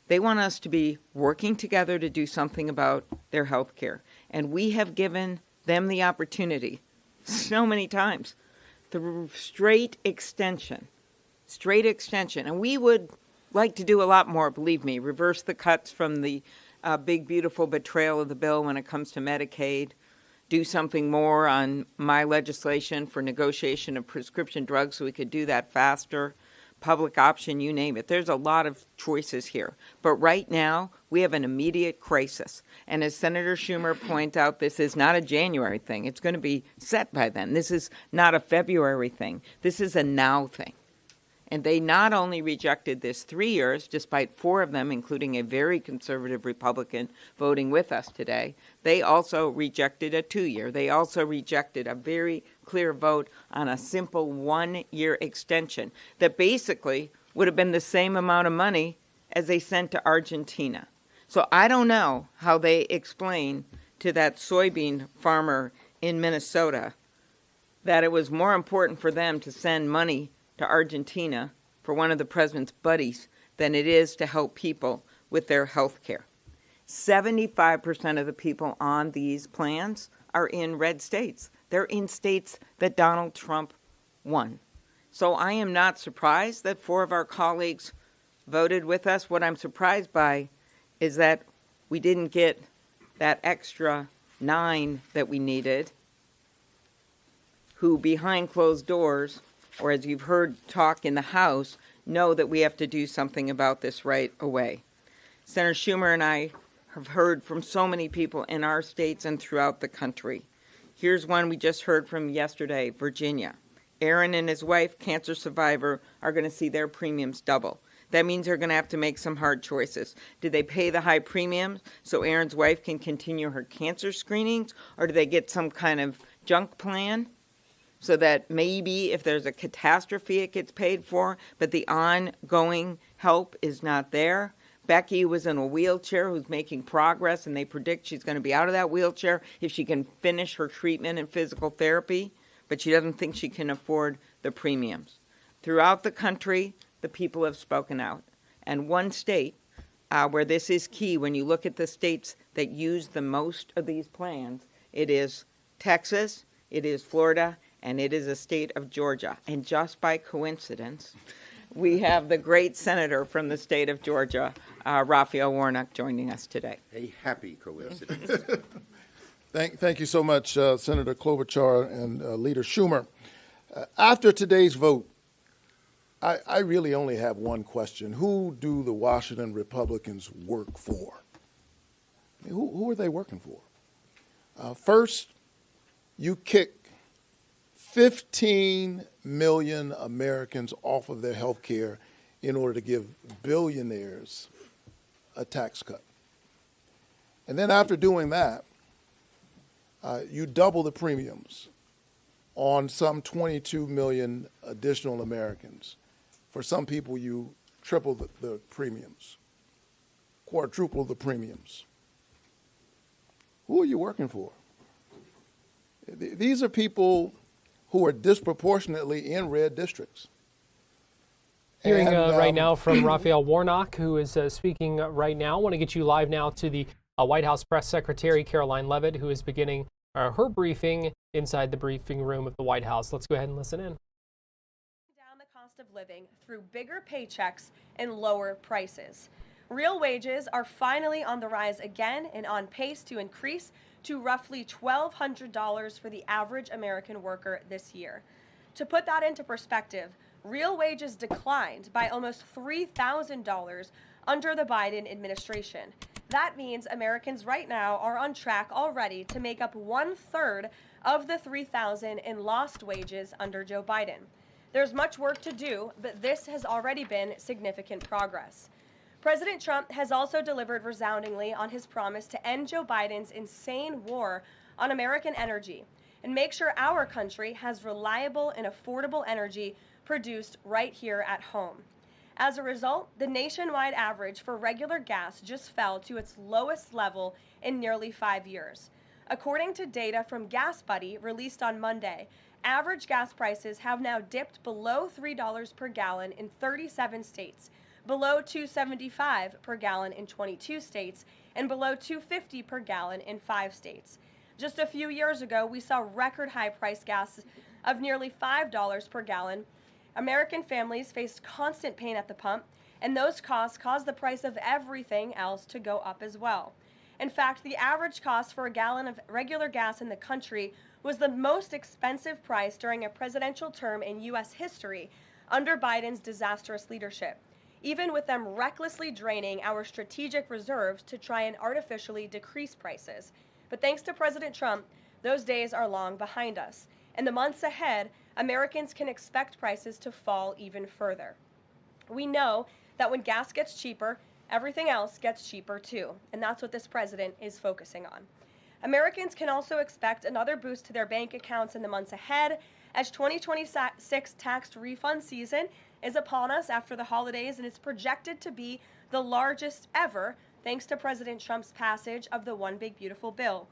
They want us to be working together to do something about their health care. And we have given them the opportunity so many times. The straight extension. And we would like to do a lot more, believe me. Reverse the cuts from the big, beautiful betrayal of the bill when it comes to Medicaid. Do something more on my legislation for negotiation of prescription drugs so we could do that faster. Public option, you name it. There's a lot of choices here. But right now, we have an immediate crisis. And as Senator Schumer pointed out, this is not a January thing. It's going to be set by then. This is not a February thing. This is a now thing. And they not only rejected this 3 years, despite 4 of them, including a very conservative Republican voting with us today, they also rejected a 2-year. They also rejected a very clear vote on a simple 1-year extension that basically would have been the same amount of money as they sent to Argentina. So I don't know how they explain to that soybean farmer in Minnesota that it was more important for them to send money to Argentina for one of the president's buddies than it is to help people with their health care. 75% of the people on these plans are in red states. They're in states that Donald Trump won. So I am not surprised that 4 of our colleagues voted with us. What I'm surprised by is that we didn't get that extra 9 that we needed, who behind closed doors, or as you've heard talk in the House, know that we have to do something about this right away. Senator Schumer and I have heard from so many people in our states and throughout the country. Here's one we just heard from yesterday, Virginia. Aaron and his wife, cancer survivor, are going to see their premiums double. That means they're going to have to make some hard choices. Do they pay the high premiums so Aaron's wife can continue her cancer screenings, or do they get some kind of junk plan so that maybe if there's a catastrophe it gets paid for, but the ongoing help is not there? Becky was in a wheelchair who's making progress, and they predict she's going to be out of that wheelchair if she can finish her treatment and physical therapy, but she doesn't think she can afford the premiums. Throughout the country, the people have spoken out. And one state where this is key, when you look at the states that use the most of these plans, it is Texas, it is Florida, and it is the state of Georgia. And just by coincidence, we have the great senator from the state of Georgia, Raphael Warnock, joining us today. A happy coincidence. Thank you so much, Senator Klobuchar and Leader Schumer. After today's vote, I really only have one question. Who do the Washington Republicans work for? Who are they working for? First, you kick 15 million Americans off of their health care in order to give billionaires a tax cut. And then after doing that, you double the premiums on some 22 million additional Americans. For some people, you triple the premiums, quadruple the premiums. Who are you working for? These are people who are disproportionately in red districts. Hearing right now from Raphael Warnock, who is speaking right now. I want to get you live now to the White House Press Secretary Caroline Leavitt, who is beginning her briefing inside the briefing room of the White House. Let's go ahead and listen in. Down the cost of living through bigger paychecks and lower prices. Real wages are finally on the rise again and on pace to increase to roughly $1,200 for the average American worker this year. To put that into perspective, real wages declined by almost $3,000 under the Biden administration. That means Americans right now are on track already to make up 1/3 of the $3,000 in lost wages under Joe Biden. There's much work to do, but this has already been significant progress. President Trump has also delivered resoundingly on his promise to end Joe Biden's insane war on American energy and make sure our country has reliable and affordable energy produced right here at home. As a result, the nationwide average for regular gas just fell to its lowest level in nearly 5 years. According to data from Gas Buddy released on Monday, average gas prices have now dipped below $3 per gallon in 37 states, below $2.75 per gallon in 22 states, and below $2.50 per gallon in 5 states. Just a few years ago, we saw record high price gas of nearly $5 per gallon. American families faced constant pain at the pump, and those costs caused the price of everything else to go up as well. In fact, the average cost for a gallon of regular gas in the country was the most expensive price during a presidential term in U.S. history under Biden's disastrous leadership, even with them recklessly draining our strategic reserves to try and artificially decrease prices. But thanks to President Trump, those days are long behind us. In the months ahead, Americans can expect prices to fall even further. We know that when gas gets cheaper, everything else gets cheaper too, and that's what this president is focusing on. Americans can also expect another boost to their bank accounts in the months ahead, as 2026 tax refund season is upon us after the holidays, and it's projected to be the largest ever thanks to President Trump's passage of the One Big Beautiful Bill.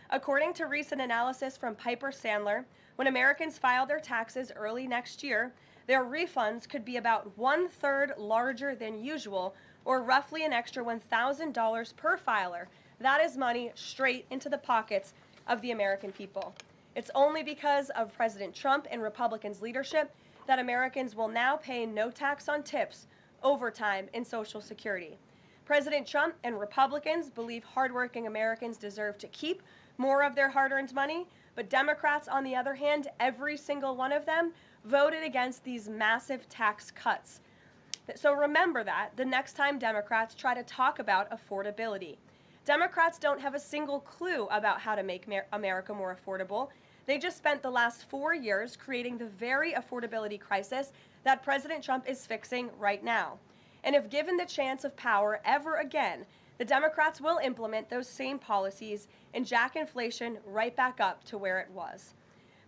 According to recent analysis from Piper Sandler, when Americans file their taxes early next year, their refunds could be about 1/3 larger than usual, or roughly an extra $1,000 per filer. That is money straight into the pockets of the American people. It's only because of President Trump and Republicans' leadership that Americans will now pay no tax on tips, overtime, and Social Security. President Trump and Republicans believe hardworking Americans deserve to keep more of their hard-earned money, but Democrats, on the other hand, every single one of them, voted against these massive tax cuts. So remember that the next time Democrats try to talk about affordability. Democrats don't have a single clue about how to make America more affordable. They just spent the last 4 years creating the very affordability crisis that President Trump is fixing right now. And if given the chance of power ever again, the Democrats will implement those same policies and jack inflation right back up to where it was.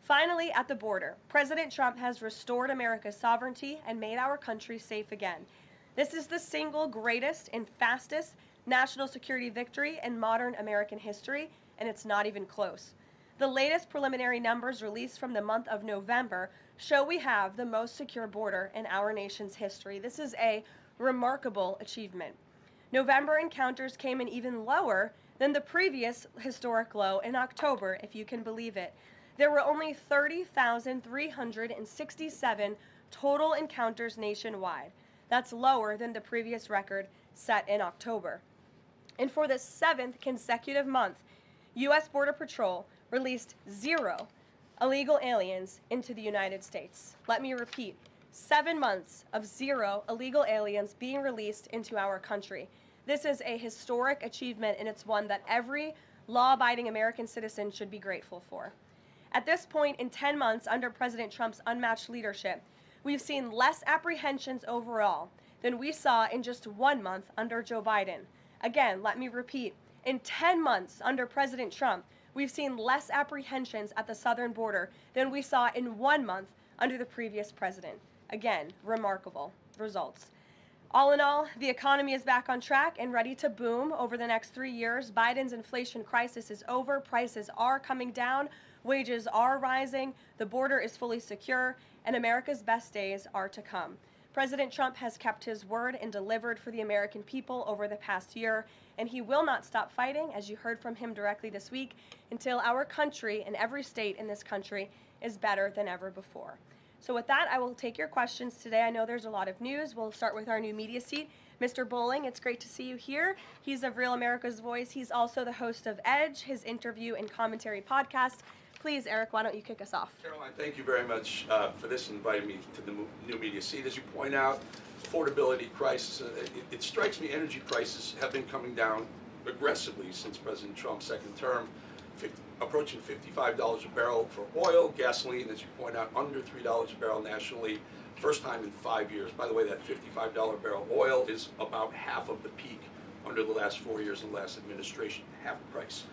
Finally, at the border, President Trump has restored America's sovereignty and made our country safe again. This is the single greatest and fastest national security victory in modern American history, and it's not even close. The latest preliminary numbers released from the month of November show we have the most secure border in our nation's history. This is a remarkable achievement. November encounters came in even lower than the previous historic low in October, if you can believe it. There were only 30,367 total encounters nationwide. That's lower than the previous record set in October. And for the 7th consecutive month, U.S. Border Patrol released 0 illegal aliens into the United States. Let me repeat, 7 months of 0 illegal aliens being released into our country. This is a historic achievement, and it's one that every law-abiding American citizen should be grateful for. At this point, in 10 months under President Trump's unmatched leadership, we've seen less apprehensions overall than we saw in just 1 month under Joe Biden. Again, let me repeat, in 10 months under President Trump, we've seen less apprehensions at the southern border than we saw in 1 month under the previous president. Again, remarkable results. All in all, the economy is back on track and ready to boom over the next 3 years. Biden's inflation crisis is over. Prices are coming down. Wages are rising. The border is fully secure, and America's best days are to come. President Trump has kept his word and delivered for the American people over the past year, and he will not stop fighting, as you heard from him directly this week, until our country and every state in this country is better than ever before. So with that, I will take your questions today. I know there's a lot of news. We'll start with our new media seat. Mr. Bowling, it's great to see you here. He's of Real America's Voice. He's also the host of Edge, his interview and commentary podcast. Please, Eric, why don't you kick us off? Caroline, thank you very much for this and inviting me to the new media seat. As you point out, affordability crisis, it strikes me energy prices have been coming down aggressively since President Trump's second term, approaching $55 a barrel for oil, gasoline, as you point out, under $3 a barrel nationally, first time in 5 years. By the way, that $55 barrel oil is about half of the peak under the last 4 years of the last administration, half the price.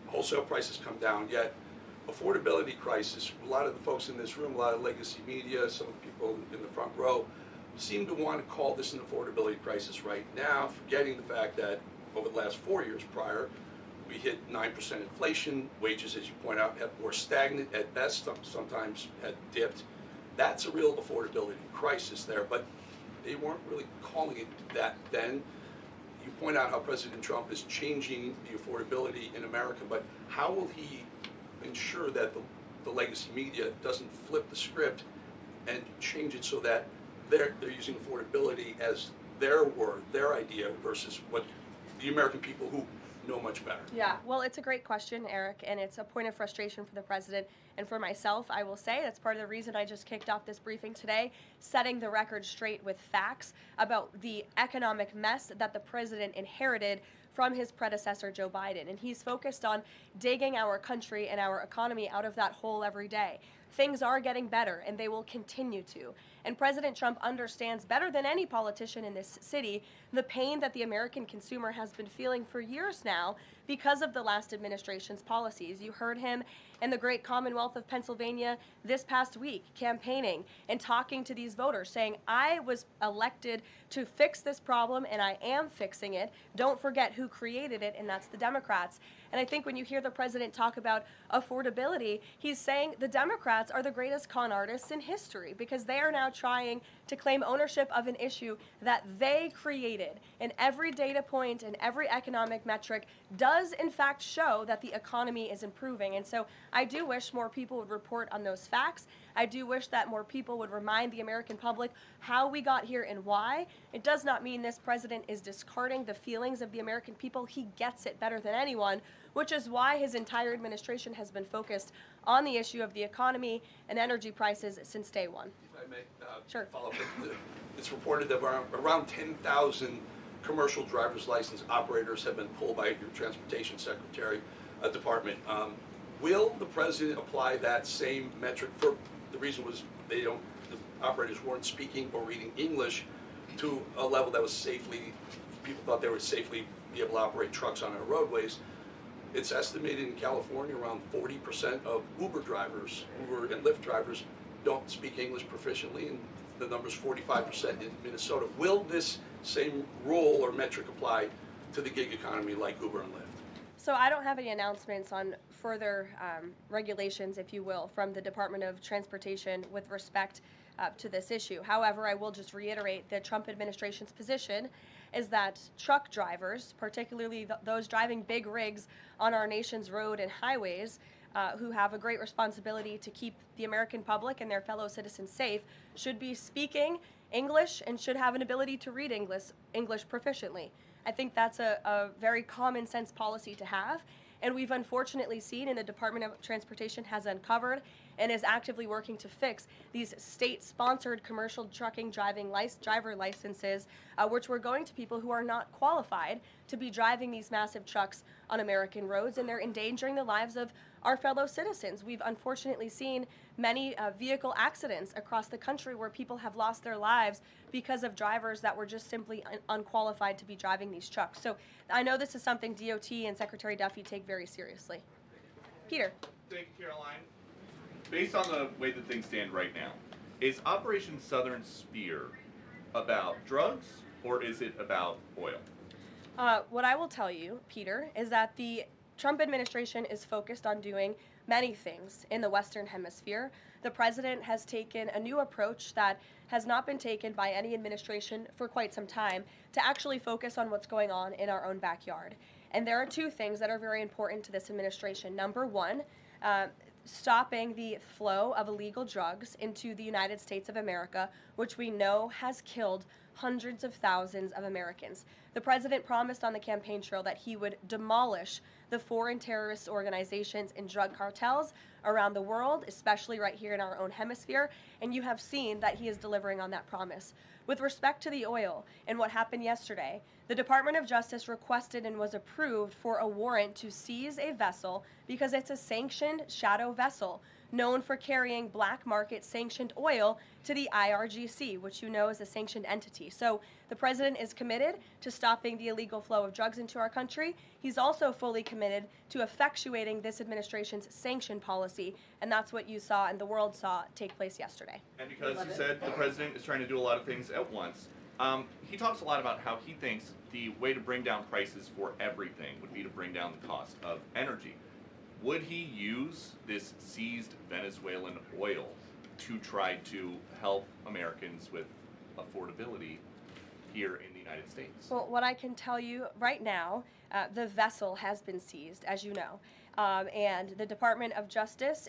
Wholesale prices come down, yet affordability crisis, a lot of the folks in this room, a lot of legacy media, some of the people in the front row, seem to want to call this an affordability crisis right now, forgetting the fact that over the last 4 years prior, we hit 9% inflation. Wages, as you point out, were stagnant at best, sometimes had dipped. That's a real affordability crisis there, but they weren't really calling it that then. You point out how President Trump is changing the affordability in America, but how will he ensure that the legacy media doesn't flip the script and change it so that they're using affordability as their word, their idea, versus what the American people who know much better? Yeah, well, it's a great question, Eric, and it's a point of frustration for the president And for myself, I will say that's part of the reason I just kicked off this briefing today, setting the record straight with facts about the economic mess that the president inherited from his predecessor, Joe Biden. And he's focused on digging our country and our economy out of that hole every day. Things are getting better, and they will continue to. And President Trump understands better than any politician in this city the pain that the American consumer has been feeling for years now because of the last administration's policies. You heard him in the great Commonwealth of Pennsylvania this past week campaigning and talking to these voters saying, I was elected to fix this problem and I am fixing it. Don't forget who created it, and that's the Democrats. And I think when you hear the president talk about affordability, he's saying the Democrats are the greatest con artists in history because they are now trying to claim ownership of an issue that they created. And every data point and every economic metric does in fact show that the economy is improving. And so I do wish more people would report on those facts. I do wish that more people would remind the American public how we got here and why. It does not mean this president is discarding the feelings of the American people. He gets it better than anyone, which is why his entire administration has been focused on the issue of the economy and energy prices since day one. If I may Sure. follow up. It's reported that around 10,000 commercial driver's license operators have been pulled by your transportation secretary department. Will the president apply that same metric? For the reason was the operators weren't speaking or reading English to a level that was safely, people thought they would safely be able to operate trucks on our roadways. It's estimated in California around 40% of Uber drivers, Uber and Lyft drivers, don't speak English proficiently, and the number's 45% in Minnesota. Will this same rule or metric apply to the gig economy like Uber and Lyft? So I don't have any announcements on further regulations, if you will, from the Department of Transportation with respect to this issue. However, I will just reiterate the Trump administration's position is that truck drivers, particularly those driving big rigs on our nation's road and highways, who have a great responsibility to keep the American public and their fellow citizens safe, should be speaking English and should have an ability to read English proficiently. I think that's a very common sense policy to have. And we've unfortunately seen, and the Department of Transportation has uncovered and is actively working to fix these state-sponsored commercial trucking driver licenses, which were going to people who are not qualified to be driving these massive trucks on American roads, and they're endangering the lives of our fellow citizens. We've unfortunately seen many vehicle accidents across the country where people have lost their lives because of drivers that were just simply unqualified to be driving these trucks. So I know this is something DOT and Secretary Duffy take very seriously. Peter. Thank you, Caroline. Based on the way that things stand right now, is Operation Southern Spear about drugs or is it about oil? What I will tell you, Peter, is that the Trump administration is focused on doing many things in the Western Hemisphere. The president has taken a new approach that has not been taken by any administration for quite some time to actually focus on what's going on in our own backyard. And there are two things that are very important to this administration. Number one, stopping the flow of illegal drugs into the United States of America, which we know has killed hundreds of thousands of Americans. The president promised on the campaign trail that he would demolish the foreign terrorist organizations and drug cartels around the world, especially right here in our own hemisphere, and you have seen that he is delivering on that promise. With respect to the oil and what happened yesterday, the Department of Justice requested and was approved for a warrant to seize a vessel because it's a sanctioned shadow vessel known for carrying black market sanctioned oil to the IRGC, which you know is a sanctioned entity. So the president is committed to stopping the illegal flow of drugs into our country. He's also fully committed to effectuating this administration's sanction policy, and that's what you saw and the world saw take place yesterday. And because you said the president is trying to do a lot of things at once, he talks a lot about how he thinks the way to bring down prices for everything would be to bring down the cost of energy. Would he use this seized Venezuelan oil to try to help Americans with affordability here in the United States? Well, what I can tell you right now, the vessel has been seized, as you know. And the Department of Justice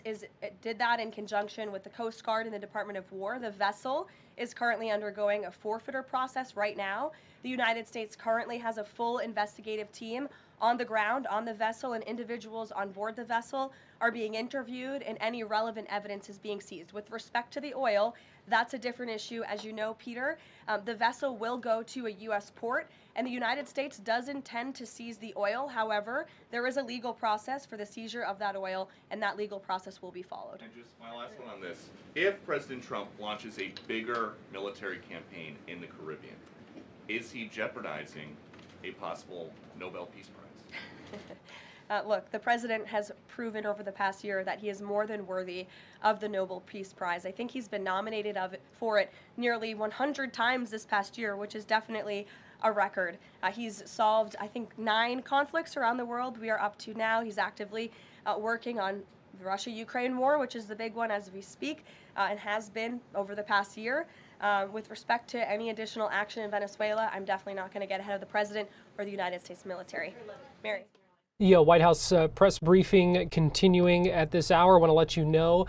did that in conjunction with the Coast Guard and the Department of War. The vessel is currently undergoing a forfeiture process right now. The United States currently has a full investigative team on the ground, on the vessel, and individuals on board the vessel are being interviewed and any relevant evidence is being seized. With respect to the oil, that's a different issue. As you know, Peter, the vessel will go to a U.S. port, and the United States does intend to seize the oil. However, there is a legal process for the seizure of that oil, and that legal process will be followed. And just my last one on this. If President Trump launches a bigger military campaign in the Caribbean, is he jeopardizing a possible Nobel Peace Prize? Look, the president has proven over the past year that he is more than worthy of the Nobel Peace Prize. I think he's been nominated for it nearly 100 times this past year, which is definitely a record. He's solved, I think, 9 conflicts around the world. We are up to now. He's actively working on the Russia-Ukraine war, which is the big one as we speak, and has been over the past year. With respect to any additional action in Venezuela, I'm definitely not going to get ahead of the president or the United States military. Mary. Yeah, White House press briefing continuing at this hour. I want to let you know,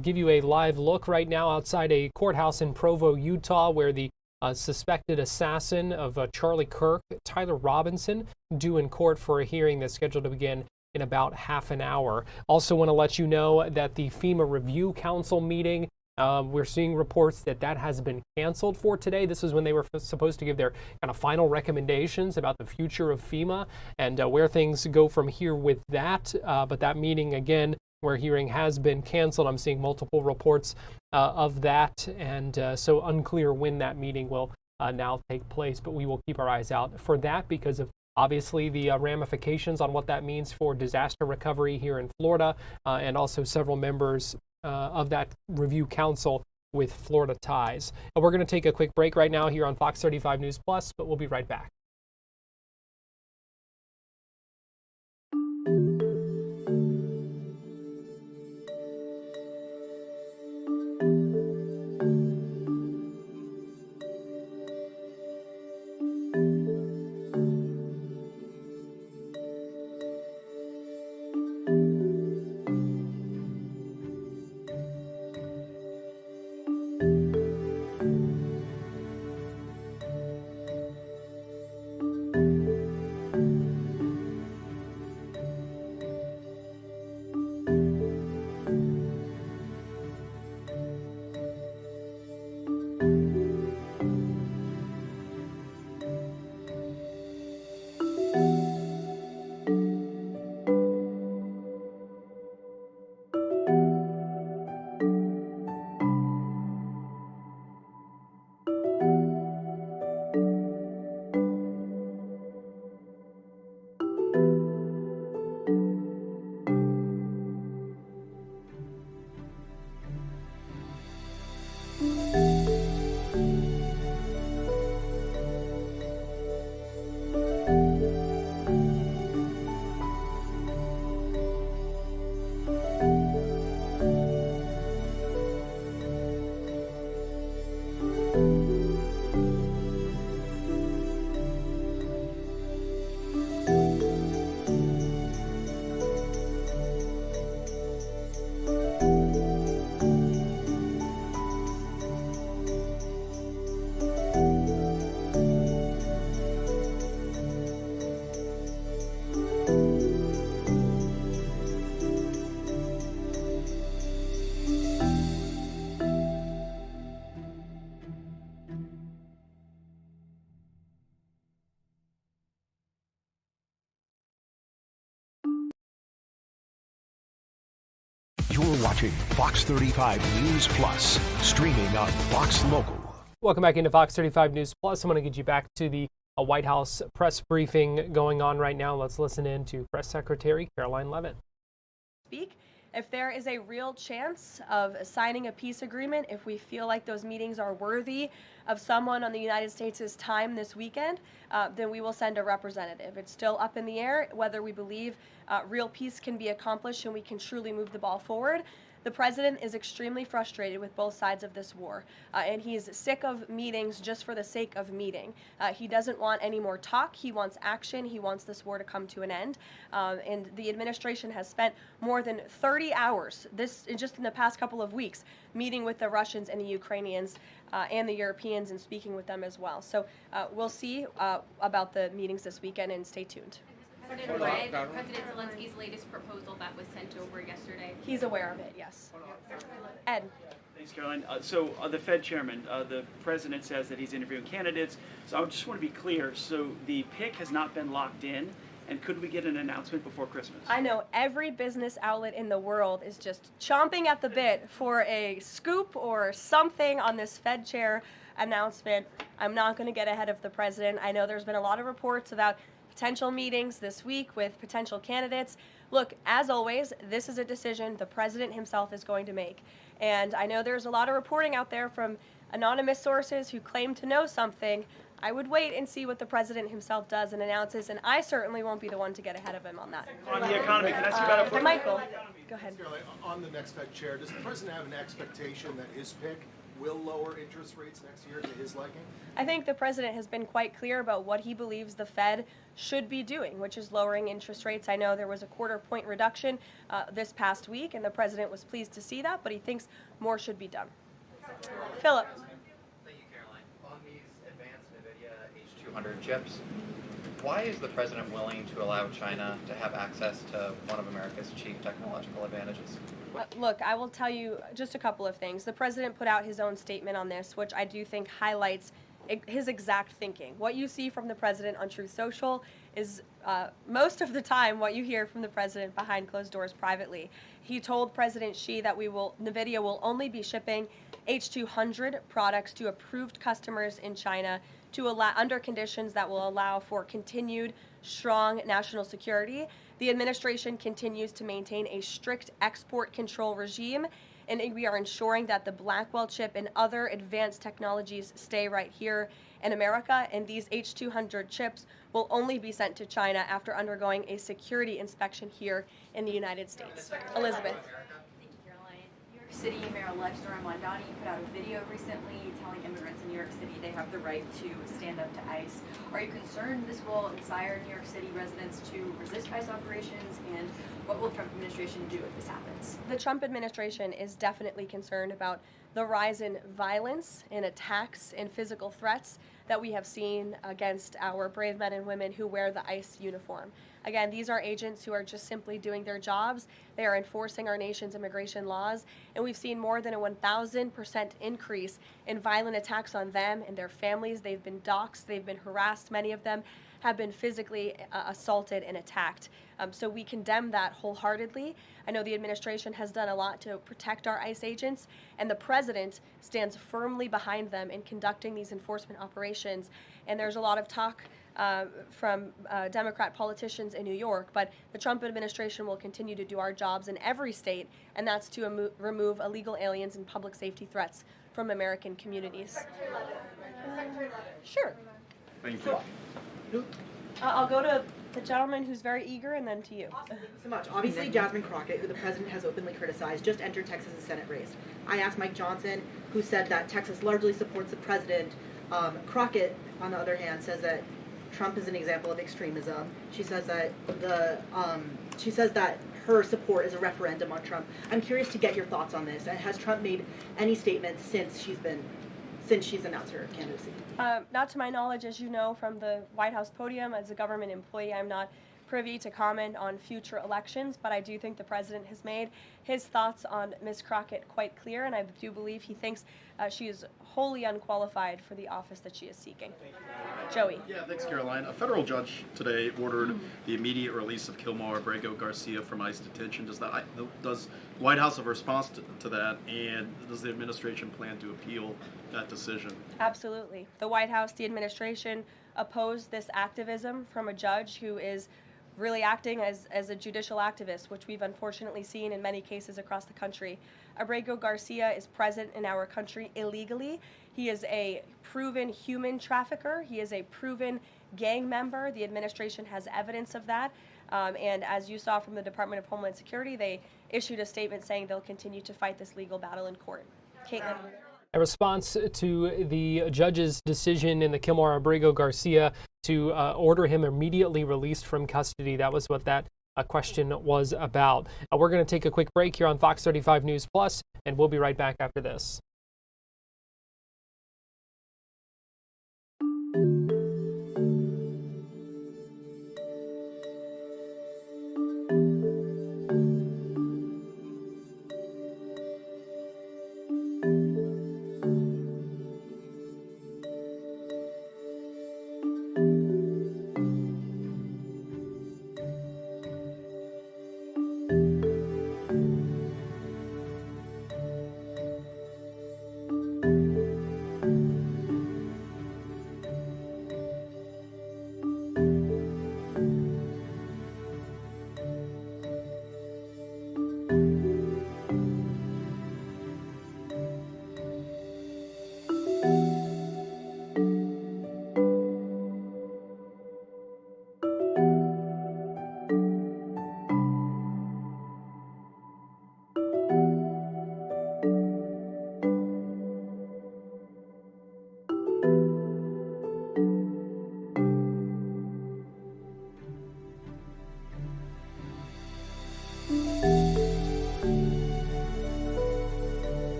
give you a live look right now outside a courthouse in Provo, Utah, where the suspected assassin of Charlie Kirk, Tyler Robinson, due in court for a hearing that's scheduled to begin in about half an hour. Also want to let you know that the FEMA Review Council meeting, we're seeing reports that has been canceled for today. This is when they were supposed to give their kind of final recommendations about the future of FEMA and where things go from here with that. But that meeting, again, we're hearing has been canceled. I'm seeing multiple reports of that, and so unclear when that meeting will now take place. But we will keep our eyes out for that because of obviously the ramifications on what that means for disaster recovery here in Florida, and also several members of that review council with Florida ties. And we're going to take a quick break right now here on Fox 35 News Plus, but we'll be right back. You're watching Fox 35 News Plus, streaming on Fox Local. Welcome back into Fox 35 News Plus. I'm going to get you back to the White House press briefing going on right now. Let's listen in to Press Secretary Caroline Leavitt. If there is a real chance of signing a peace agreement, if we feel like those meetings are worthy of someone on the United States' time this weekend, then we will send a representative. It's still up in the air whether we believe real peace can be accomplished and we can truly move the ball forward. The president is extremely frustrated with both sides of this war, and he's sick of meetings just for the sake of meeting. He doesn't want any more talk. He wants action. He wants this war to come to an end. And the administration has spent more than 30 hours, just in the past couple of weeks, meeting with the Russians and the Ukrainians and the Europeans and speaking with them as well. So we'll see about the meetings this weekend, and stay tuned. President read President Zelensky's latest proposal that was sent over yesterday. He's aware of it, yes. Ed. Thanks, Caroline. So the Fed chairman, the president says that he's interviewing candidates. So I just want to be clear. So the pick has not been locked in. And could we get an announcement before Christmas? I know every business outlet in the world is just chomping at the bit for a scoop or something on this Fed chair announcement. I'm not going to get ahead of the president. I know there's been a lot of reports about potential meetings this week with potential candidates. Look, as always, this is a decision the president himself is going to make. And I know there's a lot of reporting out there from anonymous sources who claim to know something. I would wait and see what the president himself does and announces, and I certainly won't be the one to get ahead of him on that. On the economy, can I ask you about it? Michael, go ahead. On the next Fed chair, does the president have an expectation that his pick will lower interest rates next year to his liking? I think the president has been quite clear about what he believes the Fed should be doing, which is lowering interest rates. I know there was a quarter-point reduction this past week, and the president was pleased to see that, but he thinks more should be done. Philip. Chips. Why is the president willing to allow China to have access to one of America's chief technological advantages? Look, I will tell you just a couple of things. The president put out his own statement on this, which I do think highlights his exact thinking. What you see from the president on Truth Social is most of the time what you hear from the president behind closed doors privately. He told President Xi that NVIDIA will only be shipping H200 products to approved customers in China under conditions that will allow for continued strong national security. The administration continues to maintain a strict export control regime, and we are ensuring that the Blackwell chip and other advanced technologies stay right here in America, and these H200 chips will only be sent to China after undergoing a security inspection here in the United States. Elizabeth. City Mayor-elect Zoran Mondani put out a video recently telling immigrants in New York City they have the right to stand up to ICE. Are you concerned this will inspire New York City residents to resist ICE operations, and what will the Trump administration do if this happens? The Trump administration is definitely concerned about the rise in violence, in attacks, and physical threats that we have seen against our brave men and women who wear the ICE uniform. Again, these are agents who are just simply doing their jobs. They are enforcing our nation's immigration laws, and we've seen more than a 1,000% increase in violent attacks on them and their families. They've been doxxed, they've been harassed, many of them have been physically assaulted and attacked. So we condemn that wholeheartedly. I know the administration has done a lot to protect our ICE agents, and the president stands firmly behind them in conducting these enforcement operations. And there's a lot of talk from Democrat politicians in New York, but the Trump administration will continue to do our jobs in every state, and that's to remove illegal aliens and public safety threats from American communities. Sure. Thank you. I'll go to the gentleman who's very eager, and then to you. Thank you so much. Obviously, Jasmine Crockett, who the president has openly criticized, just entered Texas' Senate race. I asked Mike Johnson, who said that Texas largely supports the president. Crockett, on the other hand, says that Trump is an example of extremism. She says that her support is a referendum on Trump. I'm curious to get your thoughts on this. And has Trump made any statements since she's announced her candidacy? Not to my knowledge, as you know, from the White House podium. As a government employee, I'm not privy to comment on future elections, but I do think the president has made his thoughts on Ms. Crockett quite clear, and I do believe he thinks she is wholly unqualified for the office that she is seeking. Joey. Yeah, thanks, Caroline. A federal judge today ordered the immediate release of Kilmar Abrego Garcia from ICE detention. Does the White House have a response to that, and does the administration plan to appeal that decision? Absolutely. The White House, the administration, opposed this activism from a judge who is really acting as a judicial activist, which we've unfortunately seen in many cases across the country. Abrego Garcia is present in our country illegally. He is a proven human trafficker. He is a proven gang member. The administration has evidence of that. And as you saw from the Department of Homeland Security, they issued a statement saying they'll continue to fight this legal battle in court. Caitlin. A response to the judge's decision in the Kilmar Abrego Garcia to order him immediately released from custody. That was what that question was about. We're going to take a quick break here on Fox 35 News Plus, and we'll be right back after this.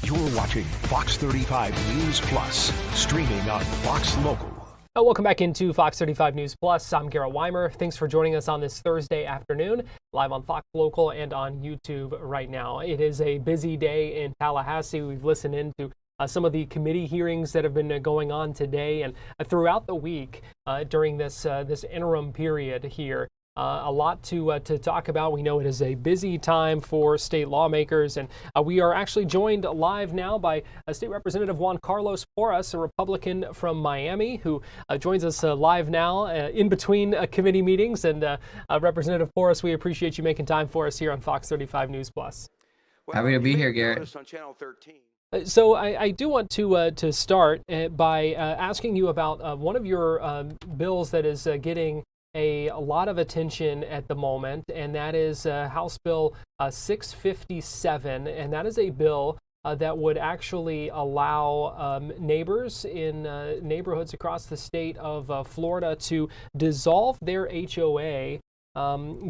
You're watching Fox 35 News Plus, streaming on Fox Local. Welcome back into Fox 35 News Plus. I'm Garrett Weimer. Thanks for joining us on this Thursday afternoon, live on Fox Local and on YouTube right now. It is a busy day in Tallahassee. We've listened into some of the committee hearings that have been going on today and throughout the week during this interim period here. A lot to talk about. We know it is a busy time for state lawmakers, and we are actually joined live now by State Representative Juan Carlos Porras, a Republican from Miami, who joins us live now in between committee meetings. And Representative Porras, we appreciate you making time for us here on Fox 35 News Plus. Happy to be here, Garrett. On Channel 13. So I do want to start by asking you about one of your bills that is getting a lot of attention at the moment, and that is House Bill 657, and that is a bill that would actually allow neighbors in neighborhoods across the state of Florida to dissolve their HOA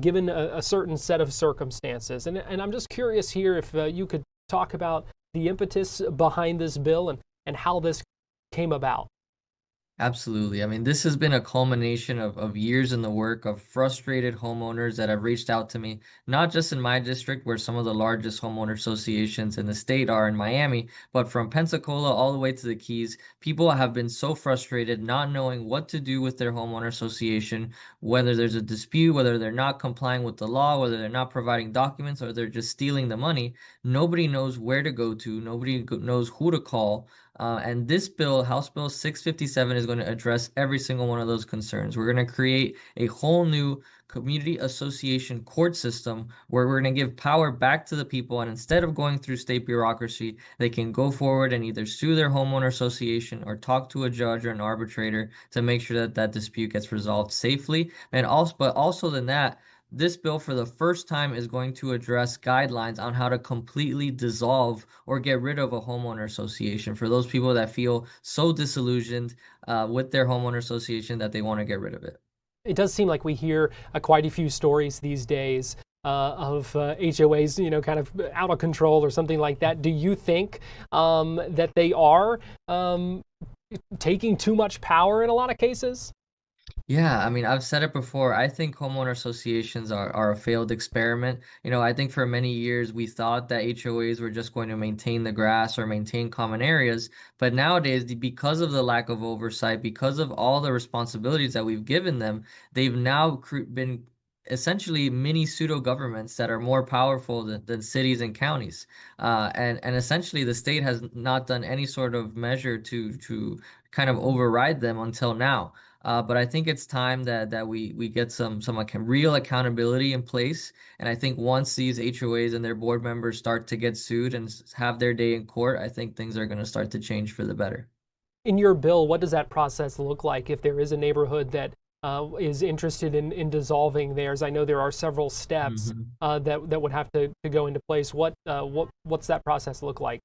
given a certain set of circumstances. And I'm just curious here if you could talk about the impetus behind this bill and how this came about. Absolutely. I mean, this has been a culmination of years in the work of frustrated homeowners that have reached out to me, not just in my district, where some of the largest homeowner associations in the state are in Miami, but from Pensacola all the way to the Keys. People have been so frustrated not knowing what to do with their homeowner association, whether there's a dispute, whether they're not complying with the law, whether they're not providing documents, or they're just stealing the money. Nobody knows where to go to. Nobody knows who to call. And this bill, House Bill 657, is going to address every single one of those concerns. We're going to create a whole new community association court system where we're going to give power back to the people. And instead of going through state bureaucracy, they can go forward and either sue their homeowner association or talk to a judge or an arbitrator to make sure that that dispute gets resolved safely. And also, but also than that, this bill for the first time is going to address guidelines on how to completely dissolve or get rid of a homeowner association for those people that feel so disillusioned with their homeowner association that they want to get rid of it. It does seem like we hear quite a few stories these days of HOAs, kind of out of control or something like that. Do you think that they are taking too much power in a lot of cases? Yeah, I mean, I've said it before. I think homeowner associations are a failed experiment. I think for many years we thought that HOAs were just going to maintain the grass or maintain common areas. But nowadays, because of the lack of oversight, because of all the responsibilities that we've given them, they've now been essentially mini pseudo governments that are more powerful than cities and counties. And essentially the state has not done any sort of measure to kind of override them until now. But I think it's time that we get some real accountability in place. And I think once these HOAs and their board members start to get sued and have their day in court, I think things are going to start to change for the better. In your bill, what does that process look like if there is a neighborhood that is interested in dissolving theirs? I know there are several steps that would have to go into place. What's that process look like?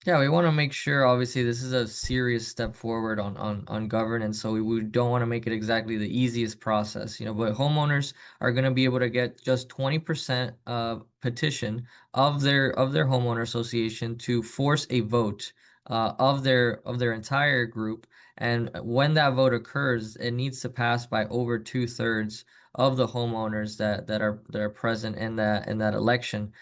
Yeah, we want to make sure, obviously, this is a serious step forward on governance, so we don't want to make it exactly the easiest process, but homeowners are going to be able to get just 20% petition of their homeowner association to force a vote of their entire group. And when that vote occurs, it needs to pass by over 2/3 of the homeowners that are present in that election.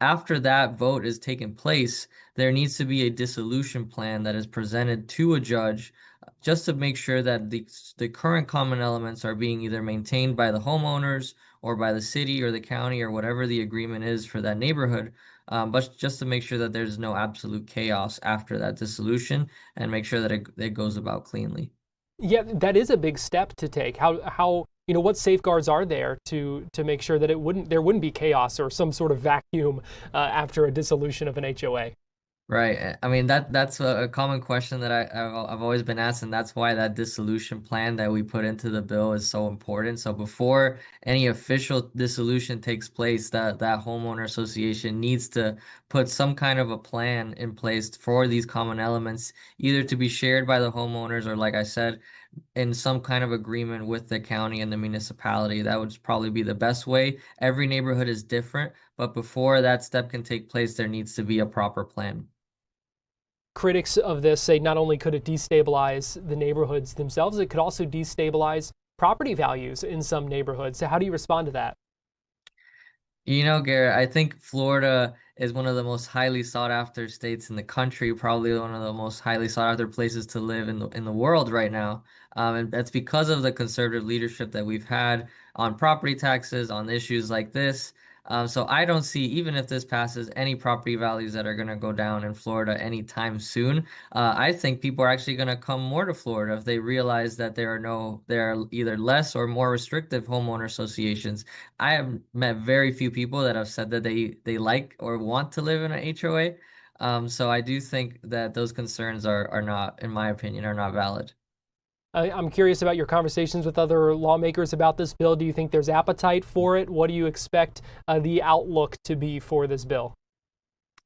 After that vote is taken place, there needs to be a dissolution plan that is presented to a judge just to make sure that the current common elements are being either maintained by the homeowners or by the city or the county or whatever the agreement is for that neighborhood. But just to make sure that there's no absolute chaos after that dissolution and make sure that it goes about cleanly. Yeah, that is a big step to take. How what safeguards are there to make sure that there wouldn't be chaos or some sort of vacuum after a dissolution of an HOA? Right. I mean, that's a common question that I've always been asked, and that's why that dissolution plan that we put into the bill is so important. So before any official dissolution takes place, that homeowner association needs to put some kind of a plan in place for these common elements, either to be shared by the homeowners or, like I said, in some kind of agreement with the county and the municipality. That would probably be the best way. Every neighborhood is different, but before that step can take place, there needs to be a proper plan. critics of this say not only could it destabilize the neighborhoods themselves, it could also destabilize property values in some neighborhoods. So how do you respond to that? You know, Garrett, I think Florida is one of the most highly sought after states in the country, probably one of the most highly sought after places to live in the world right now. And that's because of the conservative leadership that we've had on property taxes, on issues like this. So I don't see, even if this passes, any property values that are going to go down in Florida anytime soon. I think people are actually going to come more to Florida if they realize that there are either less or more restrictive homeowner associations. I have met very few people that have said that they like or want to live in an HOA. So I do think that those concerns are not, in my opinion, are not valid. I'm curious about your conversations with other lawmakers about this bill. Do you think there's appetite for it? What do you expect the outlook to be for this bill?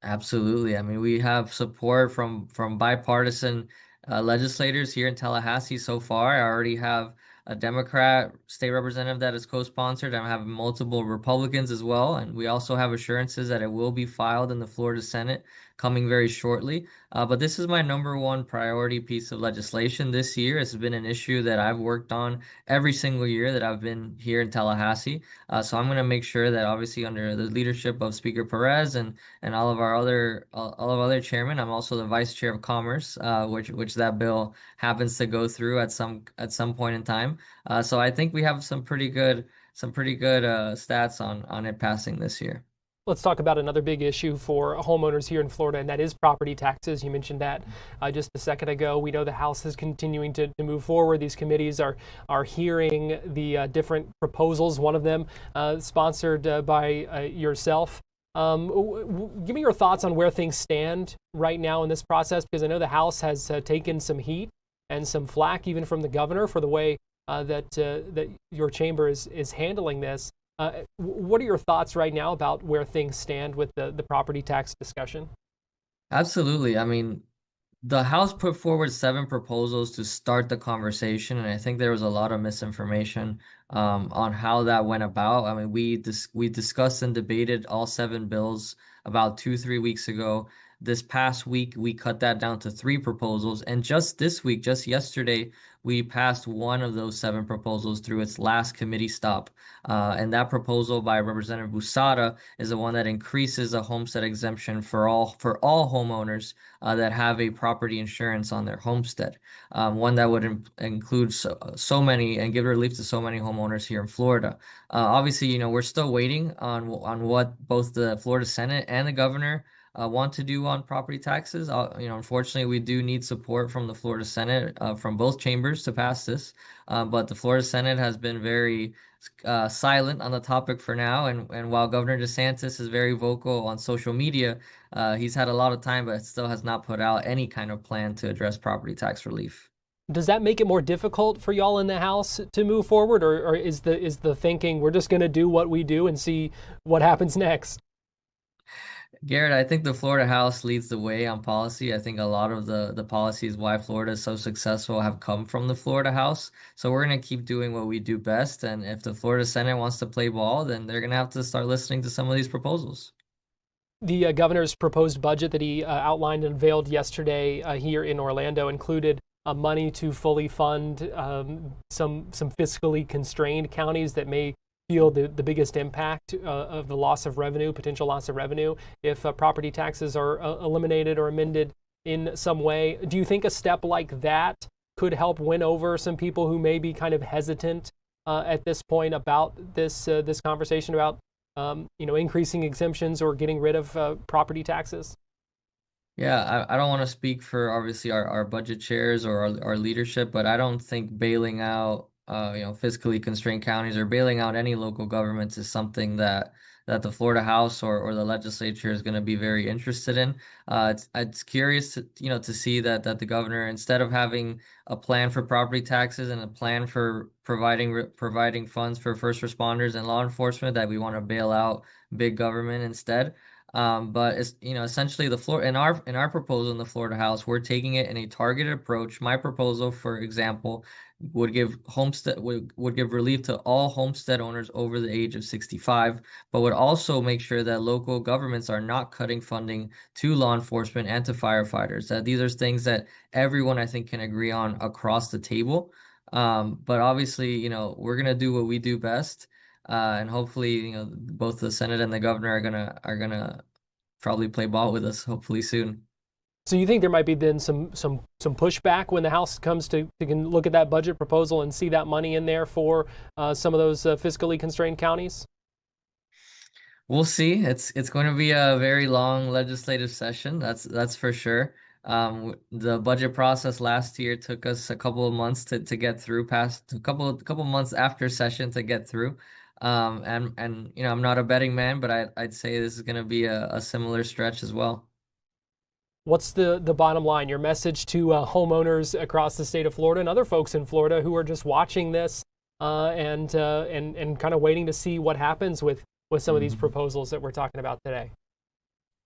Absolutely. I mean, we have support from bipartisan legislators here in Tallahassee so far. I already have a Democrat state representative that is co-sponsored. I have multiple Republicans as well, and we also have assurances that it will be filed in the Florida Senate coming very shortly. But this is my number one priority piece of legislation this year. It's been an issue that I've worked on every single year that I've been here in Tallahassee. So I'm going to make sure that obviously under the leadership of Speaker Perez and all of other chairmen. I'm also the vice chair of commerce, which that bill happens to go through at some point in time. So I think we have some pretty good stats on it passing this year. Let's talk about another big issue for homeowners here in Florida, and that is property taxes. You mentioned that just a second ago. We know the House is continuing to move forward. These committees are hearing the different proposals, one of them sponsored by yourself. Give me your thoughts on where things stand right now in this process, because I know the House has taken some heat and some flack even from the governor for the way that your chamber is handling this. What are your thoughts right now about where things stand with the property tax discussion? Absolutely. I mean, the House put forward 7 proposals to start the conversation, and I think there was a lot of misinformation on how that went about. I mean, we discussed and debated all 7 bills about 2, 3 weeks ago. This past week, we cut that down to 3 proposals, and just this week, just yesterday, we passed one of those 7 proposals through its last committee stop. And that proposal by Representative Busada is the one that increases the homestead exemption for all homeowners that have a property insurance on their homestead. One that would include so many and give relief to so many homeowners here in Florida. Obviously, we're still waiting on what both the Florida Senate and the governor want to do on property taxes. Unfortunately, we do need support from the Florida Senate, from both chambers to pass this. But the Florida Senate has been very silent on the topic for now. And while Governor DeSantis is very vocal on social media, he's had a lot of time, but still has not put out any kind of plan to address property tax relief. Does that make it more difficult for y'all in the House to move forward, or is the thinking we're just going to do what we do and see what happens next? Garrett, I think the Florida House leads the way on policy. I think a lot of the policies why Florida is so successful have come from the Florida House. So we're going to keep doing what we do best. And if the Florida Senate wants to play ball, then they're going to have to start listening to some of these proposals. The governor's proposed budget that he outlined and unveiled yesterday here in Orlando included money to fully fund some fiscally constrained counties that may feel the biggest impact of the loss of revenue, potential loss of revenue, if property taxes are eliminated or amended in some way. Do you think a step like that could help win over some people who may be kind of hesitant at this point about this conversation about increasing exemptions or getting rid of property taxes? Yeah, I don't want to speak for obviously our budget chairs or our leadership, but I don't think bailing out fiscally constrained counties or bailing out any local governments is something that the Florida House or the legislature is going to be very interested in. It's curious to see that the governor, instead of having a plan for property taxes and a plan for providing funds for first responders and law enforcement, that we want to bail out big government instead. But it's essentially in our proposal in the Florida House, we're taking it in a targeted approach. My proposal, for example, would give relief to all homestead owners over the age of 65, but would also make sure that local governments are not cutting funding to law enforcement and to firefighters. That these are things that everyone, I think, can agree on across the table. But obviously, we're gonna do what we do best, and hopefully, both the Senate and the governor are gonna probably play ball with us hopefully soon. So you think there might be then some pushback when the House comes to look at that budget proposal and see that money in there for some of those fiscally constrained counties? We'll see. It's going to be a very long legislative session. That's for sure. The budget process last year took us a couple of months to get through, past a couple months after session to get through. And I'm not a betting man, but I'd say this is going to be a similar stretch as well. What's the bottom line, your message to homeowners across the state of Florida and other folks in Florida who are just watching this and kind of waiting to see what happens with some of these proposals that we're talking about today?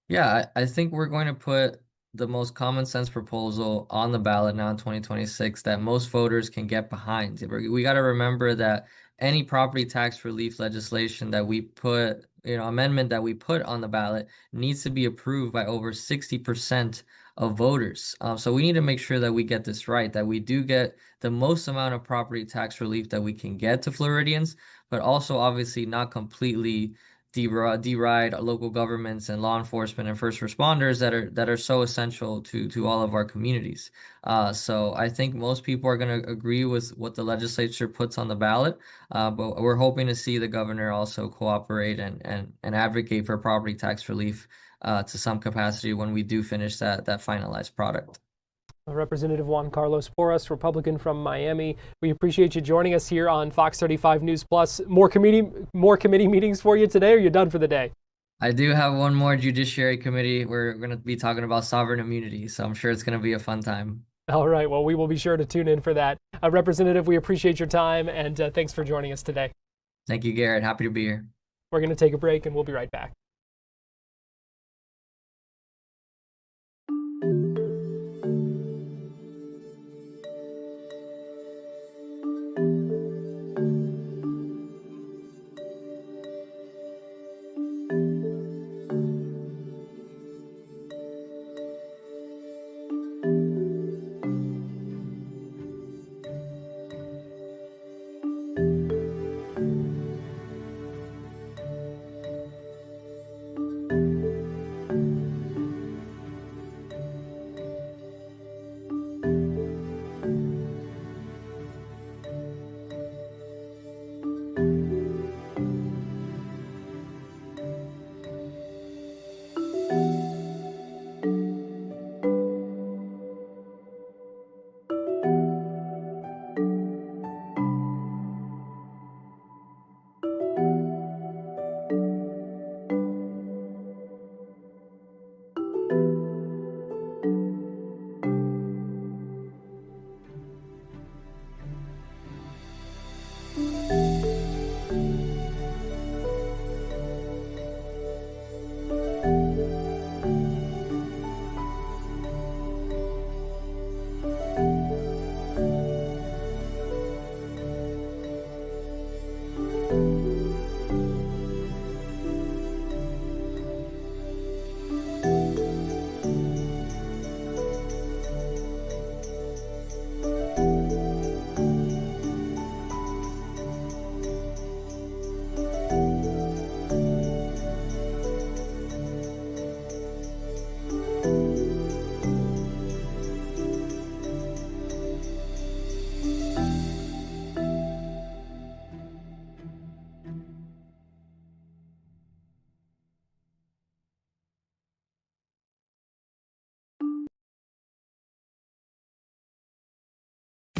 Yeah, I think we're going to put the most common sense proposal on the ballot now in 2026 that most voters can get behind. We got to remember that any property tax relief legislation that we put, amendment that we put on the ballot needs to be approved by over 60% of voters. So we need to make sure that we get this right, that we do get the most amount of property tax relief that we can get to Floridians, but also obviously not completely deride local governments and law enforcement and first responders that are so essential to all of our communities. So I think most people are going to agree with what the legislature puts on the ballot, but we're hoping to see the governor also cooperate and advocate for property tax relief to some capacity when we do finish that finalized product. Representative Juan Carlos Porras, Republican from Miami. We appreciate you joining us here on Fox 35 News Plus. More committee meetings for you today, or are you done for the day? I do have one more Judiciary Committee. We're going to be talking about sovereign immunity, so I'm sure it's going to be a fun time. All right. Well, we will be sure to tune in for that. Representative, we appreciate your time, and thanks for joining us today. Thank you, Garrett. Happy to be here. We're going to take a break, and we'll be right back.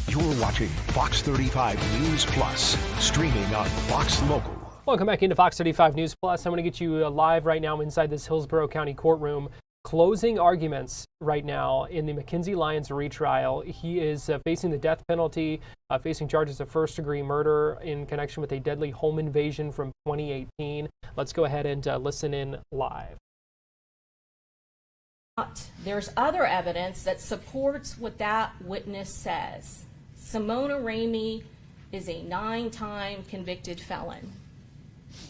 You're watching Fox 35 News Plus, streaming on Fox Local. Welcome back into Fox 35 News Plus. I'm going to get you live right now inside this Hillsborough County courtroom. Closing arguments right now in the Mackenzie Lyons retrial. He is facing the death penalty, facing charges of first-degree murder in connection with a deadly home invasion from 2018. Let's go ahead and listen in live. There's other evidence that supports what that witness says. Simona Ramey is a 9-time convicted felon.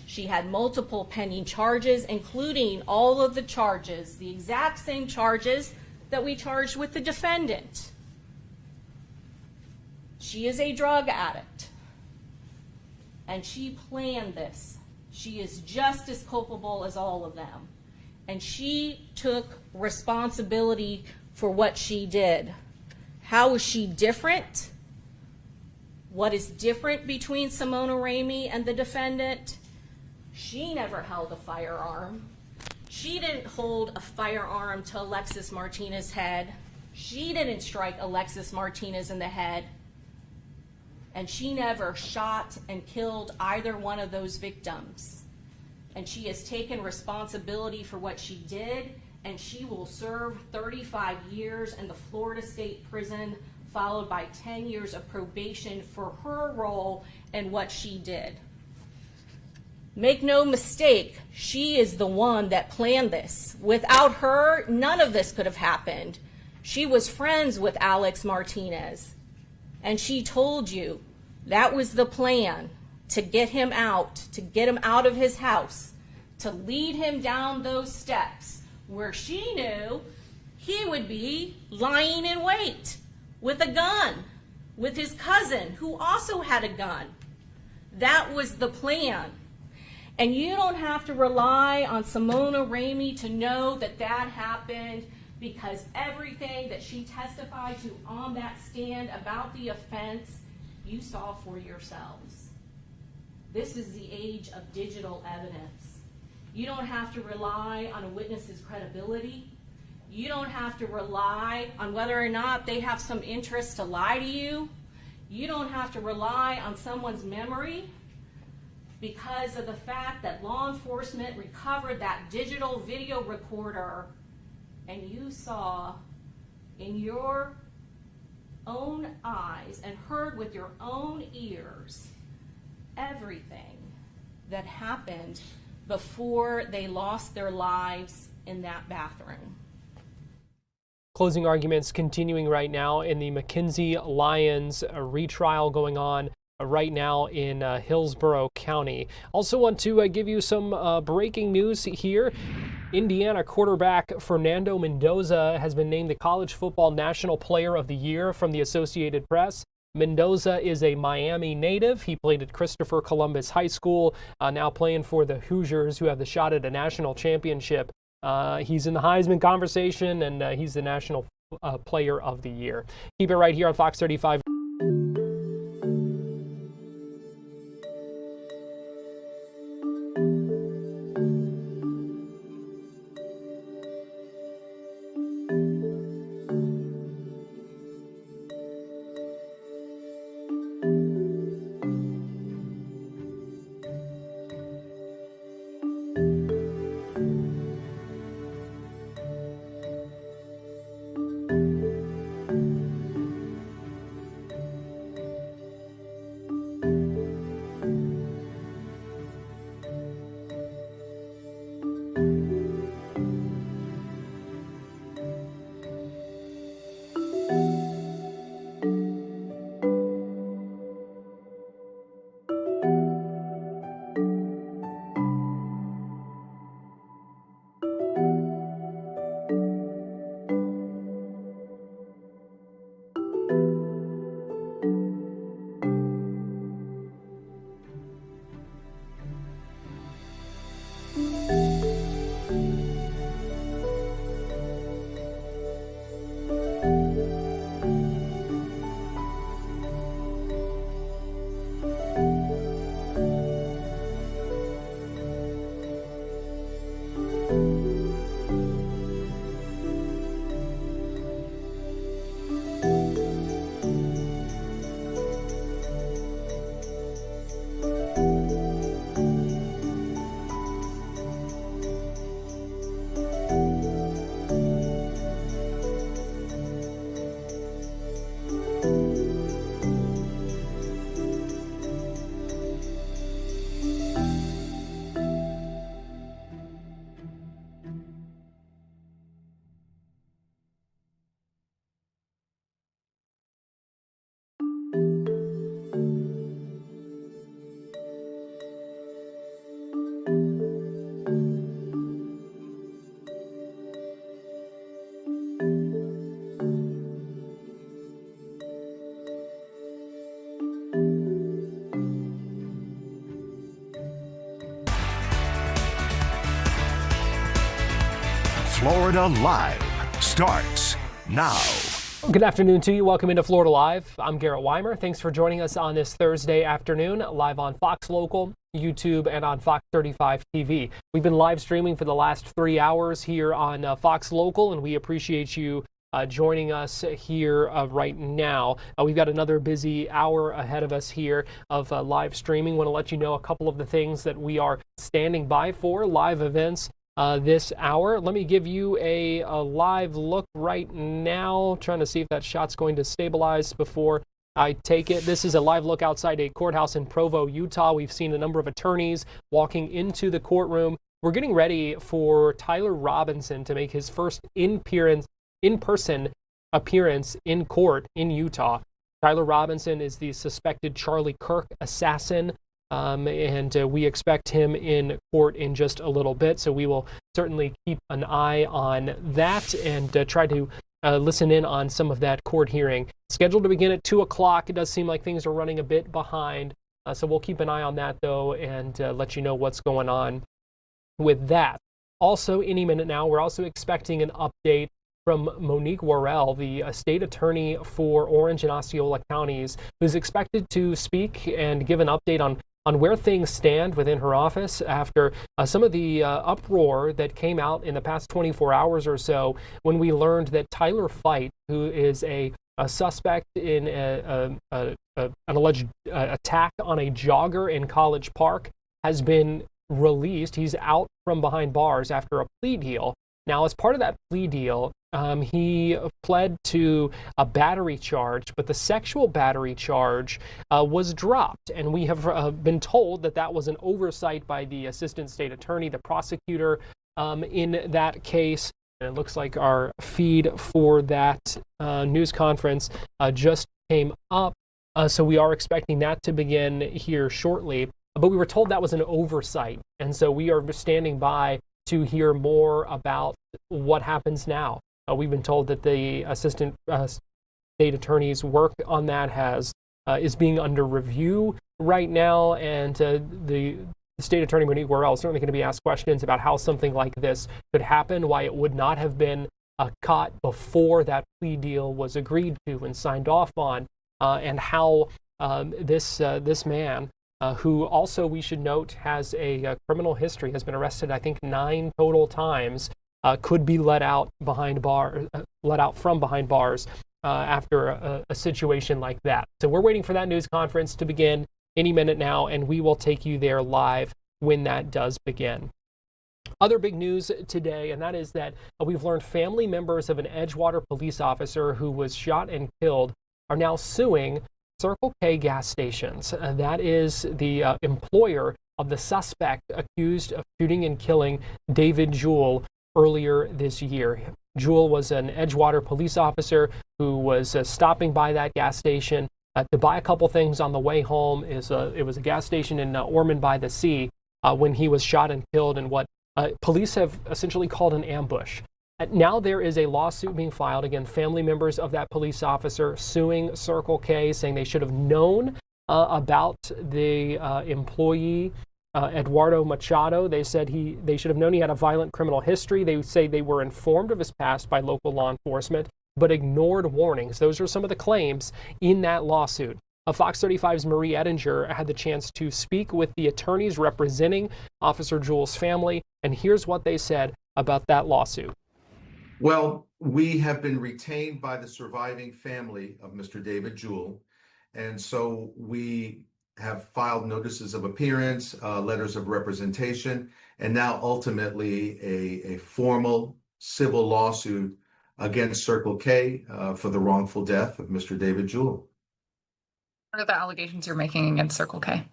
She had multiple pending charges, including all of the charges, the exact same charges that we charged with the defendant. She is a drug addict, and she planned this. She is just as culpable as all of them, and she took responsibility for what she did. How is she different? What is different between Simona Ramey and the defendant? She never held a firearm. She didn't hold a firearm to Alexis Martinez's head. She didn't strike Alexis Martinez in the head. And she never shot and killed either one of those victims. And she has taken responsibility for what she did, and she will serve 35 years in the Florida State Prison, followed by 10 years of probation for her role in what she did. Make no mistake, she is the one that planned this. Without her, none of this could have happened. She was friends with Alex Martinez, and she told you that was the plan, to get him out of his house, to lead him down those steps where she knew he would be lying in wait with a gun, with his cousin who also had a gun. That was the plan. And you don't have to rely on Simona Ramey to know that that happened, because everything that she testified to on that stand about the offense, you saw for yourselves. This is the age of digital evidence. You don't have to rely on a witness's credibility. You don't have to rely on whether or not they have some interest to lie to you. You don't have to rely on someone's memory, because of the fact that law enforcement recovered that digital video recorder, and you saw in your own eyes and heard with your own ears everything that happened before they lost their lives in that bathroom. Closing arguments continuing right now in the McKinsey Lyons retrial going on right now in Hillsborough County. Also want to give you some breaking news here. Indiana quarterback Fernando Mendoza has been named the College Football National Player of the Year from the Associated Press. Mendoza is a Miami native. He played at Christopher Columbus High School, now playing for the Hoosiers, who have the shot at a national championship. He's in the Heisman conversation, and he's the National Player of the Year. Keep it right here on Fox 35. Florida Live starts now. Good afternoon to you. Welcome into Florida Live. I'm Garrett Weimer. Thanks for joining us on this Thursday afternoon, live on Fox Local, YouTube, and on Fox 35 TV. We've been live streaming for the last 3 hours here on Fox Local, and we appreciate you joining us here right now. We've got another busy hour ahead of us here of live streaming. Want to let you know a couple of the things that we are standing by for live events this hour. Let me give you a live look right now, trying to see if that shot's going to stabilize before I take it. This is a live look outside a courthouse in Provo, Utah. We've seen a number of attorneys walking into the courtroom. We're getting ready for Tyler Robinson to make his first in-person appearance in court in Utah. Tyler Robinson is the suspected Charlie Kirk assassin. And we expect him in court in just a little bit. So we will certainly keep an eye on that and try to listen in on some of that court hearing. Scheduled to begin at 2 o'clock. It does seem like things are running a bit behind. So we'll keep an eye on that, though, and let you know what's going on with that. Also, any minute now, we're also expecting an update from Monique Worrell, the state attorney for Orange and Osceola counties, who's expected to speak and give an update on where things stand within her office after some of the uproar that came out in the past 24 hours or so when we learned that Tyler Fight, who is a suspect in an alleged attack on a jogger in College Park, has been released. He's out from behind bars after a plea deal. Now, as part of that plea deal, he pled to a battery charge, but the sexual battery charge was dropped. And we have been told that that was an oversight by the assistant state attorney, the prosecutor in that case. And it looks like our feed for that news conference just came up. So we are expecting that to begin here shortly. But we were told that was an oversight. And so we are standing by to hear more about what happens now. We've been told that the assistant state attorney's work on that is being under review right now, and the state attorney Monique Worrell is certainly going to be asked questions about how something like this could happen, why it would not have been caught before that plea deal was agreed to and signed off on, and how this man, who also, we should note, has a criminal history, has been arrested, I think, 9 total times, could be let out from behind bars after a situation like that. So we're waiting for that news conference to begin any minute now, and we will take you there live when that does begin. Other big news today, and that is that we've learned family members of an Edgewater police officer who was shot and killed are now suing Circle K gas stations. That is the employer of the suspect accused of shooting and killing David Jewell earlier this year. Jewell was an Edgewater police officer who was stopping by that gas station to buy a couple things on the way home. It was a gas station in Ormond by the Sea when he was shot and killed in what police have essentially called an ambush. Now there is a lawsuit being filed against family members of that police officer suing Circle K, saying they should have known about the employee, Eduardo Machado. They said they should have known he had a violent criminal history. They say they were informed of his past by local law enforcement, but ignored warnings. Those are some of the claims in that lawsuit. Fox 35's Marie Ettinger had the chance to speak with the attorneys representing Officer Jewell's family, and here's what they said about that lawsuit. Well, we have been retained by the surviving family of Mr. David Jewell, and so we have filed notices of appearance, letters of representation, and now ultimately a formal civil lawsuit against Circle K for the wrongful death of Mr. David Jewell. What are the allegations you're making against Circle K?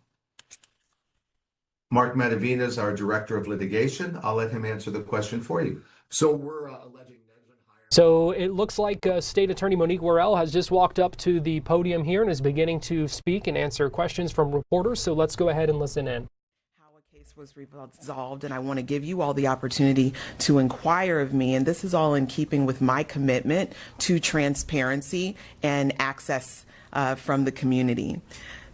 Mark Matavina is our director of litigation. I'll let him answer the question for you. So we're alleging. So it looks like State Attorney Monique Worrell has just walked up to the podium here and is beginning to speak and answer questions from reporters. So let's go ahead and listen in. How a case was resolved, and I want to give you all the opportunity to inquire of me. And this is all in keeping with my commitment to transparency and access from the community.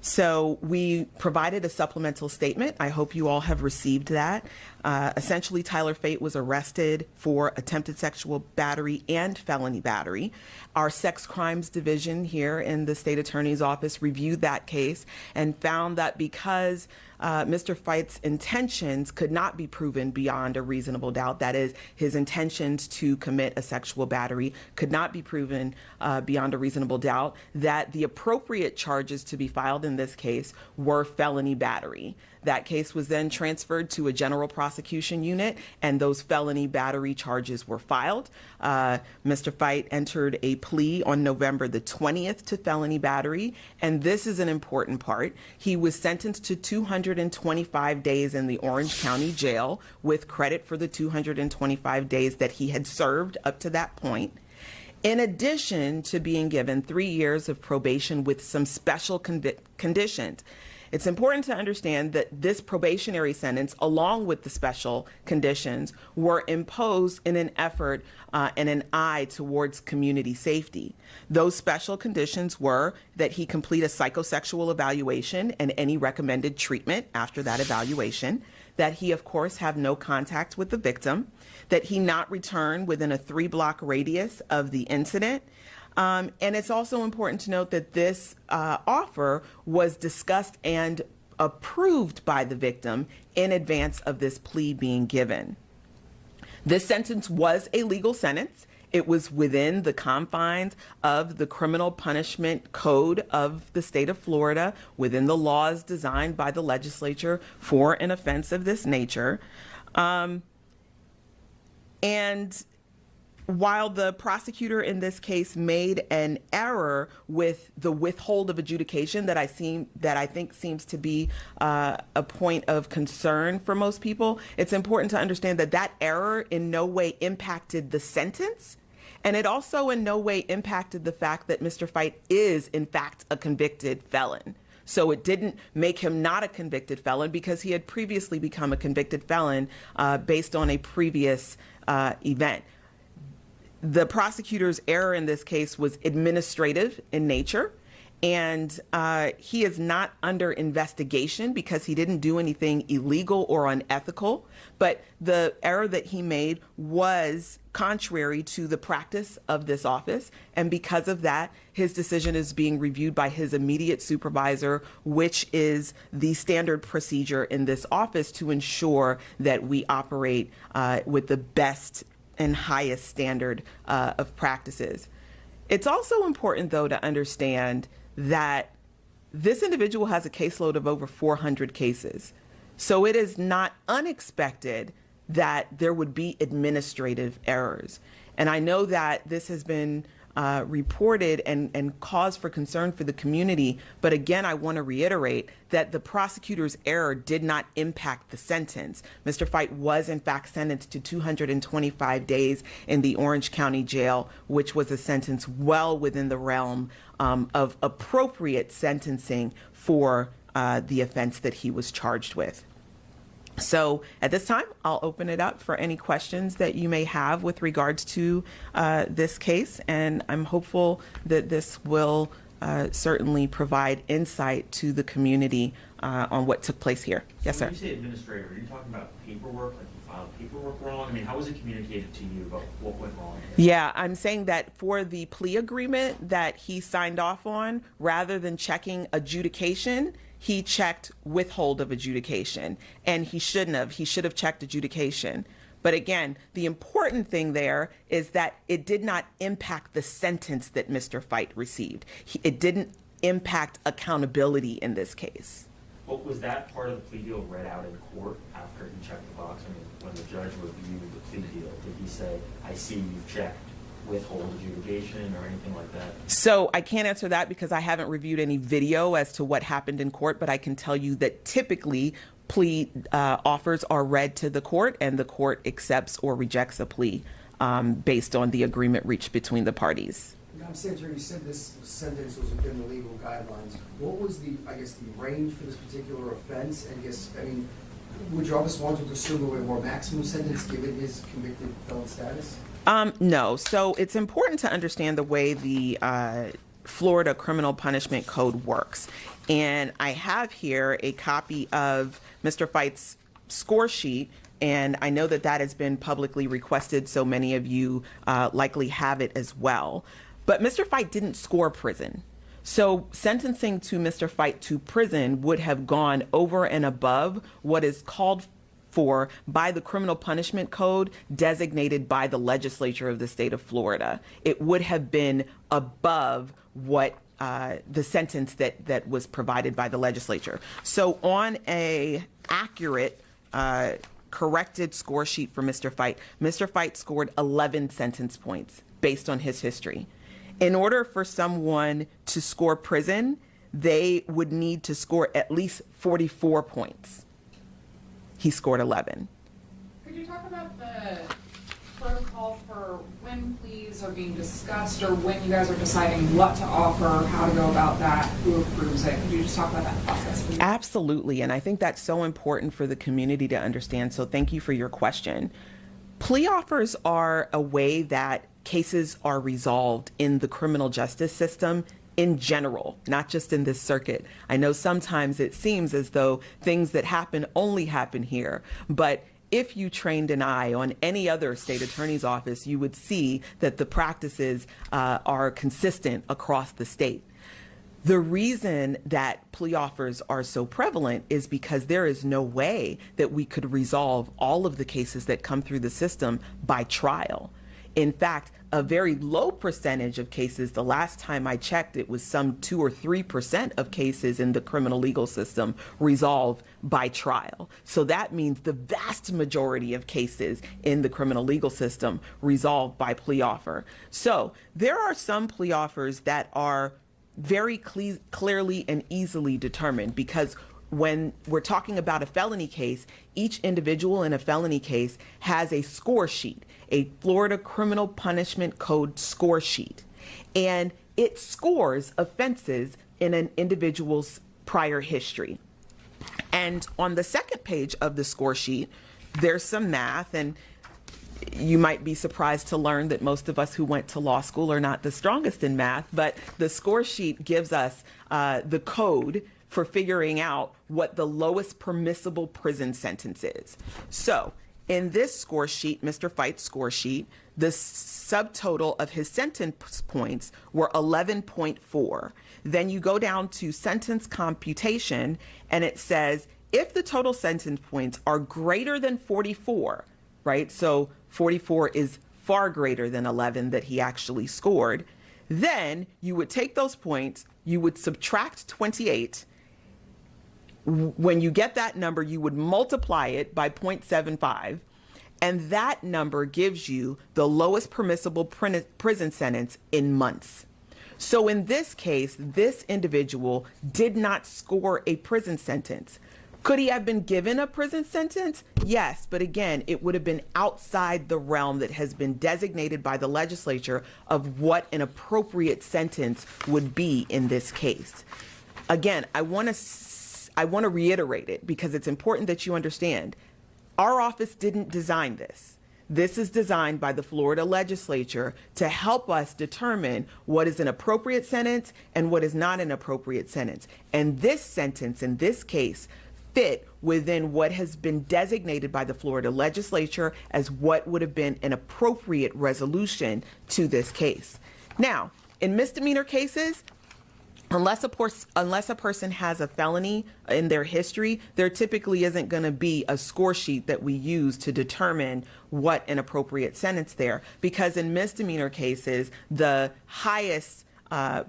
So we provided a supplemental statement. I hope you all have received that. Essentially, Tyler Fate was arrested for attempted sexual battery and felony battery. Our sex crimes division here in the state attorney's office reviewed that case and found that because Mr. Fate's intentions could not be proven beyond a reasonable doubt, that is, his intentions to commit a sexual battery could not be proven beyond a reasonable doubt, that the appropriate charges to be filed in this case were felony battery. That case was then transferred to a general prosecution unit, and those felony battery charges were filed. Mr. Fate entered a plea on November the 20th to felony battery, and this is an important part. He was sentenced to 225 days in the Orange County Jail with credit for the 225 days that he had served up to that point, in addition to being given 3 years of probation with some special conditions. It's important to understand that this probationary sentence, along with the special conditions, were imposed in an effort and an eye towards community safety. Those special conditions were that he complete a psychosexual evaluation and any recommended treatment after that evaluation, that he, of course, have no contact with the victim, that he not return within a 3-block radius of the incident. And it's also important to note that this offer was discussed and approved by the victim in advance of this plea being given. This sentence was a legal sentence. It was within the confines of the criminal punishment code of the state of Florida, within the laws designed by the legislature for an offense of this nature. And while the prosecutor in this case made an error with the withhold of adjudication that I think seems to be a point of concern for most people, it's important to understand that that error in no way impacted the sentence, and it also in no way impacted the fact that Mr. Fate is in fact a convicted felon. So it didn't make him not a convicted felon because he had previously become a convicted felon based on a previous event. The prosecutor's error in this case was administrative in nature, and he is not under investigation because he didn't do anything illegal or unethical, but the error that he made was contrary to the practice of this office, and because of that, his decision is being reviewed by his immediate supervisor, which is the standard procedure in this office to ensure that we operate with the best and highest standard of practices. It's also important, though, to understand that this individual has a caseload of over 400 cases. So it is not unexpected that there would be administrative errors. And I know that this has been reported and cause for concern for the community. But again, I want to reiterate that the prosecutor's error did not impact the sentence. Mr. Fate was in fact sentenced to 225 days in the Orange County Jail, which was a sentence well within the realm of appropriate sentencing for the offense that he was charged with. So at this time, I'll open it up for any questions that you may have with regards to this case, and I'm hopeful that this will certainly provide insight to the community on what took place here. Yes, sir. When you say administrator, are you talking about paperwork, like you filed paperwork wrong? I mean, how was it communicated to you about what went wrong? Yeah, I'm saying that for the plea agreement that he signed off on, rather than checking adjudication, he checked withhold of adjudication, and he shouldn't have. He should have checked adjudication. But again, the important thing there is that it did not impact the sentence that Mr. Fate received. It didn't impact accountability in this case. Well, was that part of the plea deal read out in court after he checked the box? I mean, when the judge reviewed the plea deal, did he say, I see you've checked withhold adjudication or anything like that? So I can't answer that because I haven't reviewed any video as to what happened in court, but I can tell you that typically plea offers are read to the court, and the court accepts or rejects a plea based on the agreement reached between the parties. I'm saying, you said this sentence was within the legal guidelines. What was the range for this particular offense? And would your office want to pursue a more maximum sentence given his convicted felon status? No. So it's important to understand the way the Florida Criminal Punishment Code works. And I have here a copy of Mr. Fite's score sheet, and I know that that has been publicly requested, so many of you likely have it as well. But Mr. Fite didn't score prison. So sentencing to Mr. Fite to prison would have gone over and above what is called for by the Criminal Punishment Code designated by the legislature of the state of Florida. It would have been above what the sentence that was provided by the legislature. So on a accurate corrected score sheet for Mr. Fite scored 11 sentence points based on his history. In order for someone to score prison, they would need to score at least 44 points. He scored 11. Could you talk about the protocol for when pleas are being discussed or when you guys are deciding what to offer, how to go about that, who approves it? Could you just talk about that process, please? Absolutely, and I think that's so important for the community to understand, so thank you for your question. Plea offers are a way that cases are resolved in the criminal justice system in general, not just in this circuit. I know sometimes it seems as though things that happen only happen here, but if you trained an eye on any other state attorney's office, you would see that the practices are consistent across the state. The reason that plea offers are so prevalent is because there is no way that we could resolve all of the cases that come through the system by trial. In fact, a very low percentage of cases, the last time I checked, it was some 2 or 3% of cases in the criminal legal system resolved by trial. So that means the vast majority of cases in the criminal legal system resolved by plea offer. So there are some plea offers that are very clearly and easily determined, because when we're talking about a felony case, each individual in a felony case has a score sheet, a Florida Criminal Punishment Code score sheet, and it scores offenses in an individual's prior history. And on the second page of the score sheet, there's some math, and you might be surprised to learn that most of us who went to law school are not the strongest in math, but the score sheet gives us the code for figuring out what the lowest permissible prison sentence is. So in this score sheet, Mr. Fite's score sheet, the subtotal of his sentence points were 11.4. Then you go down to sentence computation, and it says if the total sentence points are greater than 44, right? So 44 is far greater than 11 that he actually scored. Then you would take those points, you would subtract 28. When you get that number, you would multiply it by 0.75, and that number gives you the lowest permissible prison sentence in months. So in this case, this individual did not score a prison sentence. Could he have been given a prison sentence? Yes, but again, it would have been outside the realm that has been designated by the legislature of what an appropriate sentence would be in this case. Again, I want to reiterate it because it's important that you understand. Our office didn't design this. This is designed by the Florida legislature to help us determine what is an appropriate sentence and what is not an appropriate sentence. And this sentence in this case fit within what has been designated by the Florida legislature as what would have been an appropriate resolution to this case. Now, in misdemeanor cases, unless a person has a felony in their history, there typically isn't going to be a score sheet that we use to determine what an appropriate sentence there. Because in misdemeanor cases, the highest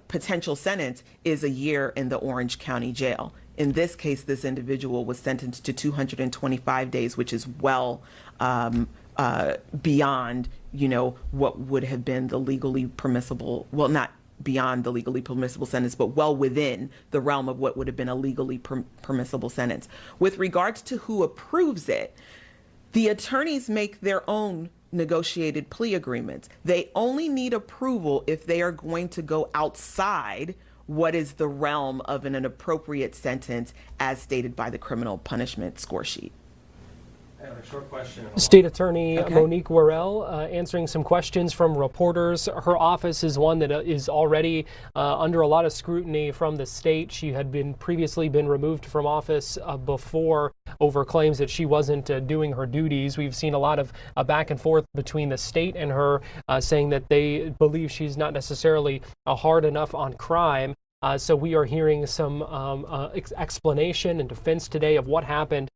potential sentence is a year in the Orange County Jail. In this case, this individual was sentenced to 225 days, which is well beyond, what would have been the legally permissible, well, not beyond the legally permissible sentence, but well within the realm of what would have been a legally permissible sentence. With regards to who approves it, the attorneys make their own negotiated plea agreements. They only need approval if they are going to go outside what is the realm of an appropriate sentence as stated by the criminal punishment score sheet. A short question. State Attorney Monique Worrell answering some questions from reporters. Her office is one that is already under a lot of scrutiny from the state. She had previously been removed from office before over claims that she wasn't doing her duties. We've seen a lot of back and forth between the state and her, saying that they believe she's not necessarily hard enough on crime. So we are hearing some explanation and defense today of what happened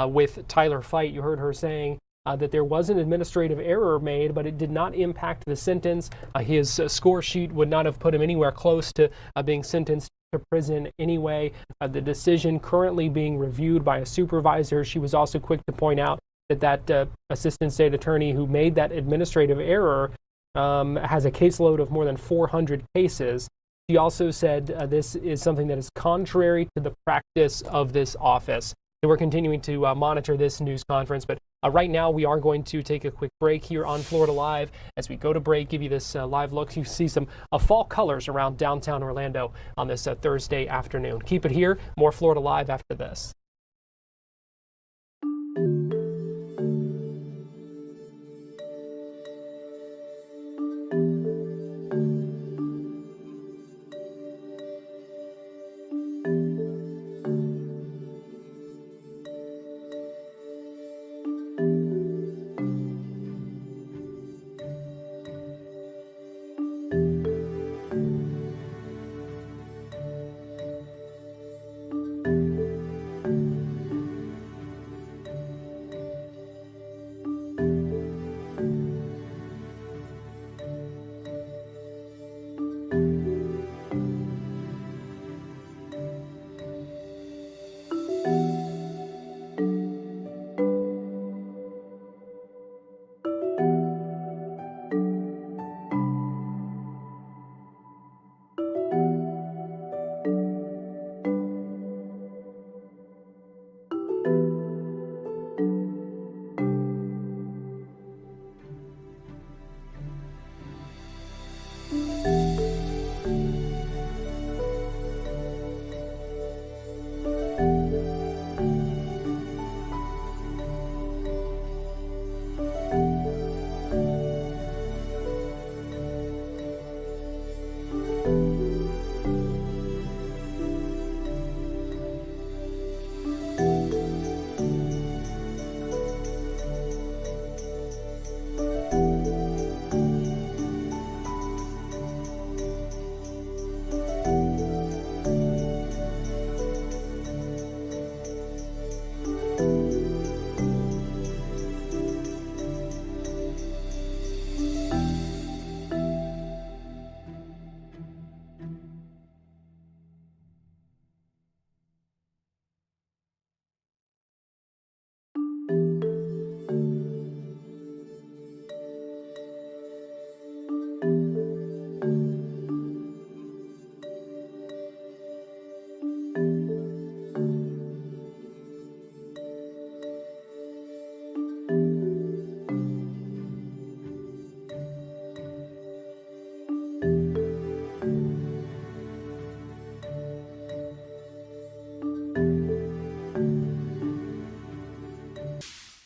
with Tyler Fight. You heard her saying that there was an administrative error made, but it did not impact the sentence. His score sheet would not have put him anywhere close to being sentenced to prison anyway. The decision currently being reviewed by a supervisor. She was also quick to point out that assistant state attorney who made that administrative error has a caseload of more than 400 cases. She also said this is something that is contrary to the practice of this office. So we're continuing to monitor this news conference, but right now we are going to take a quick break here on Florida Live. As we go to break, give you this live look. You see some fall colors around downtown Orlando on this Thursday afternoon. Keep it here. More Florida Live after this.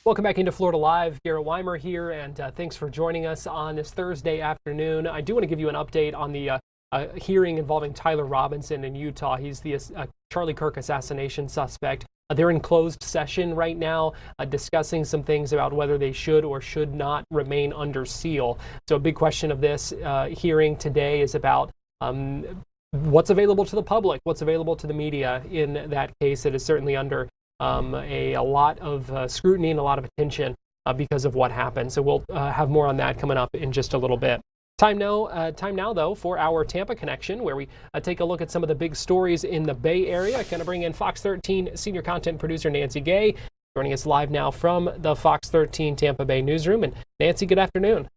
Welcome back into Florida Live. Garrett Weimer here, and thanks for joining us on this Thursday afternoon. I do want to give you an update on the hearing involving Tyler Robinson in Utah. He's the Charlie Kirk assassination suspect. They're in closed session right now, discussing some things about whether they should or should not remain under seal. So a big question of this hearing today is about what's available to the public, what's available to the media in that case. It is certainly under a lot of scrutiny and a lot of attention because of what happened. So we'll have more on that coming up in just a little bit. Time now, though, for our Tampa Connection, where we take a look at some of the big stories in the Bay Area. Going to bring in Fox 13 senior content producer Nancy Gay, joining us live now from the Fox 13 Tampa Bay newsroom. And Nancy, good afternoon.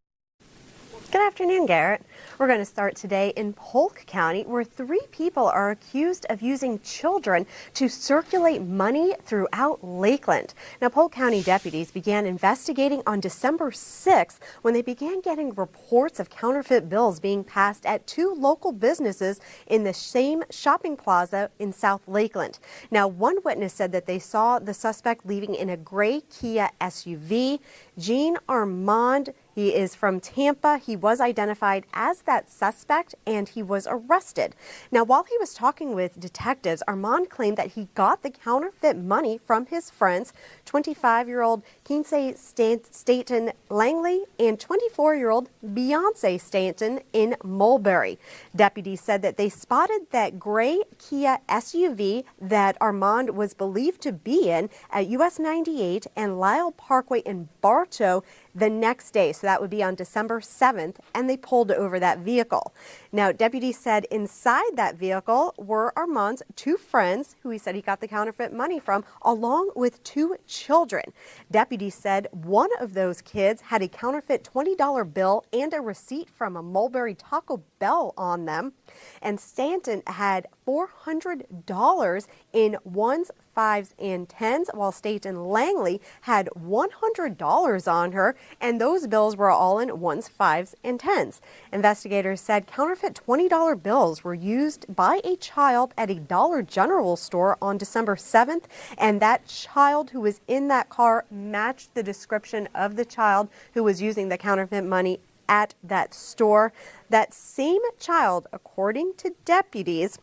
Good afternoon, Garrett. We're going to start today in Polk County, where 3 people are accused of using children to circulate money throughout Lakeland. Now, Polk County deputies began investigating on December 6th when they began getting reports of counterfeit bills being passed at 2 local businesses in the same shopping plaza in South Lakeland. Now, one witness said that they saw the suspect leaving in a gray Kia SUV. Jean Armand, he is from Tampa. He was identified as that suspect and he was arrested. Now, while he was talking with detectives, Armand claimed that he got the counterfeit money from his friends, 25-year-old Kinsey Stanton Langley and 24-year-old Beyonce Stanton in Mulberry. Deputies said that they spotted that gray Kia SUV that Armand was believed to be in at US 98 and Lyle Parkway in Bartow the next day. So that would be on December 7th, and they pulled over that vehicle. Now, deputies said inside that vehicle were Armand's 2 friends, who he said he got the counterfeit money from, along with 2 children. Deputies said one of those kids had a counterfeit $20 bill and a receipt from a Mulberry Taco Bell on them. And Stanton had $400 in 1s, 5s, and 10s, while Stanton Langley had $100 on her, and those bills were all in 1s, 5s, and 10s. Investigators said counterfeit $20 bills were used by a child at a Dollar General store on December 7th, and that child who was in that car matched the description of the child who was using the counterfeit money at that store. That same child, according to deputies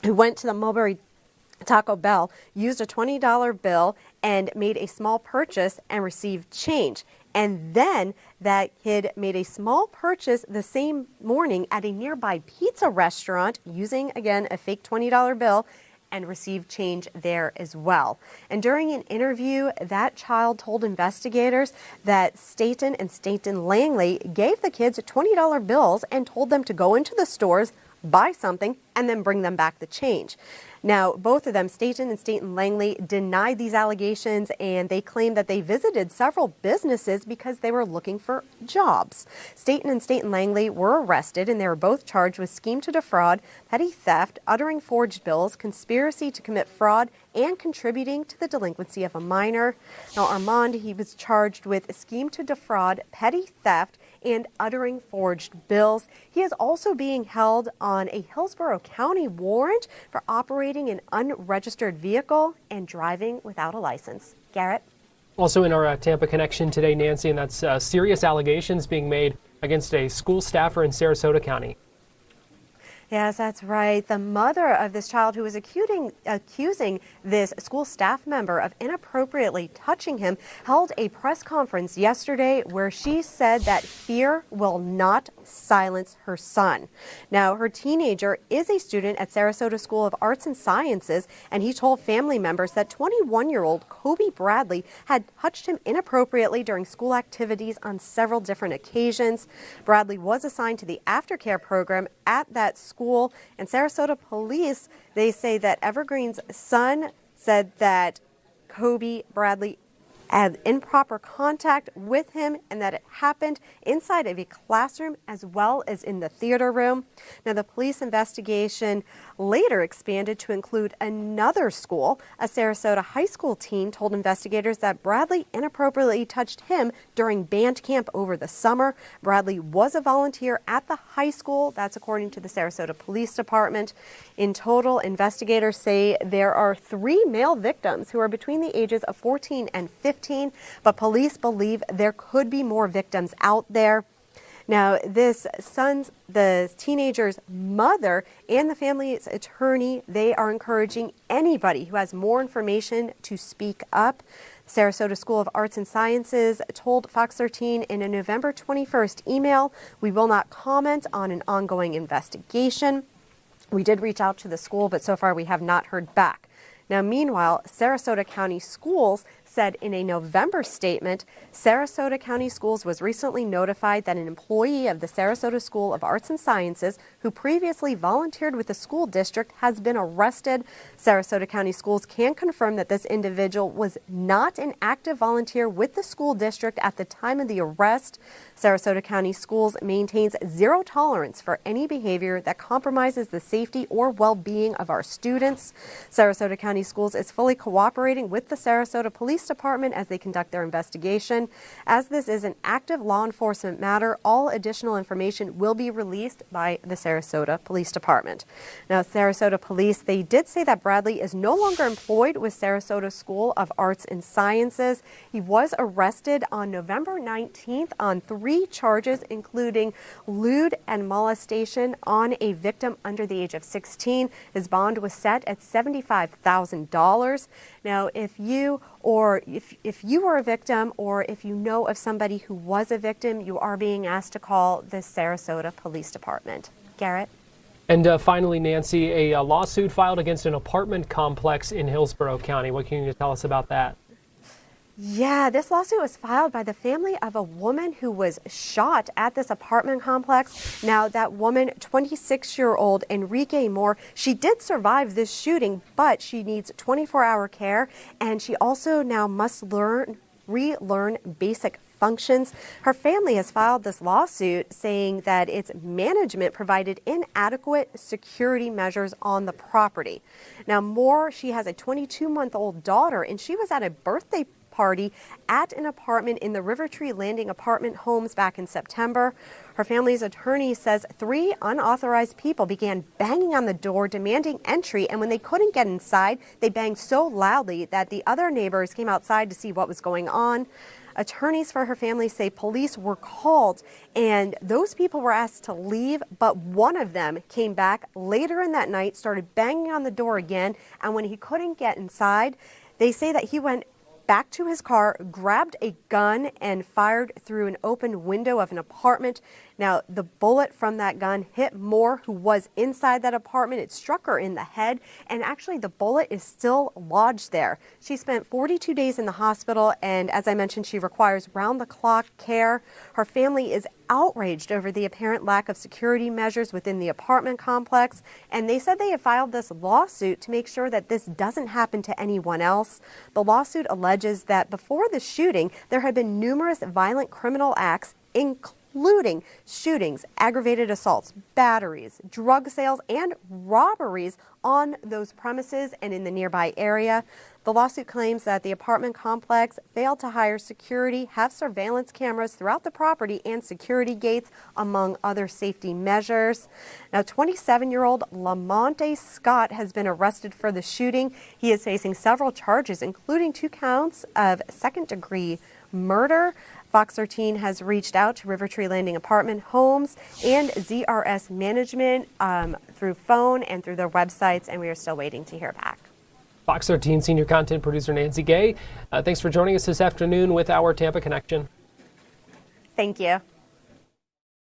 who went to the Mulberry Taco Bell, used a $20 bill and made a small purchase and received change. And then that kid made a small purchase the same morning at a nearby pizza restaurant using, again, a fake $20 bill and received change there as well. And during an interview, that child told investigators that Stanton and Stanton Langley gave the kids $20 bills and told them to go into the stores, buy something, and then bring them back the change. Now, both of them, Stanton and Stanton Langley, denied these allegations, and they claimed that they visited several businesses because they were looking for jobs. Stanton and Stanton Langley were arrested, and they were both charged with scheme to defraud, petty theft, uttering forged bills, conspiracy to commit fraud, and contributing to the delinquency of a minor. Now, Armand, he was charged with scheme to defraud, petty theft, and uttering forged bills. He is also being held on a Hillsborough County warrant for operating an unregistered vehicle and driving without a license. Garrett? Also in our Tampa connection today, Nancy, and that's serious allegations being made against a school staffer in Sarasota County. Yes, that's right. The mother of this child who was accusing this school staff member of inappropriately touching him held a press conference yesterday where she said that fear will not silence her son. Now, her teenager is a student at Sarasota School of Arts and Sciences, and he told family members that 21-year-old Kobe Bradley had touched him inappropriately during school activities on several different occasions. Bradley was assigned to the aftercare program at that school. And Sarasota police, they say that Evergreen's son said that Kobe Bradley had improper contact with him and that it happened inside of a classroom as well as in the theater room. Now, the police investigation later expanded to include another school. A Sarasota high school teen told investigators that Bradley inappropriately touched him during band camp over the summer. Bradley was a volunteer at the high school. That's according to the Sarasota Police Department. In total, investigators say there are 3 male victims who are between the ages of 14 and 15. But police believe there could be more victims out there. Now, the teenager's mother and the family's attorney, they are encouraging anybody who has more information to speak up. Sarasota School of Arts and Sciences told Fox 13 in a November 21st email, "We will not comment on an ongoing investigation." We did reach out to the school, but so far we have not heard back. Now, meanwhile, Sarasota County Schools said in a November statement, Sarasota County Schools was recently notified that an employee of the Sarasota School of Arts and Sciences who previously volunteered with the school district has been arrested. Sarasota County Schools can confirm that this individual was not an active volunteer with the school district at the time of the arrest. Sarasota County Schools maintains zero tolerance for any behavior that compromises the safety or well-being of our students. Sarasota County Schools is fully cooperating with the Sarasota Police Department as they conduct their investigation. As this is an active law enforcement matter, all additional information will be released by the Sarasota Police Department. Now, Sarasota Police, they did say that Bradley is no longer employed with Sarasota School of Arts and Sciences. He was arrested on November 19th on 3 charges, including lewd and molestation on a victim under the age of 16. His bond was set at $75,000. Now, if you were a victim, or if you know of somebody who was a victim, you are being asked to call the Sarasota Police Department. Garrett? And finally, Nancy, a lawsuit filed against an apartment complex in Hillsborough County. What can you tell us about that? Yeah, this lawsuit was filed by the family of a woman who was shot at this apartment complex. Now, that woman, 26-year-old Enrique Moore, she did survive this shooting, but she needs 24-hour care, and she also now must relearn basic functions. Her family has filed this lawsuit saying that its management provided inadequate security measures on the property. Now, Moore, she has a 22-month-old daughter, and she was at a birthday party at an apartment in the River Tree Landing apartment homes back in September. Her family's attorney says 3 unauthorized people began banging on the door demanding entry, and when they couldn't get inside, they banged so loudly that the other neighbors came outside to see what was going on. Attorneys for her family say police were called and those people were asked to leave, but one of them came back later in that night, started banging on the door again, and when he couldn't get inside, they say that he went back to his car, grabbed a gun, and fired through an open window of an apartment. Now, the bullet from that gun hit Moore, who was inside that apartment. It struck her in the head, and actually the bullet is still lodged there. She spent 42 days in the hospital, and as I mentioned, she requires round-the-clock care. Her family is outraged over the apparent lack of security measures within the apartment complex, and they said they have filed this lawsuit to make sure that this doesn't happen to anyone else. The lawsuit alleges that before the shooting, there had been numerous violent criminal acts, including shootings, aggravated assaults, batteries, drug sales, and robberies on those premises and in the nearby area. The lawsuit claims that the apartment complex failed to hire security, have surveillance cameras throughout the property, and security gates, among other safety measures. Now, 27-year-old Lamonte Scott has been arrested for the shooting. He is facing several charges, including 2 counts of second-degree murder. Fox 13 has reached out to River Tree Landing Apartment Homes and ZRS Management through phone and through their websites, and we are still waiting to hear back. Fox 13 senior content producer Nancy Gay, thanks for joining us this afternoon with our Tampa Connection. Thank you.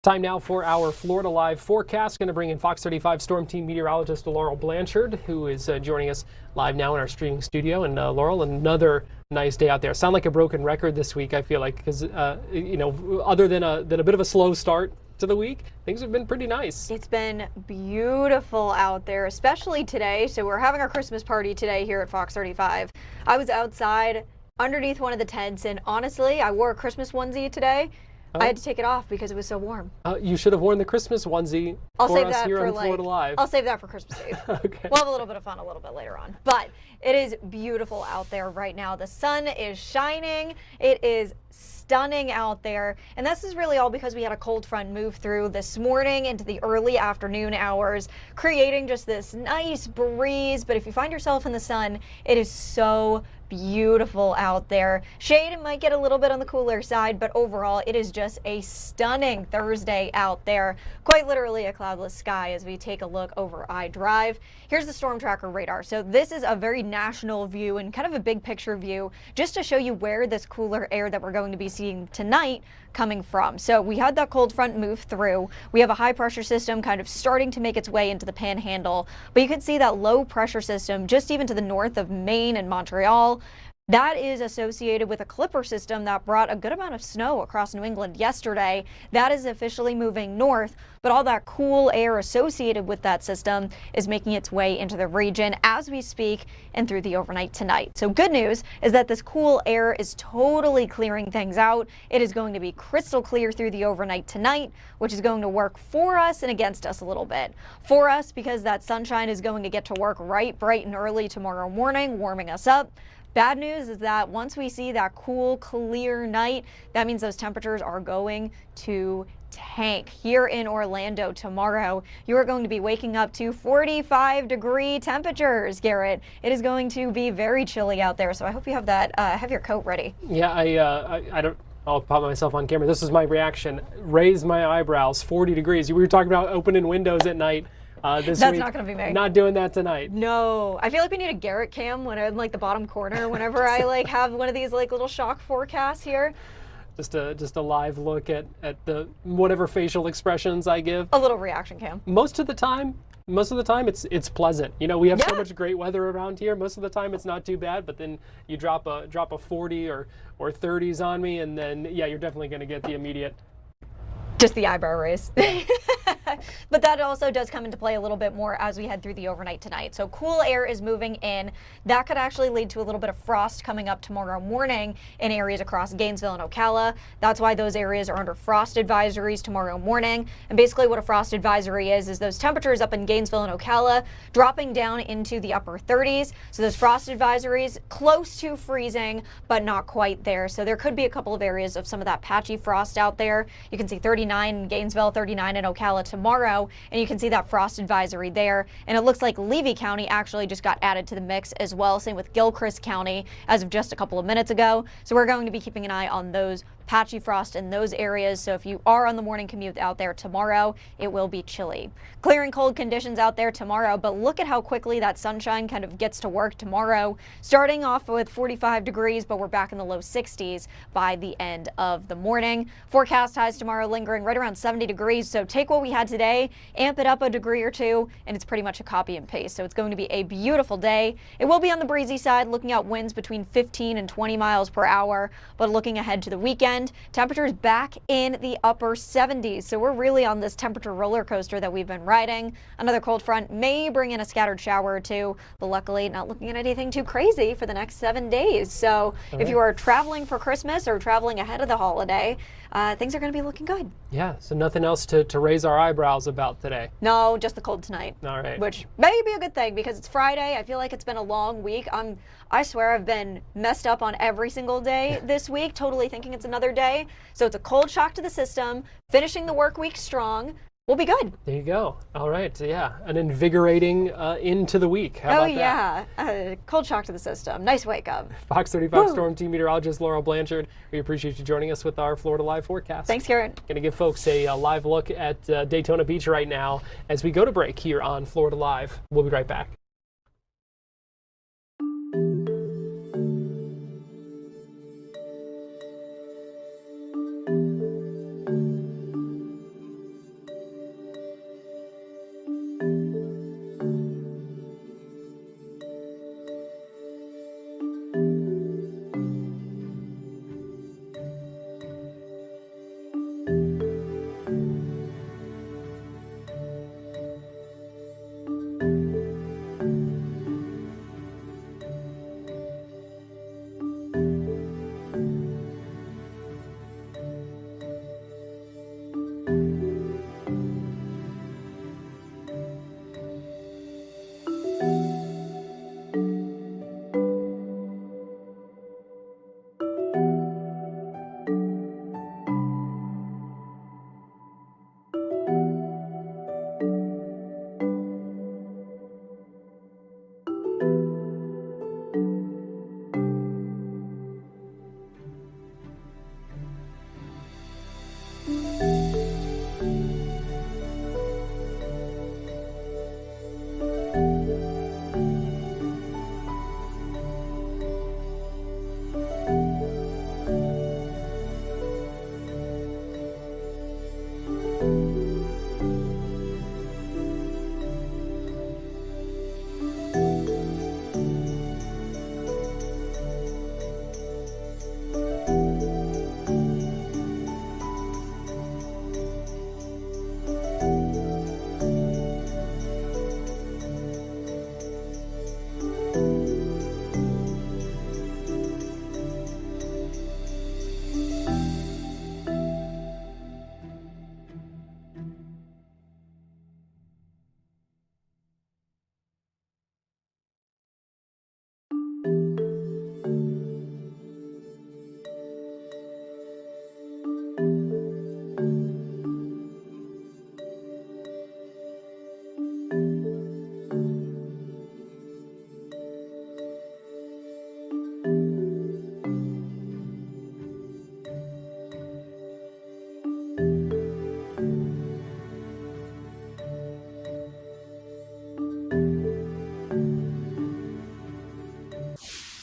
Time now for our Florida Live forecast. Going to bring in Fox 35 Storm Team meteorologist Laurel Blanchard, who is joining us live now in our streaming studio. And Laurel, another nice day out there. Sound like a broken record this week, I feel like, because other than a bit of a slow start to the week, things have been pretty nice. It's been beautiful out there, especially today. So we're having our Christmas party today here at Fox 35. I was outside underneath one of the tents, and honestly, I wore a Christmas onesie today. I had to take it off because it was so warm. You should have worn the Christmas onesie for us here on Florida Live. I'll save that for Christmas Eve. Okay. We'll have a little bit of fun a little bit later on. But it is beautiful out there right now. The sun is shining. It is stunning out there. And this is really all because we had a cold front move through this morning into the early afternoon hours, creating just this nice breeze. But if you find yourself in the sun, it is so beautiful out there. Shade might get a little bit on the cooler side, but overall it is just a stunning Thursday out there. Quite literally a cloudless sky as we take a look over I-Drive. Here's the storm tracker radar. So this is a very national view and kind of a big picture view just to show you where this cooler air that we're going to be seeing tonight coming from. So we had that cold front move through. We have a high pressure system kind of starting to make its way into the panhandle, but you can see that low pressure system just even to the north of Maine and Montreal. That is associated with a clipper system that brought a good amount of snow across New England yesterday. That is officially moving north, but all that cool air associated with that system is making its way into the region as we speak and through the overnight tonight. So good news is that this cool air is totally clearing things out. It is going to be crystal clear through the overnight tonight, which is going to work for us and against us a little bit. For us, because that sunshine is going to get to work right bright and early tomorrow morning, warming us up. Bad news is that once we see that cool, clear night, that means those temperatures are going to tank. Here in Orlando tomorrow, you are going to be waking up to 45-degree temperatures, Garrett. It is going to be very chilly out there, so I hope you have that, have your coat ready. Yeah, I don't. I'll pop myself on camera. This is my reaction. Raise my eyebrows. 40 degrees. We were talking about opening windows at night. This That's week. not going to be me. Not doing that tonight. No, I feel like we need a Garrett cam when I'm in like the bottom corner. Whenever I like have one of these like little shock forecasts here. Just a live look at the whatever facial expressions I give. A little reaction cam. Most of the time it's pleasant. You know, we have so much great weather around here. Most of the time it's not too bad, but then you drop a 40 or 30s on me, and then yeah, you're definitely going to get the immediate. Just the eyebrow raise. But that also does come into play a little bit more as we head through the overnight tonight. So cool air is moving in. That could actually lead to a little bit of frost coming up tomorrow morning in areas across Gainesville and Ocala. That's why those areas are under frost advisories tomorrow morning. And basically what a frost advisory is those temperatures up in Gainesville and Ocala dropping down into the upper 30s. So those frost advisories close to freezing, but not quite there. So there could be a couple of areas of some of that patchy frost out there. You can see 39 in Gainesville, 39 in Ocala tomorrow, and you can see that frost advisory there. And it looks like Levy County actually just got added to the mix as well. Same with Gilchrist County as of just a couple of minutes ago. So we're going to be keeping an eye on those patchy frost in those areas. So if you are on the morning commute out there tomorrow, it will be chilly. Clear and cold conditions out there tomorrow, but look at how quickly that sunshine kind of gets to work tomorrow. Starting off with 45 degrees, but we're back in the low 60s by the end of the morning. Forecast highs tomorrow lingering right around 70 degrees. So take what we had today, amp it up a degree or two, and it's pretty much a copy and paste. So it's going to be a beautiful day. It will be on the breezy side, looking at winds between 15 and 20 miles per hour, but looking ahead to the weekend, temperatures back in the upper 70s. So we're really on this temperature roller coaster that we've been riding. Another cold front may bring in a scattered shower or two, but luckily not looking at anything too crazy for the next 7 days. So if you are traveling for Christmas or traveling ahead of the holiday, things are going to be looking good. Yeah, so nothing else to raise our eyebrows about today. No, just the cold tonight. All right. Which may be a good thing because it's Friday. I feel like it's been a long week. I swear I've been messed up on every single day this week, totally thinking it's another day. So it's a cold shock to the system, finishing the work week strong. We'll be good. There you go. All right. So yeah, an invigorating into the week. How about that? Cold shock to the system. Nice wake up. Fox 35 Storm Team Meteorologist Laurel Blanchard. We appreciate you joining us with our Florida Live forecast. Thanks, Garrett. Going to give folks a live look at Daytona Beach right now as we go to break here on Florida Live. We'll be right back.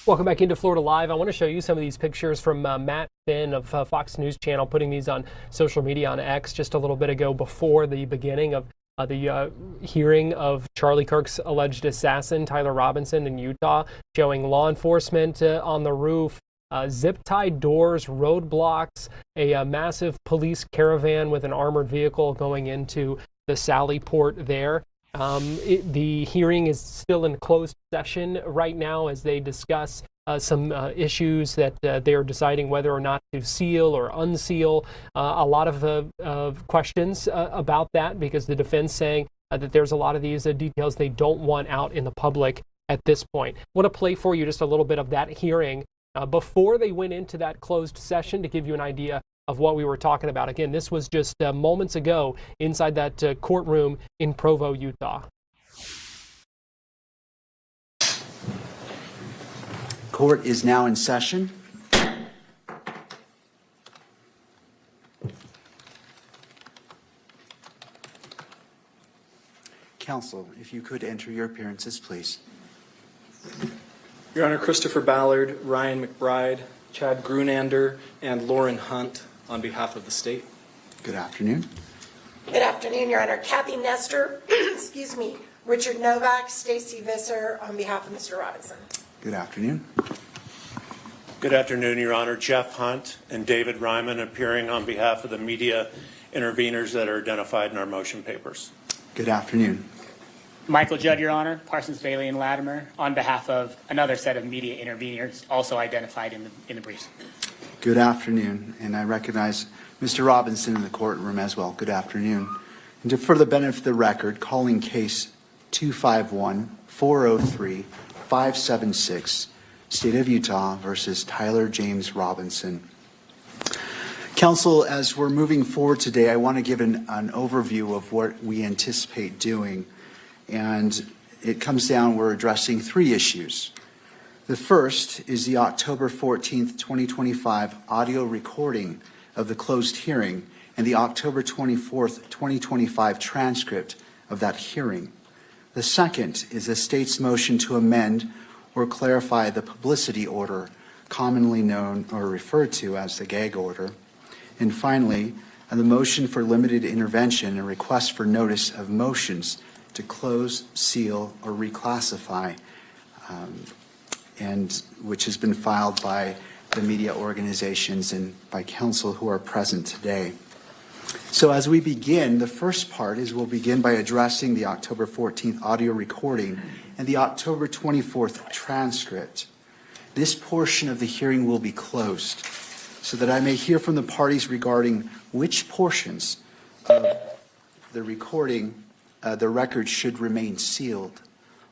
Welcome back into Florida Live. I want to show you some of these pictures from Matt Finn of Fox News Channel, putting these on social media on X just a little bit ago before the beginning of the hearing of Charlie Kirk's alleged assassin, Tyler Robinson, in Utah, showing law enforcement on the roof, zip-tied doors, roadblocks, a massive police caravan with an armored vehicle going into the Sally Port there. The hearing is still in closed session right now as they discuss some issues that they are deciding whether or not to seal or unseal. A lot of questions about that, because the defense saying that there's a lot of these details they don't want out in the public at this point. I want to play for you just a little bit of that hearing before they went into that closed session to give you an idea of what we were talking about. Again, this was just moments ago inside that courtroom in Provo, Utah. Court is now in session. Counsel, if you could enter your appearances, please. Your Honor, Christopher Ballard, Ryan McBride, Chad Grunander, and Lauren Hunt on behalf of the state. Good afternoon. Good afternoon, Your Honor. Kathy Nestor, excuse me, Richard Novak, Stacy Visser on behalf of Mr. Robinson. Good afternoon. Good afternoon, Your Honor. Jeff Hunt and David Ryman appearing on behalf of the media interveners that are identified in our motion papers. Good afternoon. Michael Judd, Your Honor, Parsons, Bailey, and Latimer on behalf of another set of media interveners also identified in the briefs. Good afternoon, and I recognize Mr. Robinson in the courtroom as well. Good afternoon. And for the benefit of the record, calling case 251-403-576, State of Utah versus Tyler James Robinson. Counsel, as we're moving forward today, I want to give an overview of what we anticipate doing. And it comes down, we're addressing three issues. The first is the October 14th, 2025 audio recording of the closed hearing and the October 24th, 2025 transcript of that hearing. The second is the state's motion to amend or clarify the publicity order, commonly known or referred to as the gag order. And finally, the motion for limited intervention and request for notice of motions to close, seal, or reclassify, and which has been filed by the media organizations and by counsel who are present today. So as we begin, the first part is we'll begin by addressing the October 14th audio recording and the October 24th transcript. This portion of the hearing will be closed so that I may hear from the parties regarding which portions of the recording the record should remain sealed.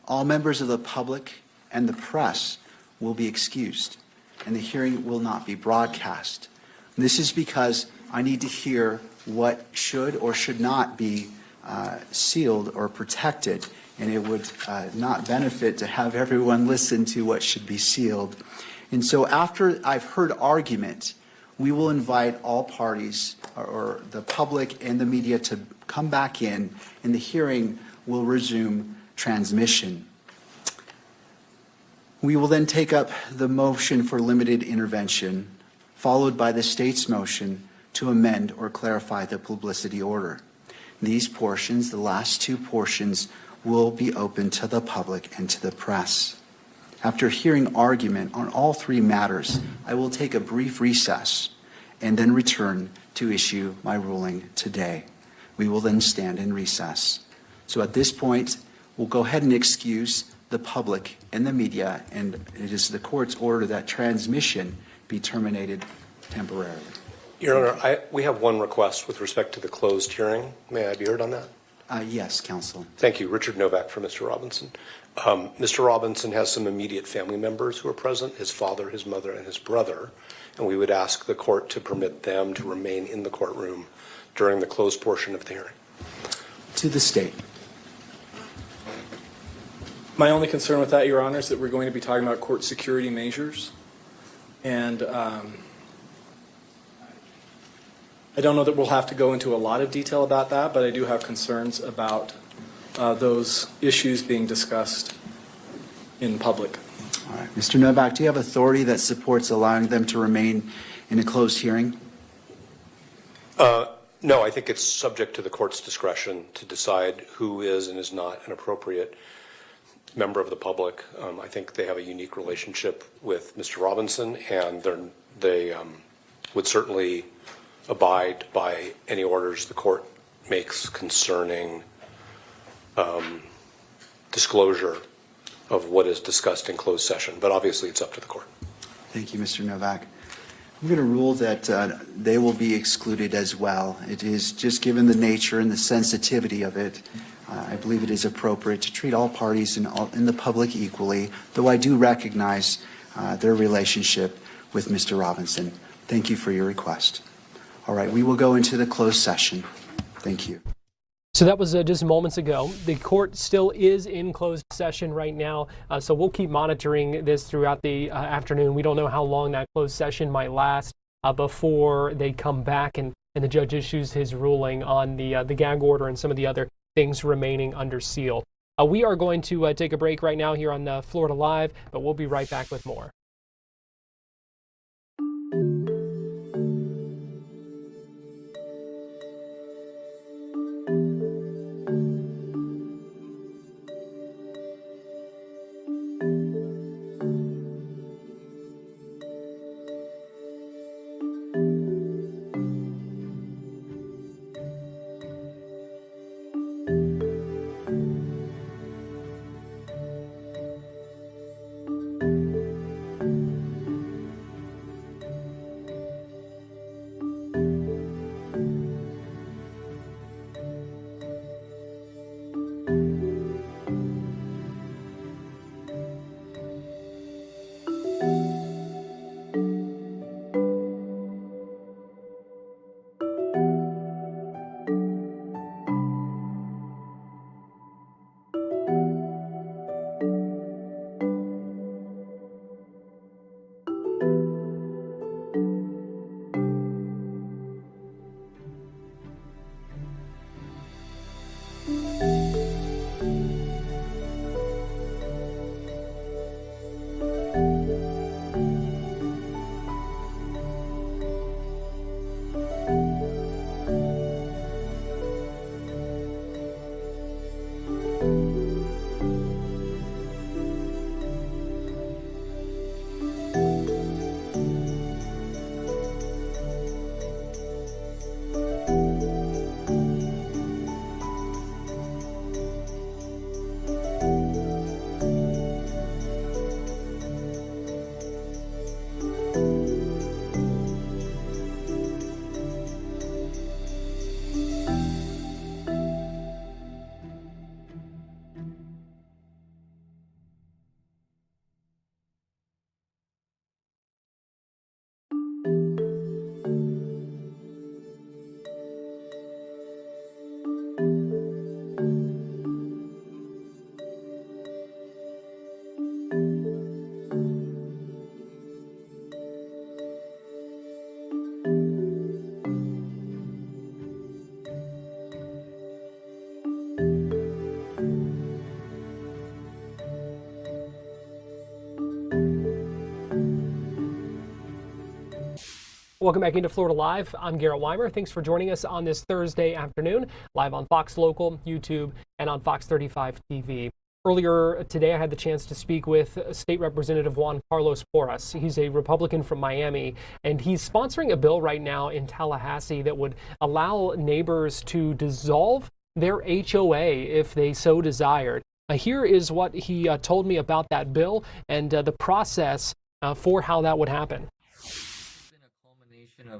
All members of the public and the press will be excused, and the hearing will not be broadcast. And this is because I need to hear what should or should not be sealed or protected, and it would not benefit to have everyone listen to what should be sealed. And so after I've heard argument, we will invite all parties or the public and the media to come back in, and the hearing will resume transmission. We will then take up the motion for limited intervention, followed by the state's motion to amend or clarify the publicity order. These portions, the last two portions, will be open to the public and to the press. After hearing argument on all three matters, I will take a brief recess and then return to issue my ruling today. We will then stand in recess. So at this point, we'll go ahead and excuse the public and the media, and it is the court's order that transmission be terminated temporarily. Your Honor, we have one request with respect to the closed hearing. May I be heard on that? Yes, counsel. Thank you. Richard Novak for Mr. Robinson. Mr. Robinson has some immediate family members who are present, his father, his mother, and his brother, and we would ask the court to permit them to remain in the courtroom during the closed portion of the hearing. To the state. My only concern with that, Your Honor, is that we're going to be talking about court security measures. And I don't know that we'll have to go into a lot of detail about that, but I do have concerns about those issues being discussed in public. All right. Mr. Novak, do you have authority that supports allowing them to remain in a closed hearing? No, I think it's subject to the court's discretion to decide who is and is not an appropriate member of the public. I think they have a unique relationship with Mr. Robinson, and they would certainly abide by any orders the court makes concerning disclosure of what is discussed in closed session. But obviously, it's up to the court. Thank you, Mr. Novak. I'm going to rule that they will be excluded as well. It is just given the nature and the sensitivity of it, I believe it is appropriate to treat all parties in the public equally, though I do recognize their relationship with Mr. Robinson. Thank you for your request. All right, we will go into the closed session. Thank you. So that was just moments ago. The court still is in closed session right now, so we'll keep monitoring this throughout the afternoon. We don't know how long that closed session might last before they come back and the judge issues his ruling on the gag order and some of the other things remaining under seal. We are going to take a break right now here on Florida Live, but we'll be right back with more. Welcome back into Florida Live. I'm Garrett Weimer. Thanks for joining us on this Thursday afternoon, live on Fox Local, YouTube, and on Fox 35 TV. Earlier today, I had the chance to speak with State Representative Juan Carlos Porras. He's a Republican from Miami, and he's sponsoring a bill right now in Tallahassee that would allow neighbors to dissolve their HOA if they so desired. Here is what he told me about that bill and the process for how that would happen.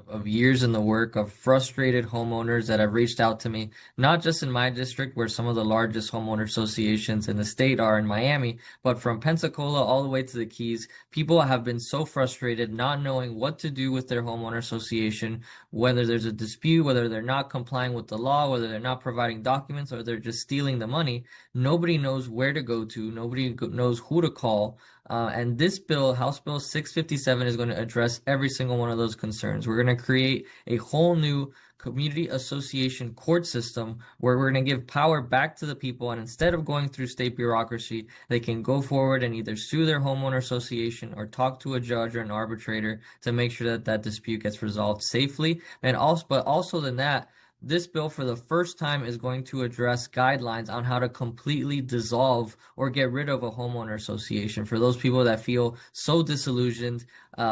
Of years in the work of frustrated homeowners that have reached out to me, not just in my district where some of the largest homeowner associations in the state are in Miami, but from Pensacola all the way to the Keys. People have been so frustrated not knowing what to do with their homeowner association, whether there's a dispute, whether they're not complying with the law, whether they're not providing documents, or they're just stealing the money. Nobody knows where to go to. Nobody knows who to call. And this bill, House Bill 657, is going to address every single one of those concerns. We're going to create a whole new community association court system where we're going to give power back to the people, and instead of going through state bureaucracy, they can go forward and either sue their homeowner association or talk to a judge or an arbitrator to make sure that that dispute gets resolved safely. And also, but also than that, this bill for the first time is going to address guidelines on how to completely dissolve or get rid of a homeowner association for those people that feel so disillusioned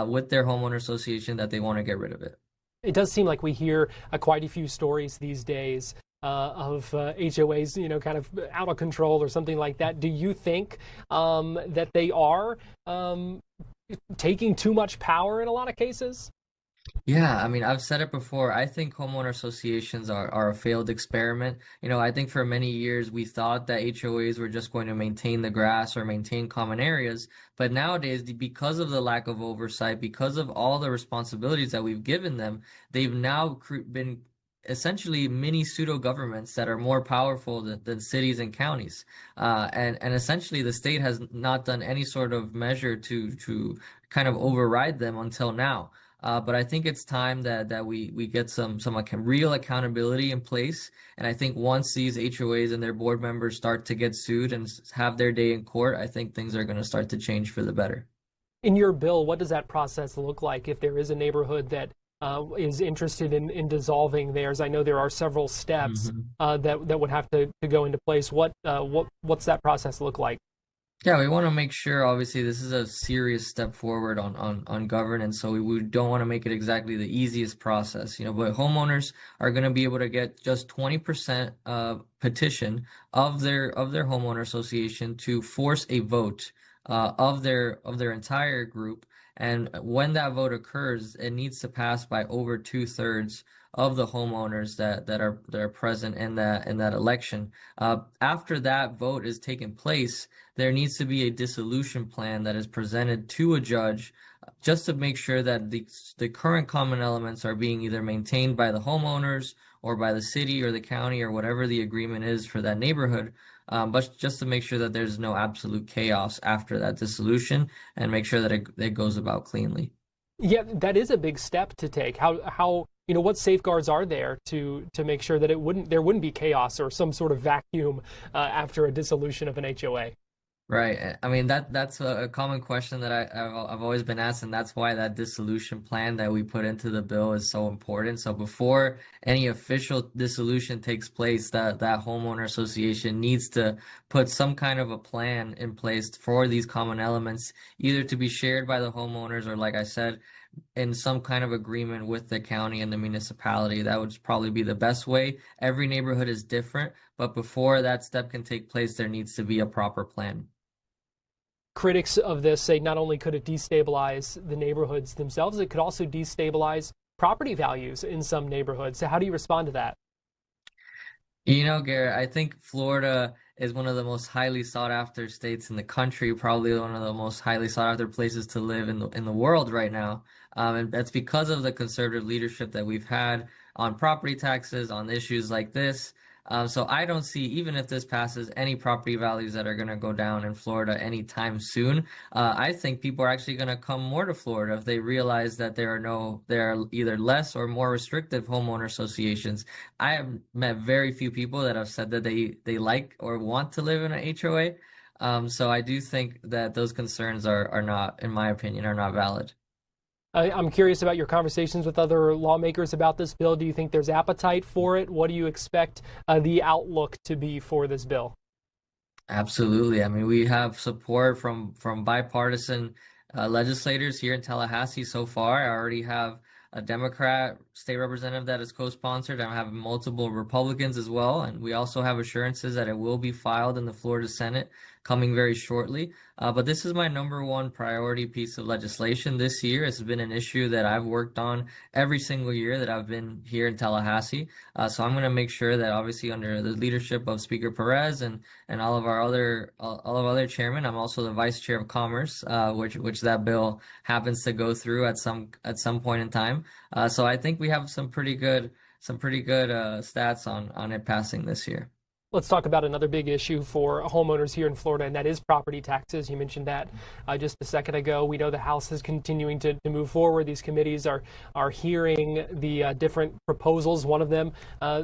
with their homeowner association that they want to get rid of it. It does seem like we hear quite a few stories these days of HOAs, kind of out of control or something like that. Do you think that they are taking too much power in a lot of cases? Yeah, I mean, I've said it before. I think homeowner associations are a failed experiment. I think for many years we thought that HOAs were just going to maintain the grass or maintain common areas. But nowadays, because of the lack of oversight, because of all the responsibilities that we've given them, they've now been essentially mini pseudo governments that are more powerful than cities and counties. And essentially the state has not done any sort of measure to kind of override them until now. But I think it's time that we get some real accountability in place. And I think once these HOAs and their board members start to get sued and have their day in court, I think things are going to start to change for the better. In your bill, what does that process look like if there is a neighborhood that is interested in dissolving theirs? I know there are several steps that would have to go into place. What's that process look like? Yeah, we want to make sure, obviously, this is a serious step forward on governance, so we don't want to make it exactly the easiest process, but homeowners are going to be able to get just 20% petition of their homeowner association to force a vote of their entire group. And when that vote occurs, it needs to pass by over 2/3 of the homeowners that are present in that election. After that vote is taken place, there needs to be a dissolution plan that is presented to a judge just to make sure that the current common elements are being either maintained by the homeowners or by the city or the county or whatever the agreement is for that neighborhood. But just to make sure that there's no absolute chaos after that dissolution and make sure that it goes about cleanly. Yeah, that is a big step to take. How what safeguards are there to make sure that there wouldn't be chaos or some sort of vacuum after a dissolution of an HOA? Right. I mean, that's a common question that I've always been asked, and that's why that dissolution plan that we put into the bill is so important. So before any official dissolution takes place, that homeowner association needs to put some kind of a plan in place for these common elements, either to be shared by the homeowners or, like I said, in some kind of agreement with the county and the municipality. That would probably be the best way. Every neighborhood is different, but before that step can take place, there needs to be a proper plan. Critics of this say not only could it destabilize the neighborhoods themselves, it could also destabilize property values in some neighborhoods. So how do you respond to that? Garrett, I think Florida is one of the most highly sought after states in the country, probably one of the most highly sought after places to live in the world right now. And that's because of the conservative leadership that we've had on property taxes, on issues like this. So I don't see, even if this passes, any property values that are going to go down in Florida anytime soon. I think people are actually going to come more to Florida if they realize that there are either less or more restrictive homeowner associations. I have met very few people that have said that they like or want to live in an HOA. So I do think that those concerns are not, in my opinion, are not valid. I'm curious about your conversations with other lawmakers about this bill. Do you think there's appetite for it? What do you expect the outlook to be for this bill? Absolutely. I mean, we have support from bipartisan legislators here in Tallahassee so far. I already have a Democrat state representative that is co-sponsored. I have multiple Republicans as well. And we also have assurances that it will be filed in the Florida Senate coming very shortly. But this is my number one priority piece of legislation this year. It's been an issue that I've worked on every single year that I've been here in Tallahassee. So I'm going to make sure that, obviously, under the leadership of Speaker Perez and all of our other chairmen, I'm also the vice chair of commerce, which that bill happens to go through at some point in time. So I think we have some pretty good stats on it passing this year. Let's talk about another big issue for homeowners here in Florida, and that is property taxes. You mentioned that just a second ago. We know the House is continuing to move forward. These committees are hearing the different proposals, one of them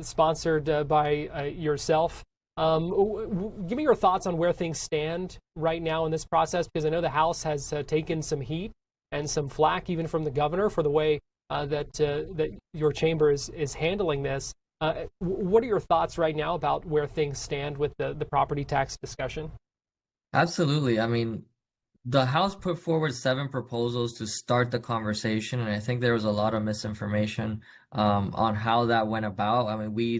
sponsored by yourself. Give me your thoughts on where things stand right now in this process, because I know the House has taken some heat and some flack even from the governor for the way that your chamber is handling this. What are your thoughts right now about where things stand with the property tax discussion? Absolutely. I mean, the House put forward 7 proposals to start the conversation, and I think there was a lot of misinformation on how that went about. I mean, we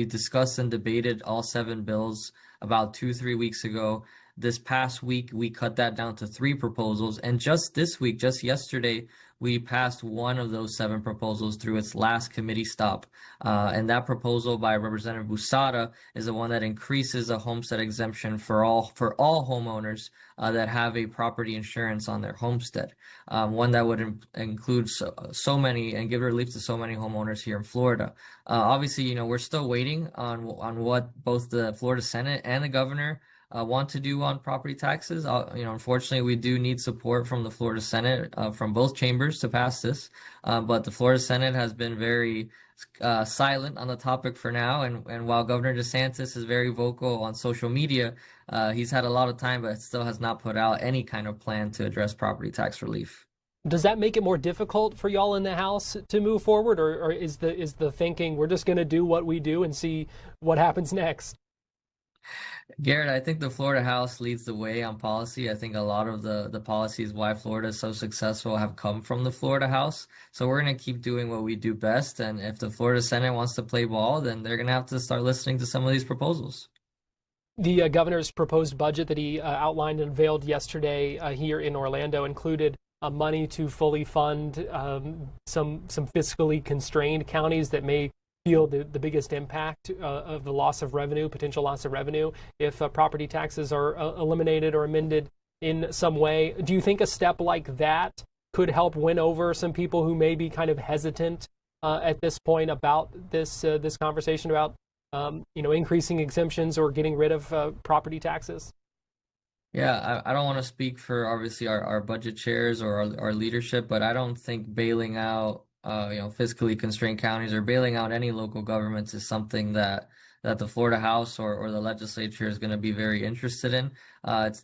discussed and debated all 7 bills about 2-3 weeks ago. This past week, we cut that down to 3 proposals, and just this week, just yesterday, we passed one of those 7 proposals through its last committee stop. And that proposal by Representative Busada is the one that increases the homestead exemption for all homeowners that have a property insurance on their homestead. One that would include so many and give relief to so many homeowners here in Florida. Obviously, we're still waiting on what both the Florida Senate and the governor want to do on property taxes. Unfortunately, we do need support from the Florida Senate, from both chambers to pass this. But the Florida Senate has been very silent on the topic for now. And while Governor DeSantis is very vocal on social media, he's had a lot of time, but still has not put out any kind of plan to address property tax relief. Does that make it more difficult for y'all in the House to move forward, or is the thinking we're just going to do what we do and see what happens next? Garrett, I think the Florida House leads the way on policy. I think a lot of the policies why Florida is so successful have come from the Florida House. So we're going to keep doing what we do best. And if the Florida Senate wants to play ball, then they're going to have to start listening to some of these proposals. The governor's proposed budget that he outlined and unveiled yesterday here in Orlando included money to fully fund some fiscally constrained counties that may feel the biggest impact of the loss of revenue, potential loss of revenue, if property taxes are eliminated or amended in some way. Do you think a step like that could help win over some people who may be kind of hesitant at this point about this conversation about increasing exemptions or getting rid of property taxes? Yeah, I don't want to speak for obviously our budget chairs or our leadership, but I don't think bailing out fiscally constrained counties or bailing out any local governments is something that the Florida House or the legislature is going to be very interested in.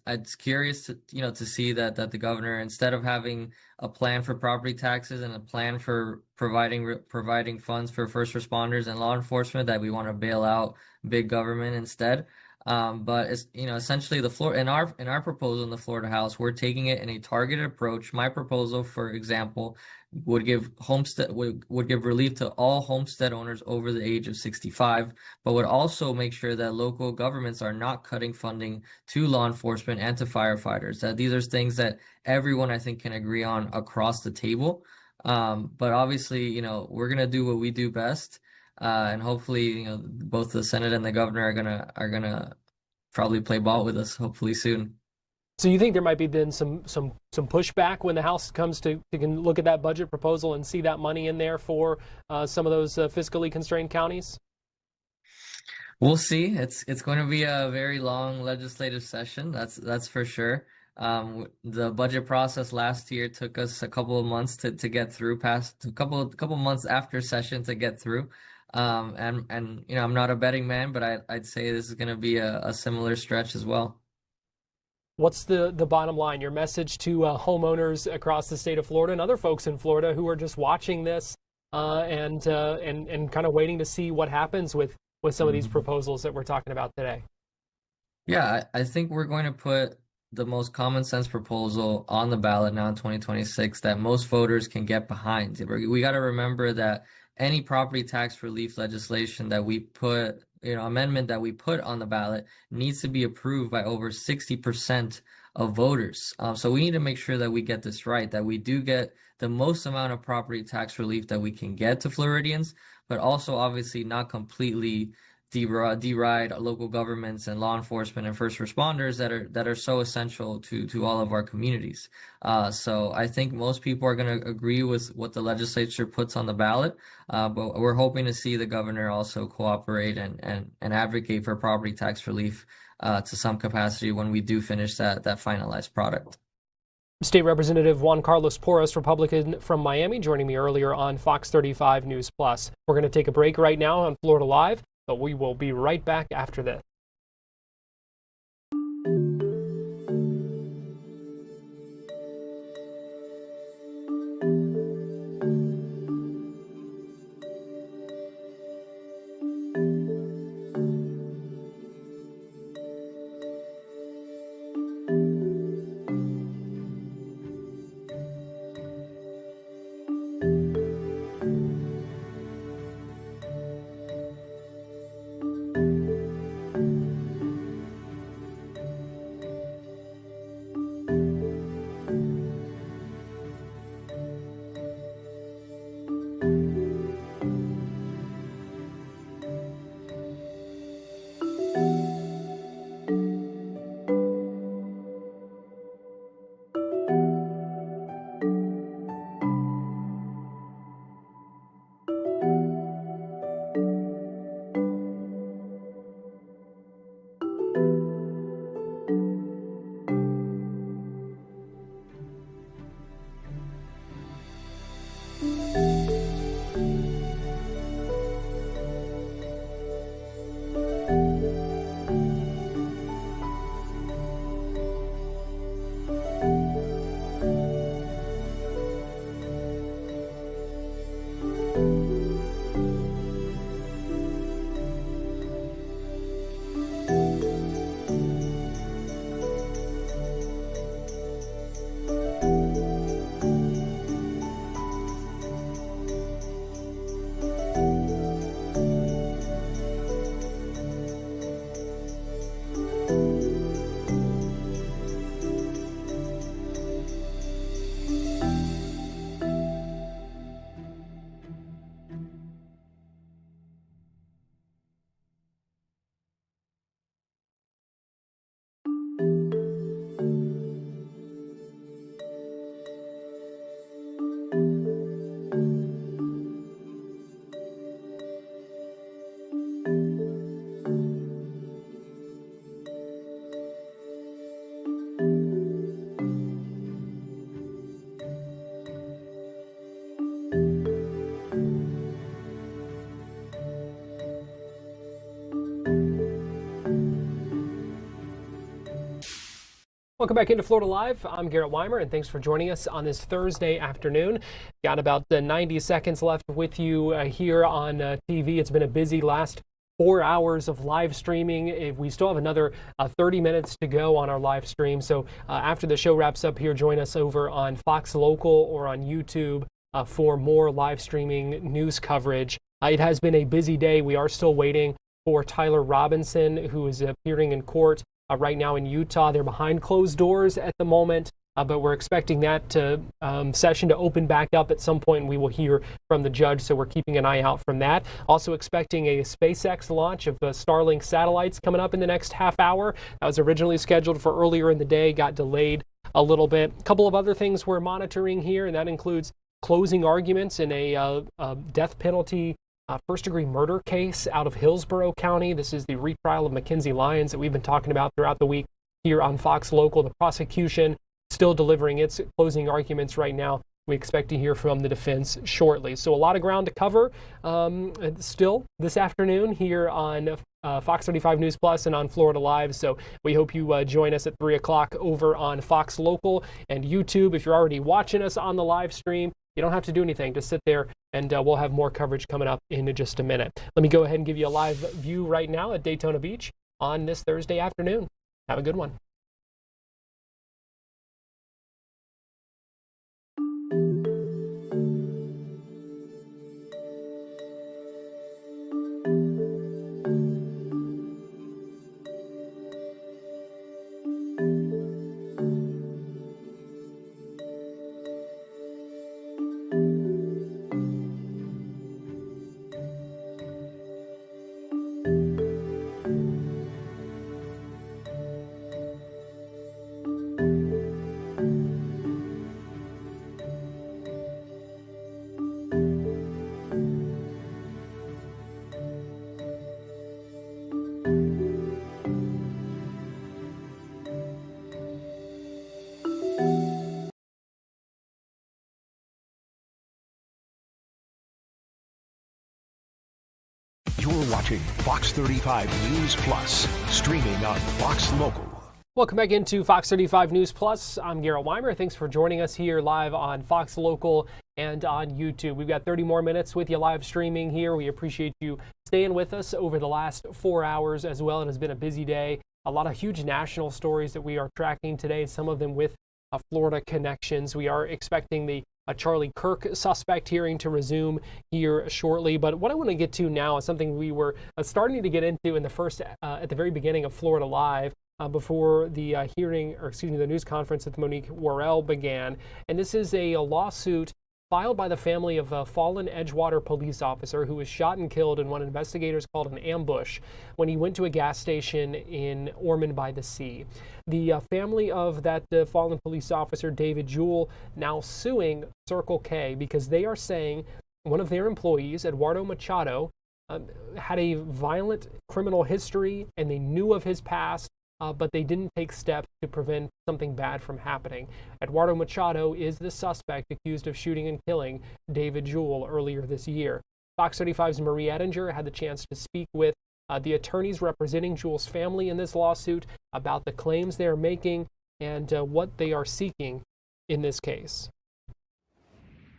It's curious to see that the governor, instead of having a plan for property taxes and a plan for providing funds for first responders and law enforcement, that we want to bail out big government instead. But it's essentially in our proposal in the Florida House, we're taking it in a targeted approach. My proposal, for example, would give relief to all homestead owners over the age of 65, but would also make sure that local governments are not cutting funding to law enforcement and to firefighters. That these are things that everyone, I think, can agree on across the table. But obviously, we're gonna do what we do best, and hopefully, both the Senate and the governor are gonna probably play ball with us hopefully soon. So you think there might be then some pushback when the House comes to look at that budget proposal and see that money in there for some of those fiscally constrained counties? We'll see. It's going to be a very long legislative session. That's for sure. The budget process last year took us a couple of months to get through, past a couple months after session to get through. And I'm not a betting man, but I'd say this is going to be a similar stretch as well. What's the bottom line, your message to homeowners across the state of Florida and other folks in Florida who are just watching this and kind of waiting to see what happens with some of these proposals that we're talking about today? Yeah, I think we're going to put the most common sense proposal on the ballot now in 2026 that most voters can get behind. We got to remember that any property tax relief legislation that we put, amendment that we put on the ballot needs to be approved by over 60% of voters. So we need to make sure that we get this right, that we do get the most amount of property tax relief that we can get to Floridians, but also obviously not completely deride local governments and law enforcement and first responders that are so essential to all of our communities. So I think most people are going to agree with what the legislature puts on the ballot, but we're hoping to see the governor also cooperate and advocate for property tax relief to some capacity when we do finish that finalized product. State Representative Juan Carlos Porras, Republican from Miami, joining me earlier on Fox 35 News Plus. We're going to take a break right now on Florida Live, but we will be right back after this. Welcome back into Florida Live. I'm Garrett Weimer, and thanks for joining us on this Thursday afternoon. Got about 90 seconds left with you here on TV. It's been a busy last 4 hours of live streaming. We still have another 30 minutes to go on our live stream. So after the show wraps up here, join us over on Fox Local or on YouTube for more live streaming news coverage. It has been a busy day. We are still waiting for Tyler Robinson, who is appearing in court right now in Utah. They're behind closed doors at the moment, but we're expecting that session to open back up at some point, and we will hear from the judge, so we're keeping an eye out from that. Also expecting a SpaceX launch of Starlink satellites coming up in the next half hour. That was originally scheduled for earlier in the day, got delayed a little bit. A couple of other things we're monitoring here, and that includes closing arguments in a death penalty first-degree murder case out of Hillsborough County. This is the retrial of Mackenzie Lyons that we've been talking about throughout the week here on Fox Local. The prosecution still delivering its closing arguments right now. We expect to hear from the defense shortly. So a lot of ground to cover still this afternoon here on Fox 35 News Plus and on Florida Live. So we hope you join us at 3 o'clock over on Fox Local and YouTube. If you're already watching us on the live stream, you don't have to do anything. Just sit there, and we'll have more coverage coming up in just a minute. Let me go ahead and give you a live view right now at Daytona Beach on this Thursday afternoon. Have a good one. watching Fox 35 News Plus, streaming on Fox Local. Welcome back into Fox 35 News Plus. I'm Garrett Weimer. Thanks for joining us here live on Fox Local and on YouTube. We've got 30 more minutes with you live streaming here. We appreciate you staying with us over the last 4 hours as well. It has been a busy day. A lot of huge national stories that we are tracking today, some of them with Florida connections. We are expecting the Charlie Kirk suspect hearing to resume here shortly. But what I want to get to now is something we were starting to get into in the first, at the very beginning of Florida Live. Before the the news conference with Monique Worrell began. And this is a lawsuit filed by the family of a fallen Edgewater police officer who was shot and killed in what investigators called an ambush when he went to a gas station in Ormond by the Sea. The family of that fallen police officer, David Jewell, now suing Circle K because they are saying one of their employees, Eduardo Machado, had a violent criminal history and they knew of his past. But they didn't take steps to prevent something bad from happening. Eduardo Machado is the suspect accused of shooting and killing David Jewell earlier this year. Fox 35's Marie Ettinger had the chance to speak with the attorneys representing Jewell's family in this lawsuit about the claims they are making and what they are seeking in this case.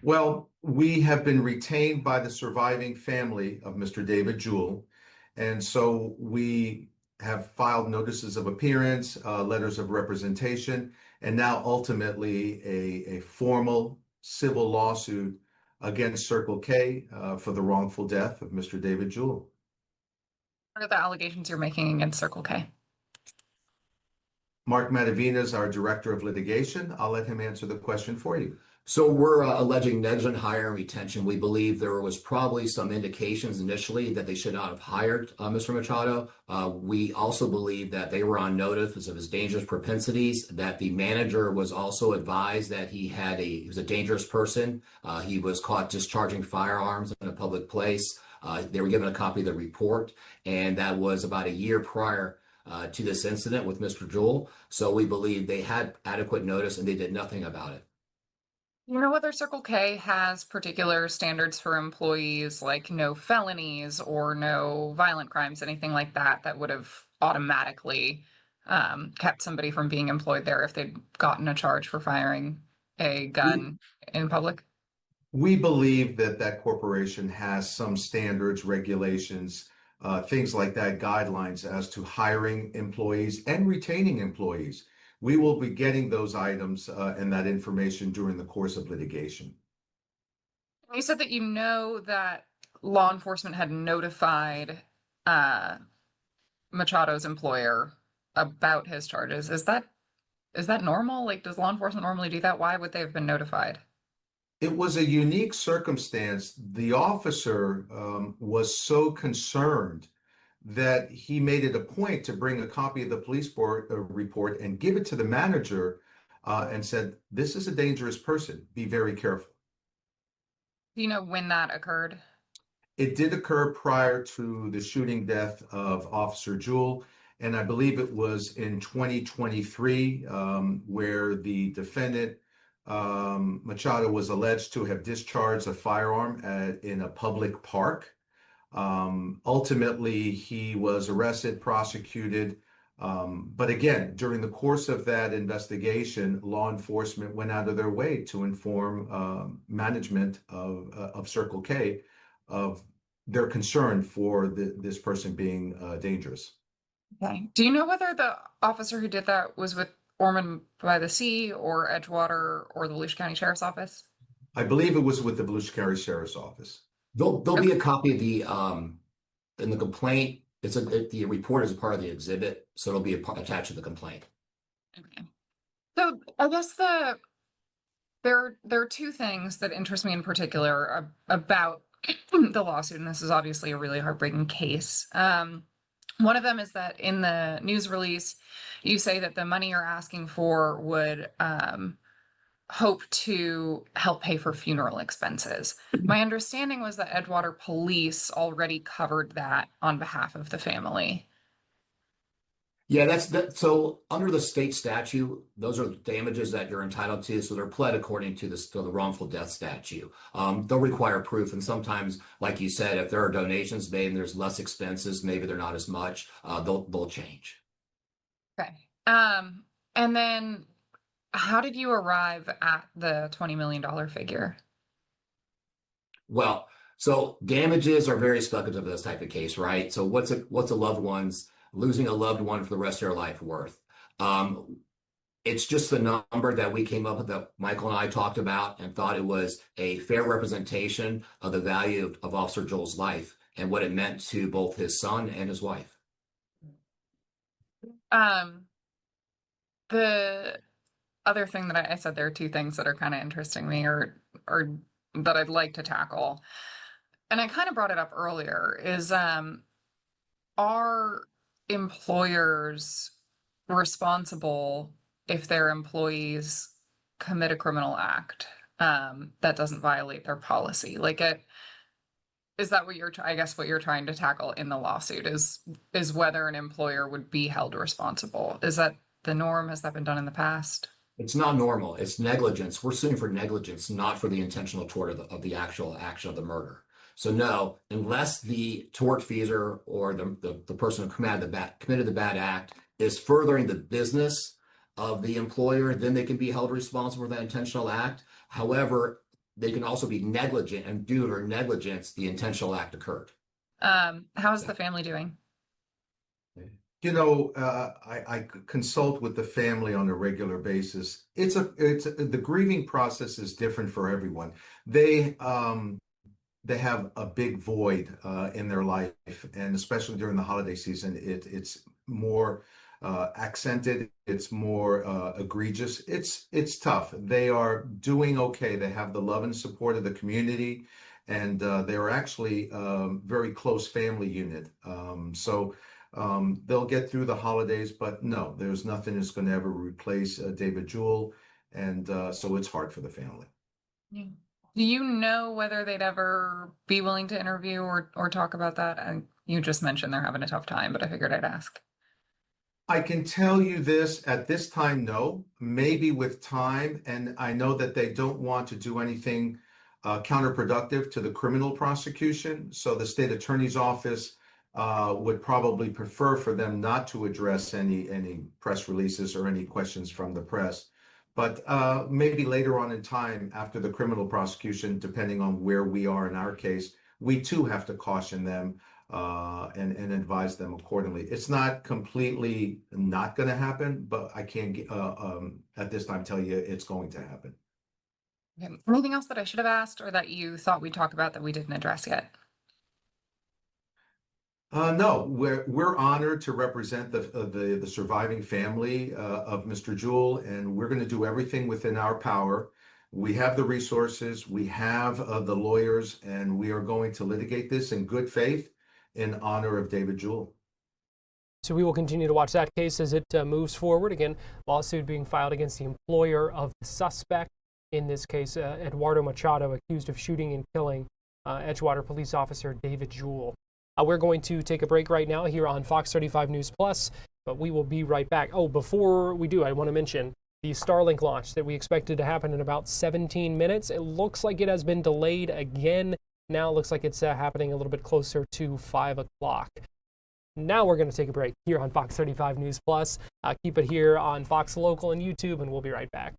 Well, we have been retained by the surviving family of Mr. David Jewell, and so we have filed notices of appearance, letters of representation, and now ultimately a formal civil lawsuit against Circle K for the wrongful death of Mr. David Jewell. What are the allegations you're making against Circle K? Mark Matavina is our director of litigation. I'll let him answer the question for you. So we're alleging negligent hire and retention. We believe there was probably some indications initially that they should not have hired Mr. Machado. We also believe that they were on notice of his dangerous propensities, that the manager was also advised that he was a dangerous person. He was caught discharging firearms in a public place. They were given a copy of the report, and that was about a year prior to this incident with Mr. Jewell. So we believe they had adequate notice and they did nothing about it. You know whether Circle K has particular standards for employees, like no felonies or no violent crimes, anything like that, that would have automatically kept somebody from being employed there if they'd gotten a charge for firing a gun in public? We believe that that corporation has some standards, regulations, things like that, guidelines as to hiring employees and retaining employees. We will be getting those items and that information during the course of litigation. You said that you know that law enforcement had notified Machado's employer about his charges. Is that normal? Like, does law enforcement normally do that? Why would they have been notified? It was a unique circumstance. The officer was so concerned that he made it a point to bring a copy of the police report and give it to the manager and said, "This is a dangerous person. Be very careful." Do you know when that occurred? It did occur prior to the shooting death of Officer Jewell, and I believe it was in 2023 where the defendant, Machado, was alleged to have discharged a firearm in a public park. Ultimately, he was arrested, prosecuted. But again, during the course of that investigation, law enforcement went out of their way to inform management of Circle K of their concern for this person being dangerous. Okay. Do you know whether the officer who did that was with Ormond by the Sea or Edgewater or the Volusia County Sheriff's Office? I believe it was with the Volusia County Sheriff's Office. There'll be a copy of the in the complaint. The report is a part of the exhibit, so it'll be attached to the complaint. Okay. So I guess there are two things that interest me in particular about the lawsuit, and this is obviously a really heartbreaking case. One of them is that in the news release, you say that the money you're asking for would hope to help pay for funeral expenses. My understanding was that Edgewater Police already covered that on behalf of the family. Yeah, that's that. So under the state statute, those are damages that you're entitled to. So they're pled according to the wrongful death statute. They'll require proof, and sometimes, like you said, if there are donations made and there's less expenses, maybe they're not as much. They'll change. Okay. And then how did you arrive at the $20 million figure? Well, so damages are very speculative of this type of case, right? So what's a loved one's losing a loved one for the rest of their life worth? It's just the number that we came up with that Michael and I talked about and thought it was a fair representation of the value of Officer Joel's life and what it meant to both his son and his wife. The other thing that I said, there are two things that are kind of interesting me or that I'd like to tackle. And I kind of brought it up earlier is, are employers responsible if their employees commit a criminal act that doesn't violate their policy? Like is that what I guess what you're trying to tackle in the lawsuit is whether an employer would be held responsible? Is that the norm? Has that been done in the past? It's not normal. It's negligence. We're suing for negligence, not for the intentional tort of the actual action of the murder. So no, unless the tortfeasor or the person who committed the bad act is furthering the business of the employer, then they can be held responsible for that intentional act. However, they can also be negligent, and due to their negligence, the intentional act occurred. How is the family doing? You know, I consult with the family on a regular basis. The grieving process is different for everyone. They have a big void in their life, and especially during the holiday season, it's more accented. It's more egregious. It's tough. They are doing okay. They have the love and support of the community, and they are actually a very close family unit. They'll get through the holidays, but no, there's nothing that's going to ever replace David Jewell, and so it's hard for the family. Yeah. Do you know whether they'd ever be willing to interview or talk about that? And you just mentioned they're having a tough time, but I figured I'd ask. I can tell you this at this time, no, maybe with time, and I know that they don't want to do anything counterproductive to the criminal prosecution, so the state attorney's office would probably prefer for them not to address any press releases or any questions from the press. But maybe later on in time, after the criminal prosecution, depending on where we are in our case, we too have to caution them and advise them accordingly. It's not completely not going to happen, but I can't at this time tell you it's going to happen. Okay. Anything else that I should have asked or that you thought we'd talk about that we didn't address yet? No, we're honored to represent the surviving family of Mr. Jewell, and we're going to do everything within our power. We have the resources, we have the lawyers, and we are going to litigate this in good faith in honor of David Jewell. So we will continue to watch that case as it moves forward. Again, lawsuit being filed against the employer of the suspect. In this case, Eduardo Machado, accused of shooting and killing Edgewater police officer David Jewell. We're going to take a break right now here on Fox 35 News Plus, but we will be right back. Oh, before we do, I want to mention the Starlink launch that we expected to happen in about 17 minutes. It looks like it has been delayed again. Now it looks like it's happening a little bit closer to 5 o'clock. Now we're going to take a break here on Fox 35 News Plus. Keep it here on Fox Local and YouTube, and we'll be right back.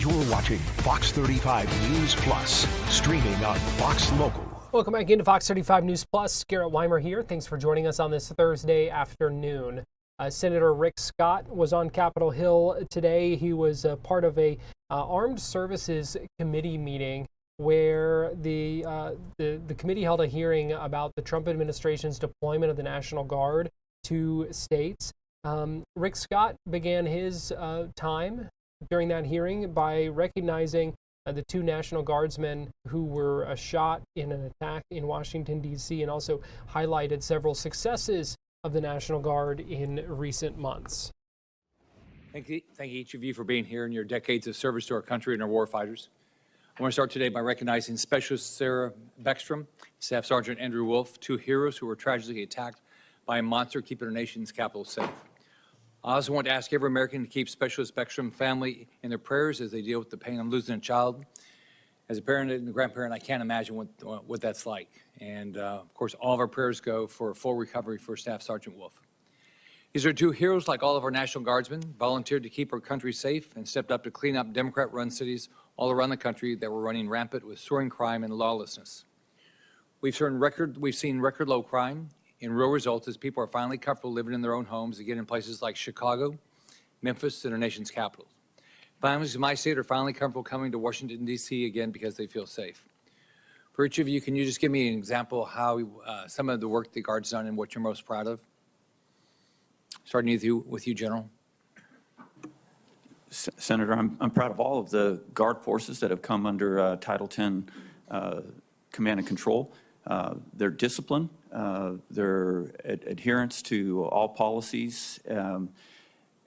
You're watching Fox 35 News Plus, streaming on Fox Local. Welcome back into Fox 35 News Plus. Garrett Weimer here. Thanks for joining us on this Thursday afternoon. Senator Rick Scott was on Capitol Hill today. He was part of a Armed Services Committee meeting where the committee held a hearing about the Trump administration's deployment of the National Guard to states. Rick Scott began his time during that hearing by recognizing the two National Guardsmen who were shot in an attack in Washington, D.C., and also highlighted several successes of the National Guard in recent months. Thank each of you for being here and your decades of service to our country and our war fighters. I want to start today by recognizing Specialist Sarah Beckstrom, Staff Sergeant Andrew Wolf, two heroes who were tragically attacked by a monster keeping our nation's capital safe. I also want to ask every American to keep Specialist Beckstrom family in their prayers as they deal with the pain of losing a child. As a parent and a grandparent, I can't imagine what that's like. And of course, all of our prayers go for a full recovery for Staff Sergeant Wolf. These are two heroes, like all of our National Guardsmen, volunteered to keep our country safe and stepped up to clean up Democrat-run cities all around the country that were running rampant with soaring crime and lawlessness. We've seen record low crime in real results as people are finally comfortable living in their own homes again in places like Chicago, Memphis, and our nation's capital. Families in my state are finally comfortable coming to Washington, D.C. again because they feel safe. For each of you, can you just give me an example of how some of the work the Guard's done and what you're most proud of? Starting with you, General. Senator, I'm proud of all of the Guard forces that have come under Title X command and control. Their discipline, their adherence to all policies,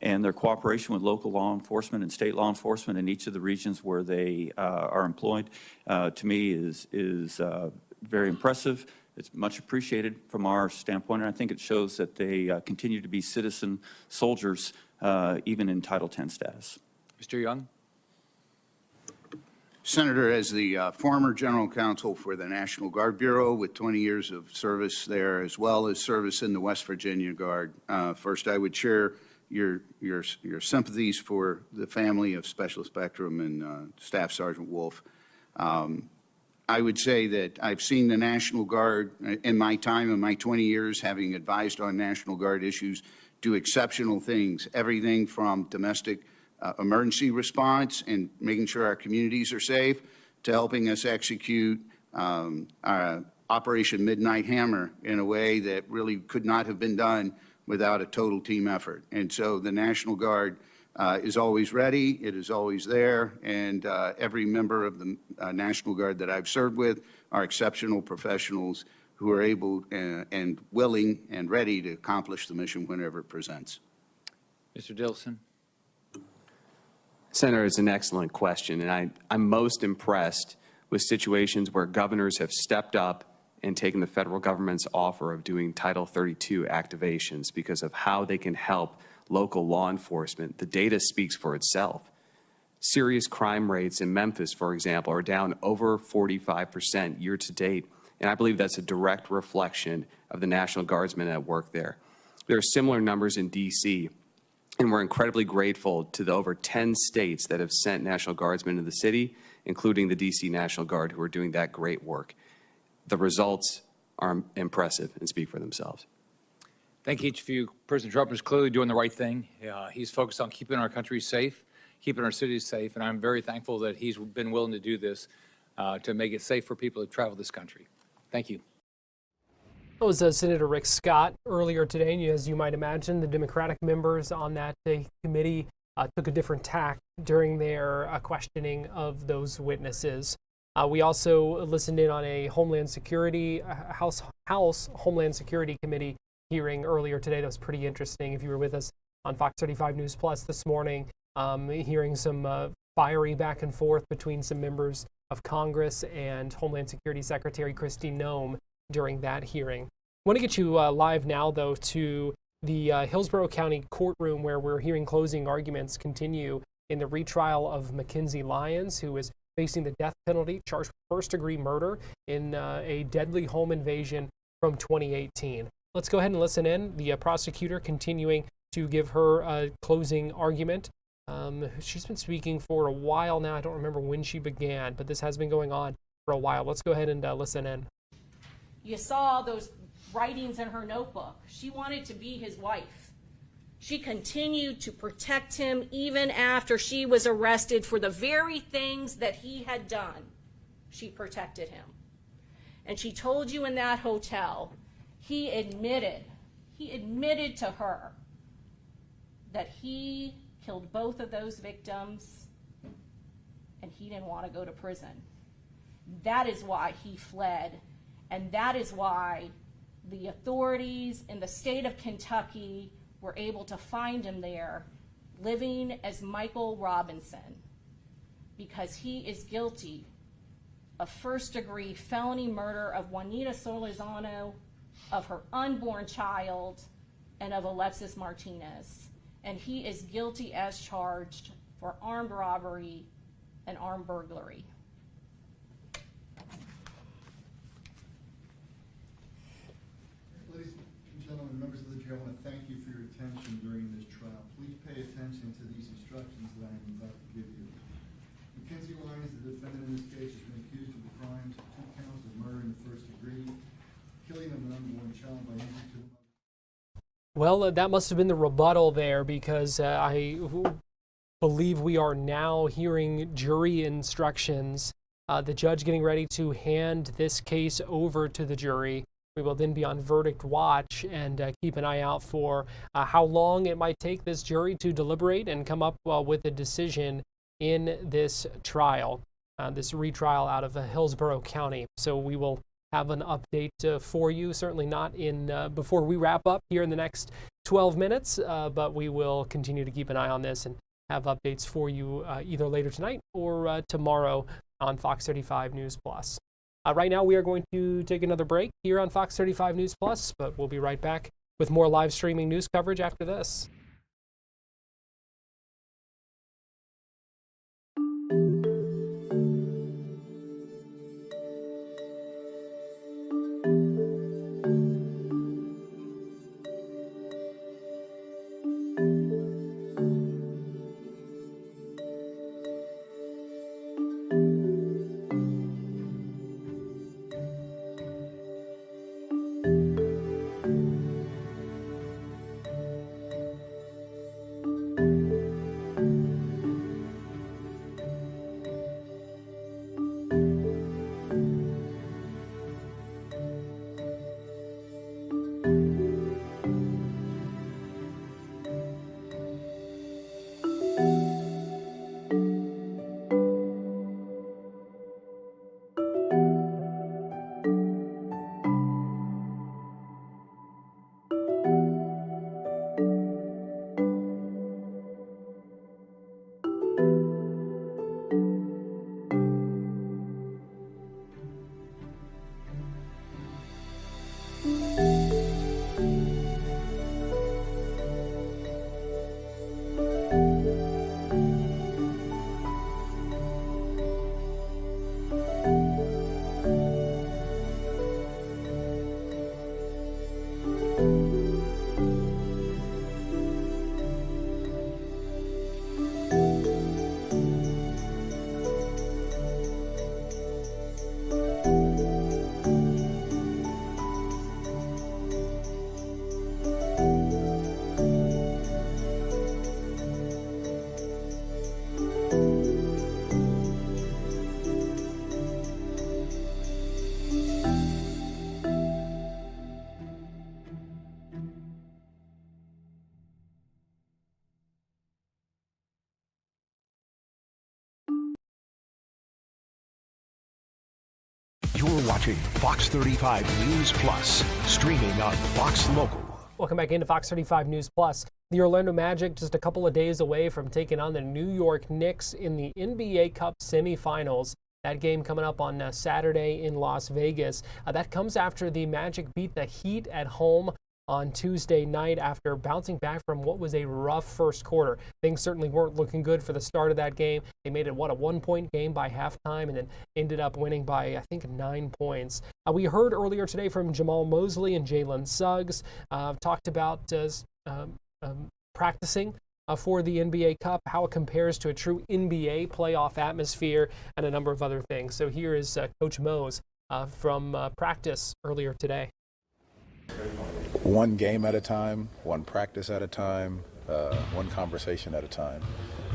and their cooperation with local law enforcement and state law enforcement in each of the regions where they are employed, to me is very impressive. It's much appreciated from our standpoint, and I think it shows that they continue to be citizen soldiers, even in Title X status. Mr. Young. Senator, as the former General Counsel for the National Guard Bureau with 20 years of service there, as well as service in the West Virginia Guard, first I would share your sympathies for the family of Specialist Beckstrom and Staff Sergeant Wolf. I would say that I've seen the National Guard in my time, in my 20 years, having advised on National Guard issues, do exceptional things, everything from domestic emergency response and making sure our communities are safe, to helping us execute Operation Midnight Hammer in a way that really could not have been done without a total team effort. And so the National Guard is always ready, it is always there, and every member of the National Guard that I've served with are exceptional professionals who are able and willing and ready to accomplish the mission whenever it presents. Mr. Dilson. Senator, it's an excellent question, and I'm most impressed with situations where governors have stepped up and taken the federal government's offer of doing Title 32 activations because of how they can help local law enforcement. The data speaks for itself. Serious crime rates in Memphis, for example, are down over 45% year to date, and I believe that's a direct reflection of the National Guardsmen at work there. There are similar numbers in D.C., and we're incredibly grateful to the over 10 states that have sent National Guardsmen to the city, including the D.C. National Guard, who are doing that great work. The results are impressive and speak for themselves. Thank each of you. President Trump is clearly doing the right thing. He's focused on keeping our country safe, keeping our cities safe, and I'm very thankful that he's been willing to do this to make it safe for people to travel this country. Thank you. That was Senator Rick Scott earlier today, and as you might imagine, the Democratic members on that committee took a different tack during their questioning of those witnesses. We also listened in on a Homeland Security, House Homeland Security Committee hearing earlier today. That was pretty interesting. If you were with us on Fox 35 News Plus this morning, hearing some fiery back and forth between some members of Congress and Homeland Security Secretary Kristi Noem during that hearing. I want to get you live now, though, to the Hillsborough County courtroom where we're hearing closing arguments continue in the retrial of Mackenzie Lyons, who is facing the death penalty, charged with first-degree murder in a deadly home invasion from 2018. Let's go ahead and listen in. The prosecutor continuing to give her closing argument. She's been speaking for a while now. I don't remember when she began, but this has been going on for a while. Let's go ahead and listen in. You saw those writings in her notebook. She wanted to be his wife. She continued to protect him even after she was arrested for the very things that he had done. She protected him. And she told you in that hotel, he admitted to her that he killed both of those victims and he didn't want to go to prison. That is why he fled, and that is why the authorities in the state of Kentucky were able to find him there, living as Michael Robinson, because he is guilty of first-degree felony murder of Juanita Solizano, of her unborn child, and of Alexis Martinez. And he is guilty as charged for armed robbery and armed burglary. Ladies and gentlemen, members of the jury, I want to thank you for your attention during this trial. Please pay attention to these instructions that I am about to give you. Mackenzie Lyons, the defendant in this case, has been accused of the crimes of 2 counts of murder in the first degree, killing of an unborn child by injury to the mother. Well, that must have been the rebuttal there, because I believe we are now hearing jury instructions. The judge getting ready to hand this case over to the jury. We will then be on verdict watch and keep an eye out for how long it might take this jury to deliberate and come up with a decision in this trial, this retrial out of Hillsborough County. So we will have an update for you, certainly not in before we wrap up here in the next 12 minutes, but we will continue to keep an eye on this and have updates for you either later tonight or tomorrow on Fox 35 News Plus. Right now, we are going to take another break here on Fox 35 News Plus, but we'll be right back with more live streaming news coverage after this. You're watching Fox 35 News Plus, streaming on Fox Local. Welcome back into Fox 35 News Plus. The Orlando Magic just a couple of days away from taking on the New York Knicks in the NBA Cup semifinals. That game coming up on Saturday in Las Vegas. That comes after the Magic beat the Heat at home on Tuesday night after bouncing back from what was a rough first quarter. Things certainly weren't looking good for the start of that game. They made it, a 1-point game by halftime and then ended up winning by, I think, 9 points. We heard earlier today from Jamal Mosley and Jalen Suggs, talked about practicing for the NBA Cup, how it compares to a true NBA playoff atmosphere, and a number of other things. So here is Coach Mose from practice earlier today. One game at a time, one practice at a time, one conversation at a time.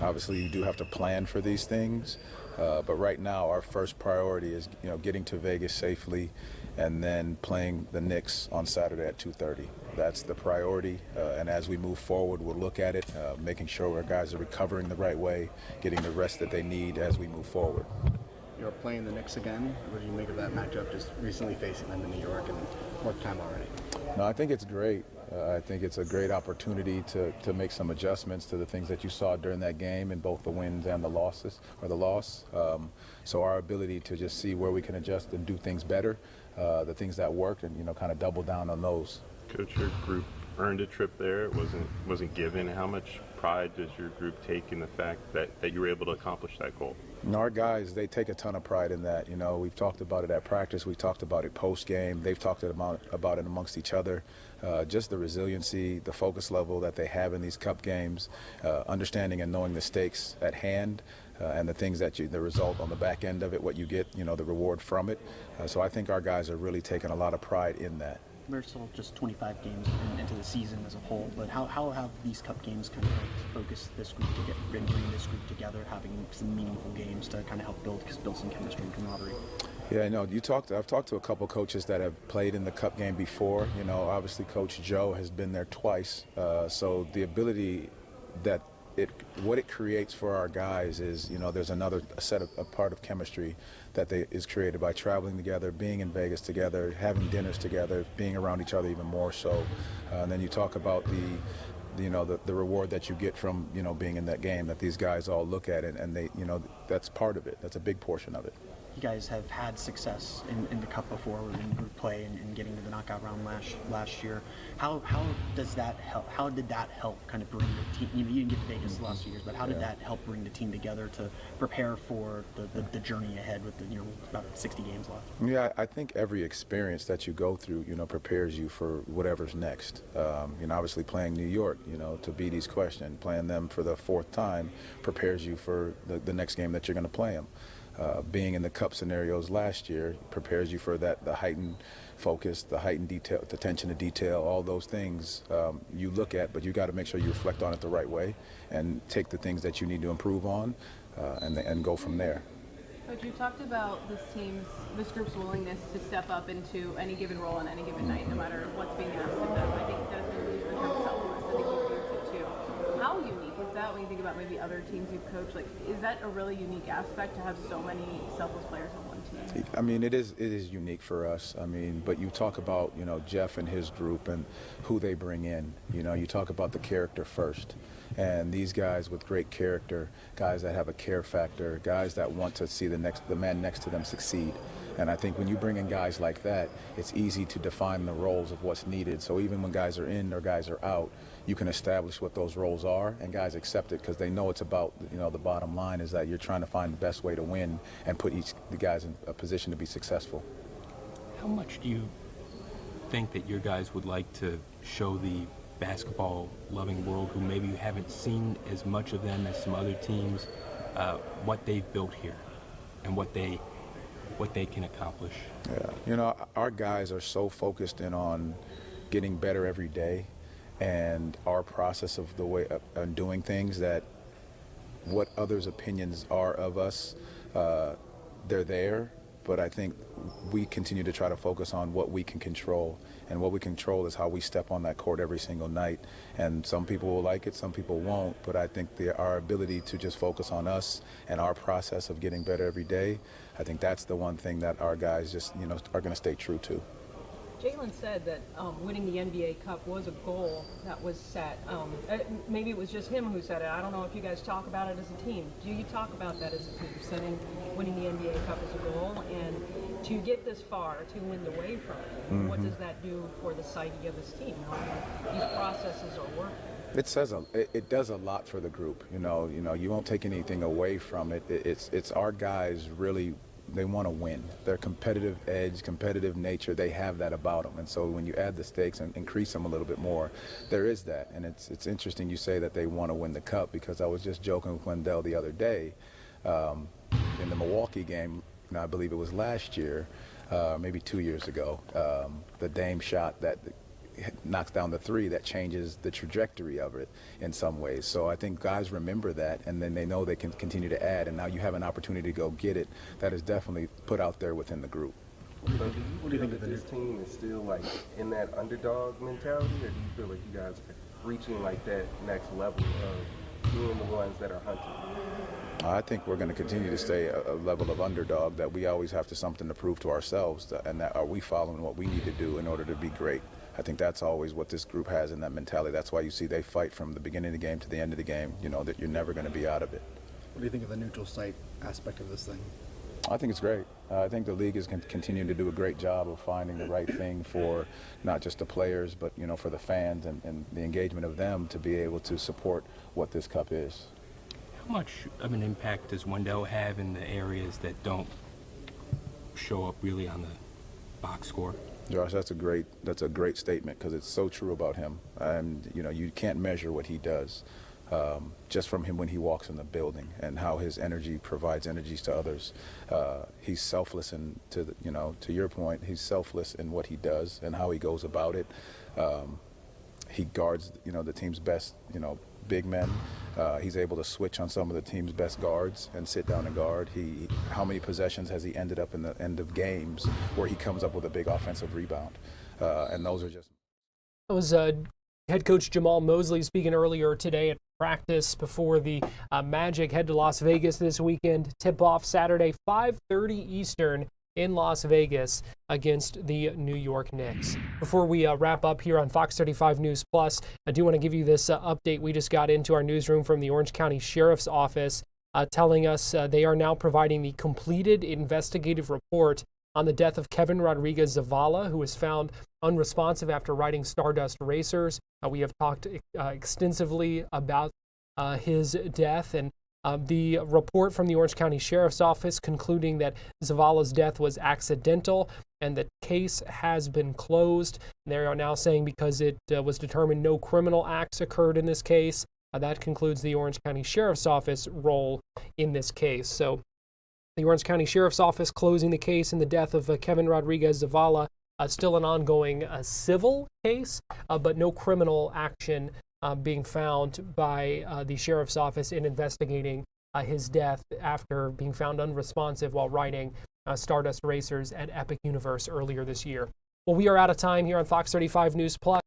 Obviously, you do have to plan for these things, but right now our first priority is getting to Vegas safely, and then playing the Knicks on Saturday at 2:30. That's the priority, and as we move forward, we'll look at it, making sure our guys are recovering the right way, getting the rest that they need as we move forward. You're playing the Knicks again. What do you make of that matchup, just recently facing them in New York and fourth time already? No, I think it's great. I think it's a great opportunity to make some adjustments to the things that you saw during that game in both the wins and the losses, or the loss. So our ability to just see where we can adjust and do things better, the things that worked, and kind of double down on those. Coach, your group earned a trip there. It wasn't given. How much pride does your group take in the fact that you were able to accomplish that goal? Our guys, they take a ton of pride in that. We've talked about it at practice. We talked about it post-game. They've talked about it amongst each other. Just the resiliency, the focus level that they have in these cup games, understanding and knowing the stakes at hand, and the things that the result on the back end of it, what you get, the reward from it. So I think our guys are really taking a lot of pride in that. We're still just 25 games into the season as a whole, but how have these cup games kind of helped focus this group and bring this group together, having some meaningful games to kind of help build some chemistry and camaraderie? Yeah, I know. I've talked to a couple coaches that have played in the cup game before. Obviously Coach Joe has been there twice, so the ability that what it creates for our guys is, there's another a part of chemistry that is created by traveling together, being in Vegas together, having dinners together, being around each other even more so. And then you talk about the reward that you get from, being in that game, that these guys all look at it, and they, that's part of it. That's a big portion of it. You guys have had success in the Cup before, in group play and getting to the knockout round last year. How does that help? How did that help kind of bring the team? You didn't get to Vegas the last 2 years, but how did that help bring the team together to prepare for the journey ahead with about 60 games left? Yeah, I think every experience that you go through, prepares you for whatever's next. Obviously playing New York, to beat East Question, playing them for the fourth time prepares you for the next game that you're going to play them. Being in the cup scenarios last year prepares you for that, the heightened focus, the heightened detail, the attention to detail, all those things you look at, but you got to make sure you reflect on it the right way and take the things that you need to improve on and go from there. Coach, you talked about this group's willingness to step up into any given role on any given night, no matter what's being asked of them. I think that's been used for kind of selfless. I think you've used it too. How unique is that when you think about maybe other teams you've coached? Like, is that a really unique aspect to have so many selfless players on one team? I mean, it is unique for us. I mean, but you talk about, Jeff and his group and who they bring in. You talk about the character first. And these guys with great character, guys that have a care factor, guys that want to see the man next to them succeed. And I think when you bring in guys like that, it's easy to define the roles of what's needed. So even when guys are in or guys are out, you can establish what those roles are, and guys accept it because they know it's about, the bottom line is that you're trying to find the best way to win and put the guys in a position to be successful. How much do you think that your guys would like to show the basketball-loving world, who maybe you haven't seen as much of them as some other teams, what they've built here and what they can accomplish? Yeah, our guys are so focused in on getting better every day, and our process of the way of doing things, that what others' opinions are of us, they're there. But I think we continue to try to focus on what we can control. And what we control is how we step on that court every single night. And some people will like it, some people won't. But I think our ability to just focus on us and our process of getting better every day, I think that's the one thing that our guys just, are going to stay true to. Jalen said that winning the NBA Cup was a goal that was set. Maybe it was just him who said it. I don't know if you guys talk about it as a team. Do you talk about that as a team, setting winning the NBA Cup as a goal? And to get this far, to win the way from it, what does that do for the psyche of this team? How these processes are working? It does a lot for the group. You won't take anything away from it. It's our guys really they want to win. Their competitive edge, competitive nature, they have that about them. And so when you add the stakes and increase them a little bit more, there is that. And it's interesting you say that they want to win the cup, because I was just joking with Wendell the other day in the Milwaukee game, I believe it was last year, maybe 2 years ago, the Dame shot that knocks down the three that changes the trajectory of it in some ways. So I think guys remember that, and then they know they can continue to add, and now you have an opportunity to go get it. That is definitely put out there within the group. What do you think that this team is still like in that underdog mentality, or do you feel like you guys are reaching like that next level of being the ones that are hunting? I think we're going to continue to stay a level of underdog, that we always have something to prove to ourselves, and that are we following what we need to do in order to be great. I think that's always what this group has in that mentality. That's why you see they fight from the beginning of the game to the end of the game, that you're never going to be out of it. What do you think of the neutral site aspect of this thing? I think it's great. I think the league is continuing to do a great job of finding the right thing for not just the players, but for the fans and the engagement of them to be able to support what this cup is. How much of an impact does Wendell have in the areas that don't show up really on the box score? Josh, that's a great statement, because it's so true about him. And you can't measure what he does just from him when he walks in the building, and how his energy provides energies to others. He's selfless, and to your point, he's selfless in what he does and how he goes about it. He guards the team's best big men. He's able to switch on some of the team's best guards and sit down and guard. How many possessions has he ended up in the end of games where he comes up with a big offensive rebound? And those are just... That was head coach Jamal Mosley speaking earlier today at practice before the Magic head to Las Vegas this weekend. Tip-off Saturday, 5:30 Eastern in Las Vegas against the New York Knicks. Before we wrap up here on Fox 35 News Plus, I do want to give you this update we just got into our newsroom from the Orange County Sheriff's Office, telling us they are now providing the completed investigative report on the death of Kevin Rodriguez Zavala, who was found unresponsive after riding Stardust Racers. We have talked extensively about his death, and the report from the Orange County Sheriff's Office concluding that Zavala's death was accidental and the case has been closed. They are now saying because it was determined no criminal acts occurred in this case, that concludes the Orange County Sheriff's Office role in this case. So the Orange County Sheriff's Office closing the case in the death of Kevin Rodriguez Zavala. Still an ongoing civil case, but no criminal action being found by the Sheriff's Office in investigating his death after being found unresponsive while riding Stardust Racers at Epic Universe earlier this year. Well, we are out of time here on Fox 35 News Plus.